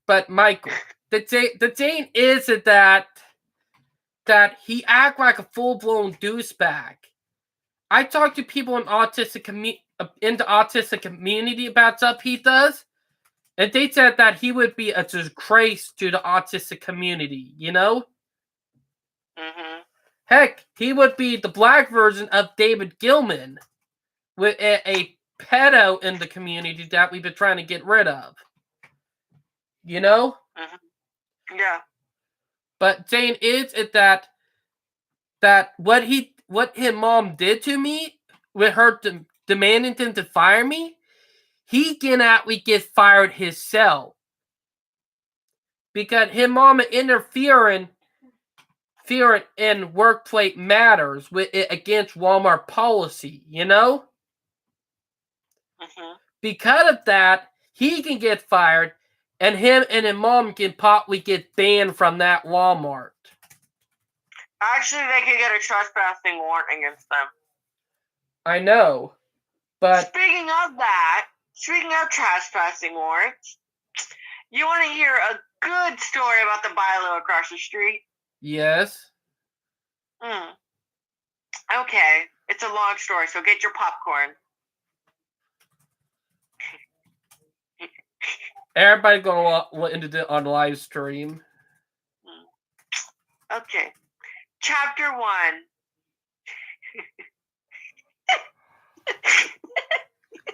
but Michael, the thing is that he act like a full-blown douchebag. I talk to people in the autistic community about stuff he does, and they said that he would be a disgrace to the autistic community, you know? Mm-hmm. Heck, he would be the black version of David Gilman, with a pedo in the community that we've been trying to get rid of. You know? Mm-hmm. Yeah. But saying is that what his mom did to me with her demanding him to fire me, he can actually get fired himself. Because his mom interfering in workplace matters with it against Walmart policy, you know? Mm-hmm. Because of that, he can get fired, and him and his mom can possibly get banned from that Walmart. Actually, they could get a trespassing warrant against them. I know, but... Speaking of trespassing warrants, you want to hear a good story about the Bilo across the street? Yes. Okay, it's a long story, so get your popcorn. Everybody go on the live stream. Okay. Chapter 1.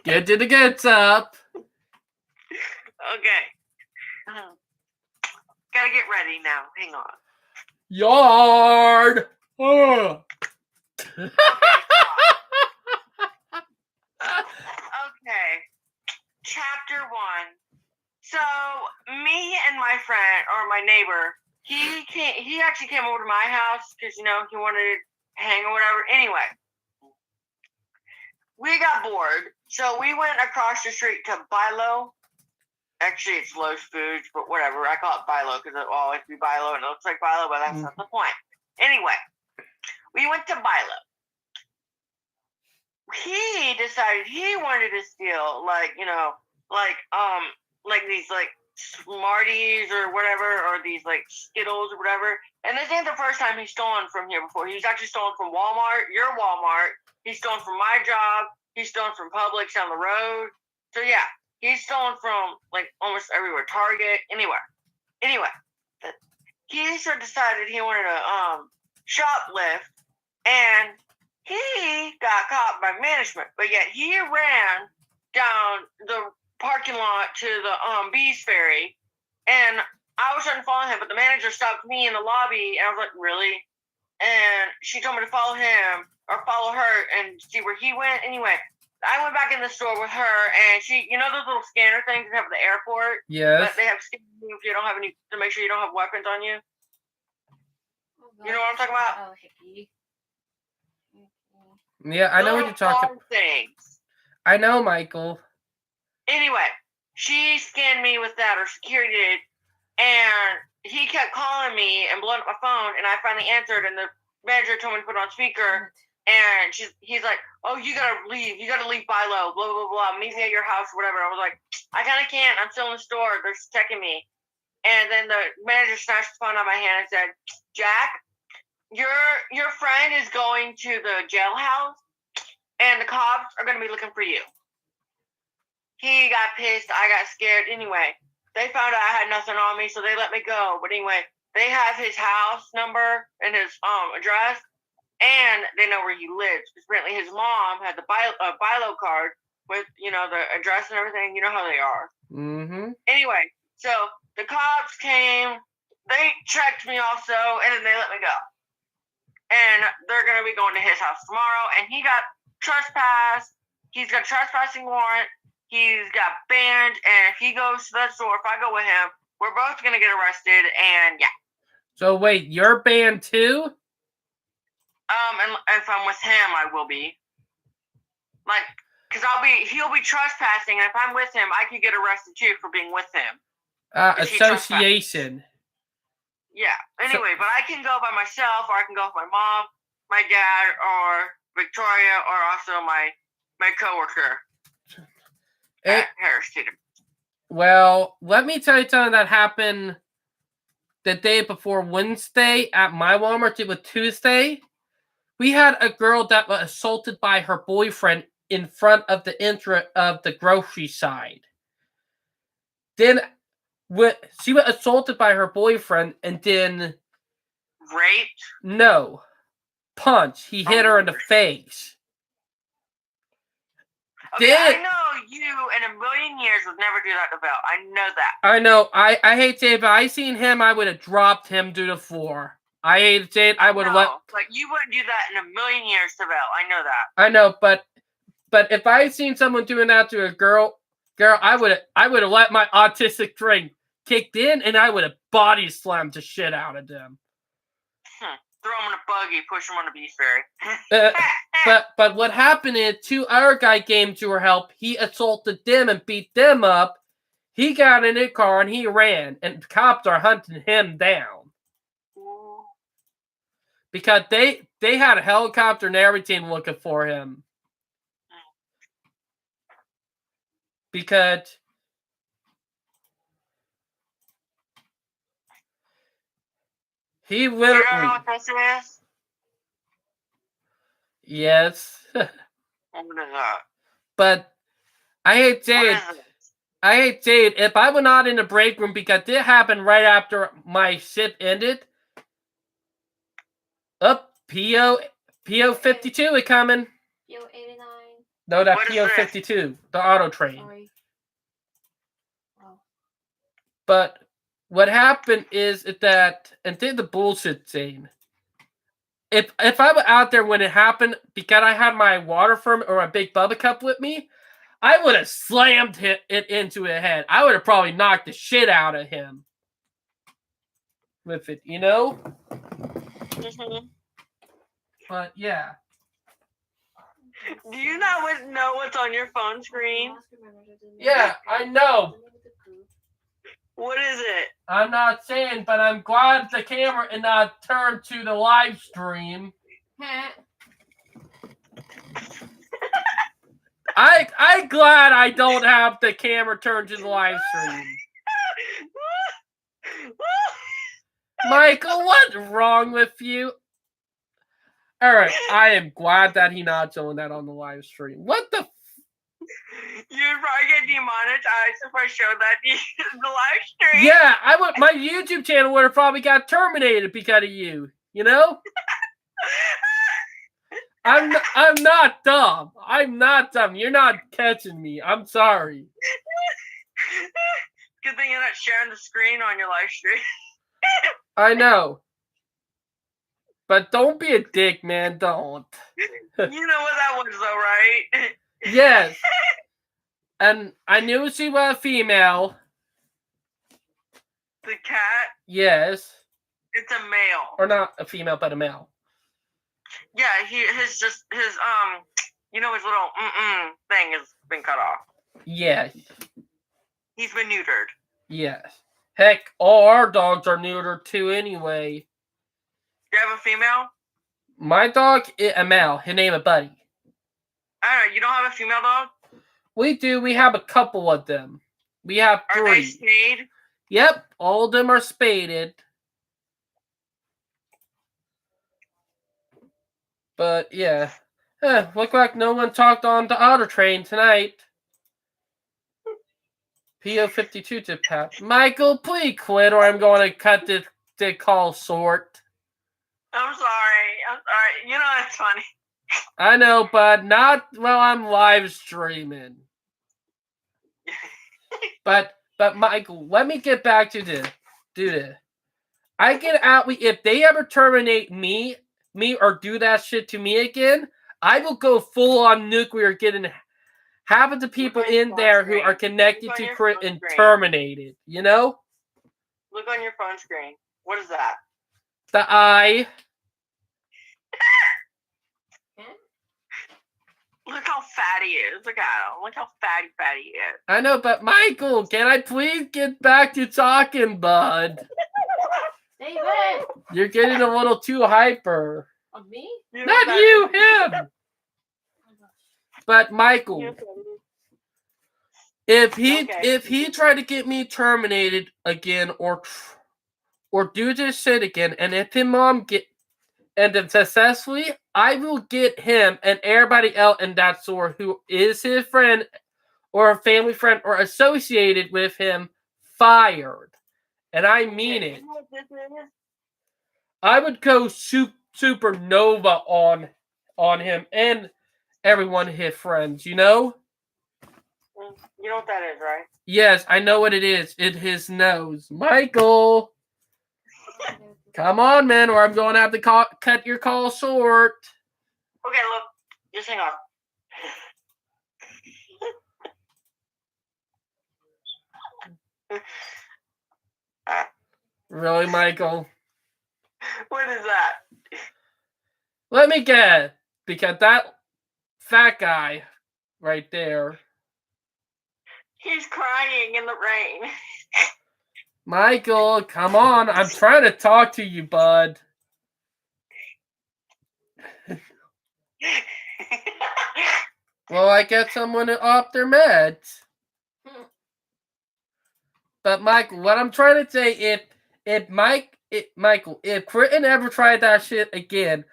Get to the gets up. Okay. Gotta get ready now. Hang on. Yard. Oh. Okay. Chapter 1. So, me and my friend, or my neighbor, he actually came over to my house because, he wanted to hang or whatever. Anyway, we got bored, so we went across the street to Bilo. Actually, it's Lowe's Foods, but whatever. I call it Bilo because it will always be Bilo and it looks like Bilo, but that's not the point. Anyway, we went to Bilo. he decided he wanted to steal, like these like Smarties or whatever, or these like Skittles or whatever. And this ain't the first time he's stolen from here before. He's actually stolen from Walmart, your Walmart. He's stolen from my job. He's stolen from Publix down the road. So yeah, he's stolen from like almost everywhere, Target, anywhere. Anyway, he sort of decided he wanted to shoplift, and he got caught by management. But yet he ran down the parking lot to the Bees Ferry, and I was trying to follow him, but the manager stopped me in the lobby, and I was like, really? And she told me to follow him or follow her and see where he went. Anyway, I went back in the store with her, and she, you know those little scanner things they have at the airport? Yes. But they have scanning if you don't have any, to make sure you don't have weapons on you. You know what I'm talking about? Oh, hickey. Yeah, I know what you're talking about. Things. I know, Michael. Anyway, she scanned me with that, or security did, and he kept calling me and blowing up my phone, and I finally answered, and the manager told me to put it on speaker, and he's like, oh, you gotta leave Bilo, blah, blah, blah, meet me at your house, or whatever. I was like, I kinda can't, I'm still in the store, they're checking me. And then the manager snatched the phone out of my hand and said, Jack, your friend is going to the jailhouse, and the cops are gonna be looking for you. He got pissed. I got scared. Anyway, they found out I had nothing on me, so they let me go. But anyway, they have his house number and his address, and they know where he lives. Because apparently his mom had the Bilo card with, you know, the address and everything. You know how they are. Mm-hmm. Anyway, so the cops came. They checked me also, and then they let me go. And they're going to be going to his house tomorrow, and he got trespassed. He's got a trespassing warrant. He's got banned, and if he goes to the store, if I go with him, we're both going to get arrested, and yeah. So wait, you're banned too? And if I'm with him, I will be. Like, because he'll be trespassing, and if I'm with him, I could get arrested too for being with him. Association. Yeah. Anyway, but I can go by myself, or I can go with my mom, my dad, or Victoria, or also my coworker. Well, let me tell you something that happened the day before Wednesday at my Walmart. It was Tuesday. We had a girl that was assaulted by her boyfriend in front of the entrance of the grocery side. Then she was assaulted by her boyfriend and then raped? No. Punched. He hit her in the face. Okay, I know you in a million years would never do that to Val. I know that. I know. I hate to say it, but I seen him, I would have dropped him to the floor. I hate to say it, I would have let. Like, you wouldn't do that in a million years to Val. I know that. I know, but if I seen someone doing that to a girl, I would have let my autistic brain kicked in, and I would have body slammed the shit out of them. Throw him in a buggy, push him on the Beast Ferry. But what happened is 2 other guys came to her help. He assaulted them and beat them up. He got in a car and he ran, and the cops are hunting him down. Because they had a helicopter and everything looking for him. Because he literally... You don't know what this is? Yes. What is that? But I hate to say it, if I were not in the break room, because it happened right after my shift ended. Up, PO 52 is coming. PO 89. No, that's PO 52, the auto train. Sorry. Oh. But what happened is that, and did the bullshit thing. If I were out there when it happened, because I had my water firm or a big Bubba cup with me, I would have slammed it into his head. I would have probably knocked the shit out of him with it, you know? Mm-hmm. But yeah. Do you not know what's on your phone screen? Yeah, I know. What is it? I'm not saying, but I'm glad the camera and not turned to the live stream. I'm glad I don't have the camera turned to the live stream. Michael, what's wrong with you? Alright, I am glad that he not showing that on the live stream. What the You'd probably get demonetized if I showed that in the live stream. Yeah, I would. My YouTube channel would have probably got terminated because of you. You know? I'm not dumb. I'm not dumb. You're not catching me. I'm sorry. Good thing you're not sharing the screen on your live stream. I know. But don't be a dick, man. Don't. You know what that was, though, right? Yes. And I knew she was a female. The cat? Yes. It's a male. Or not a female, but a male. Yeah, his you know, his little thing has been cut off. Yes. He's been neutered. Yes. Heck, all our dogs are neutered too anyway. You have a female? My dog is a male. His name is Buddy. I don't know, you don't have a female dog? We do. We have a couple of them. We have 3. Are they spayed? Yep, all of them are spaded. But yeah. Look like no one talked on the auto train tonight. PO52 to Pat. Michael, please quit or I'm going to cut the call short. I'm sorry. You know it's funny. I know, but not while I'm live streaming. But Michael, let me get back to this. I get out. If they ever terminate me or do that shit to me again, I will go full on nuclear, getting half of the people in there who are connected to Crit and terminated. You know? Look on your phone screen. What is that? The eye. Look how fat he is. Look at him. Look how fatty he is. I know, but Michael, can I please get back to talking, bud? David! You're getting a little too hyper. On me? Not you, him! But Michael, if he tried to get me terminated again or do this shit again, and if his mom then successfully, I will get him and everybody else in that store who is his friend or a family friend or associated with him fired. And I mean it. I would go supernova on him and everyone his friends, you know? You know what that is, right? Yes, I know what it is. It's his nose. Michael! Come on, man, or I'm going to have to cut your call short. Okay, look. Just hang on. Really, Michael? What is that? Let me guess. Because that fat guy right there. He's crying in the rain. Michael, come on. I'm trying to talk to you, bud. Well, I get someone to opt their meds. But Michael, what I'm trying to say, Michael, if Critton ever tried that shit again,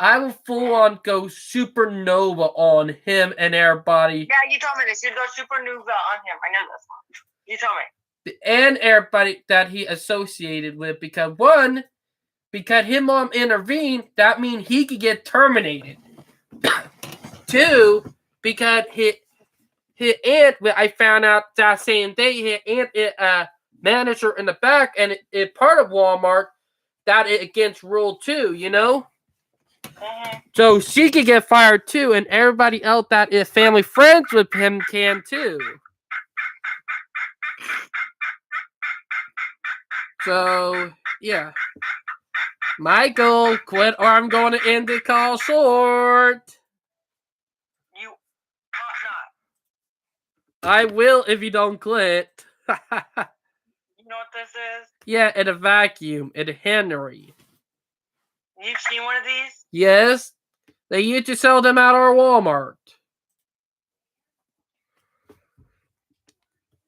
I will full on go supernova on him and everybody. Yeah, you told me this. You'd go supernova on him. I know this. You told me. And everybody that he associated with, because his mom intervened, that means he could get terminated. 2, because his aunt, I found out that same day, his aunt is a manager in the back, and it's part of Walmart that is against Rule 2, you know? Mm-hmm. So she could get fired too, and everybody else that is family friends with him can too. So, yeah. Michael, quit or I'm going to end the call short. You ought not. I will if you don't quit. You know what this is? Yeah, in a vacuum. In a Henry. You've seen one of these? Yes. They used to sell them at our Walmart.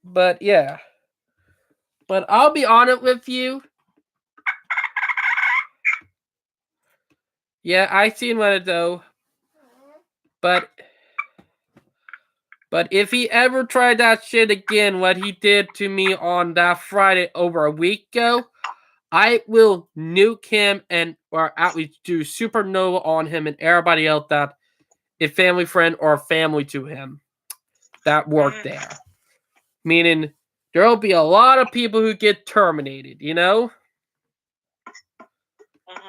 But yeah. But I'll be honest with you. Yeah, I seen one though. But if he ever tried that shit again, what he did to me on that Friday over a week ago, I will nuke him or at least do supernova on him and everybody else that is family friend or family to him that work there. Meaning there will be a lot of people who get terminated, you know?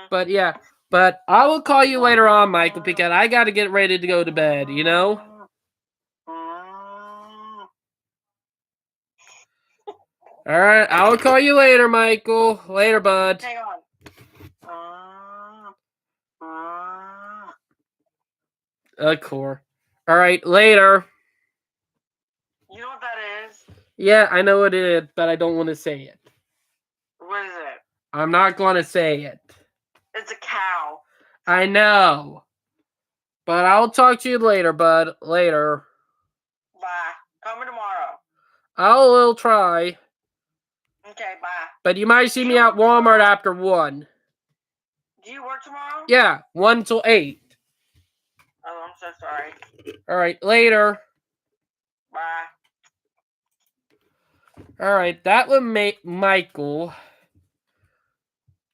But yeah, but I will call you later on, Michael, because I got to get ready to go to bed, you know? All right, I will call you later, Michael. Later, bud. Hang on. Core. All right, later. You know what that is? Yeah, I know it is, but I don't want to say it. What is it? I'm not going to say it. It's a cow. I know. But I'll talk to you later, bud. Later. Bye. Call me tomorrow. I will try. Okay, bye. But you might see me at Walmart after 1. Do you work tomorrow? Yeah, 1 till 8. Oh, I'm so sorry. All right, later. Bye. All right, that would make Michael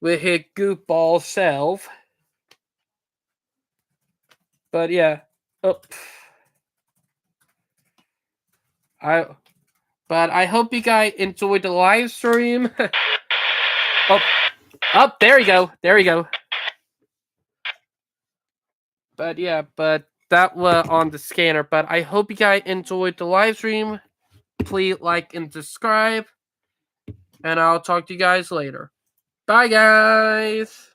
with his goofball self. But yeah. Oh. But I hope you guys enjoyed the live stream. There you go. There you go. But yeah, but that was on the scanner. But I hope you guys enjoyed the live stream. Please like and subscribe. And I'll talk to you guys later. Bye, guys.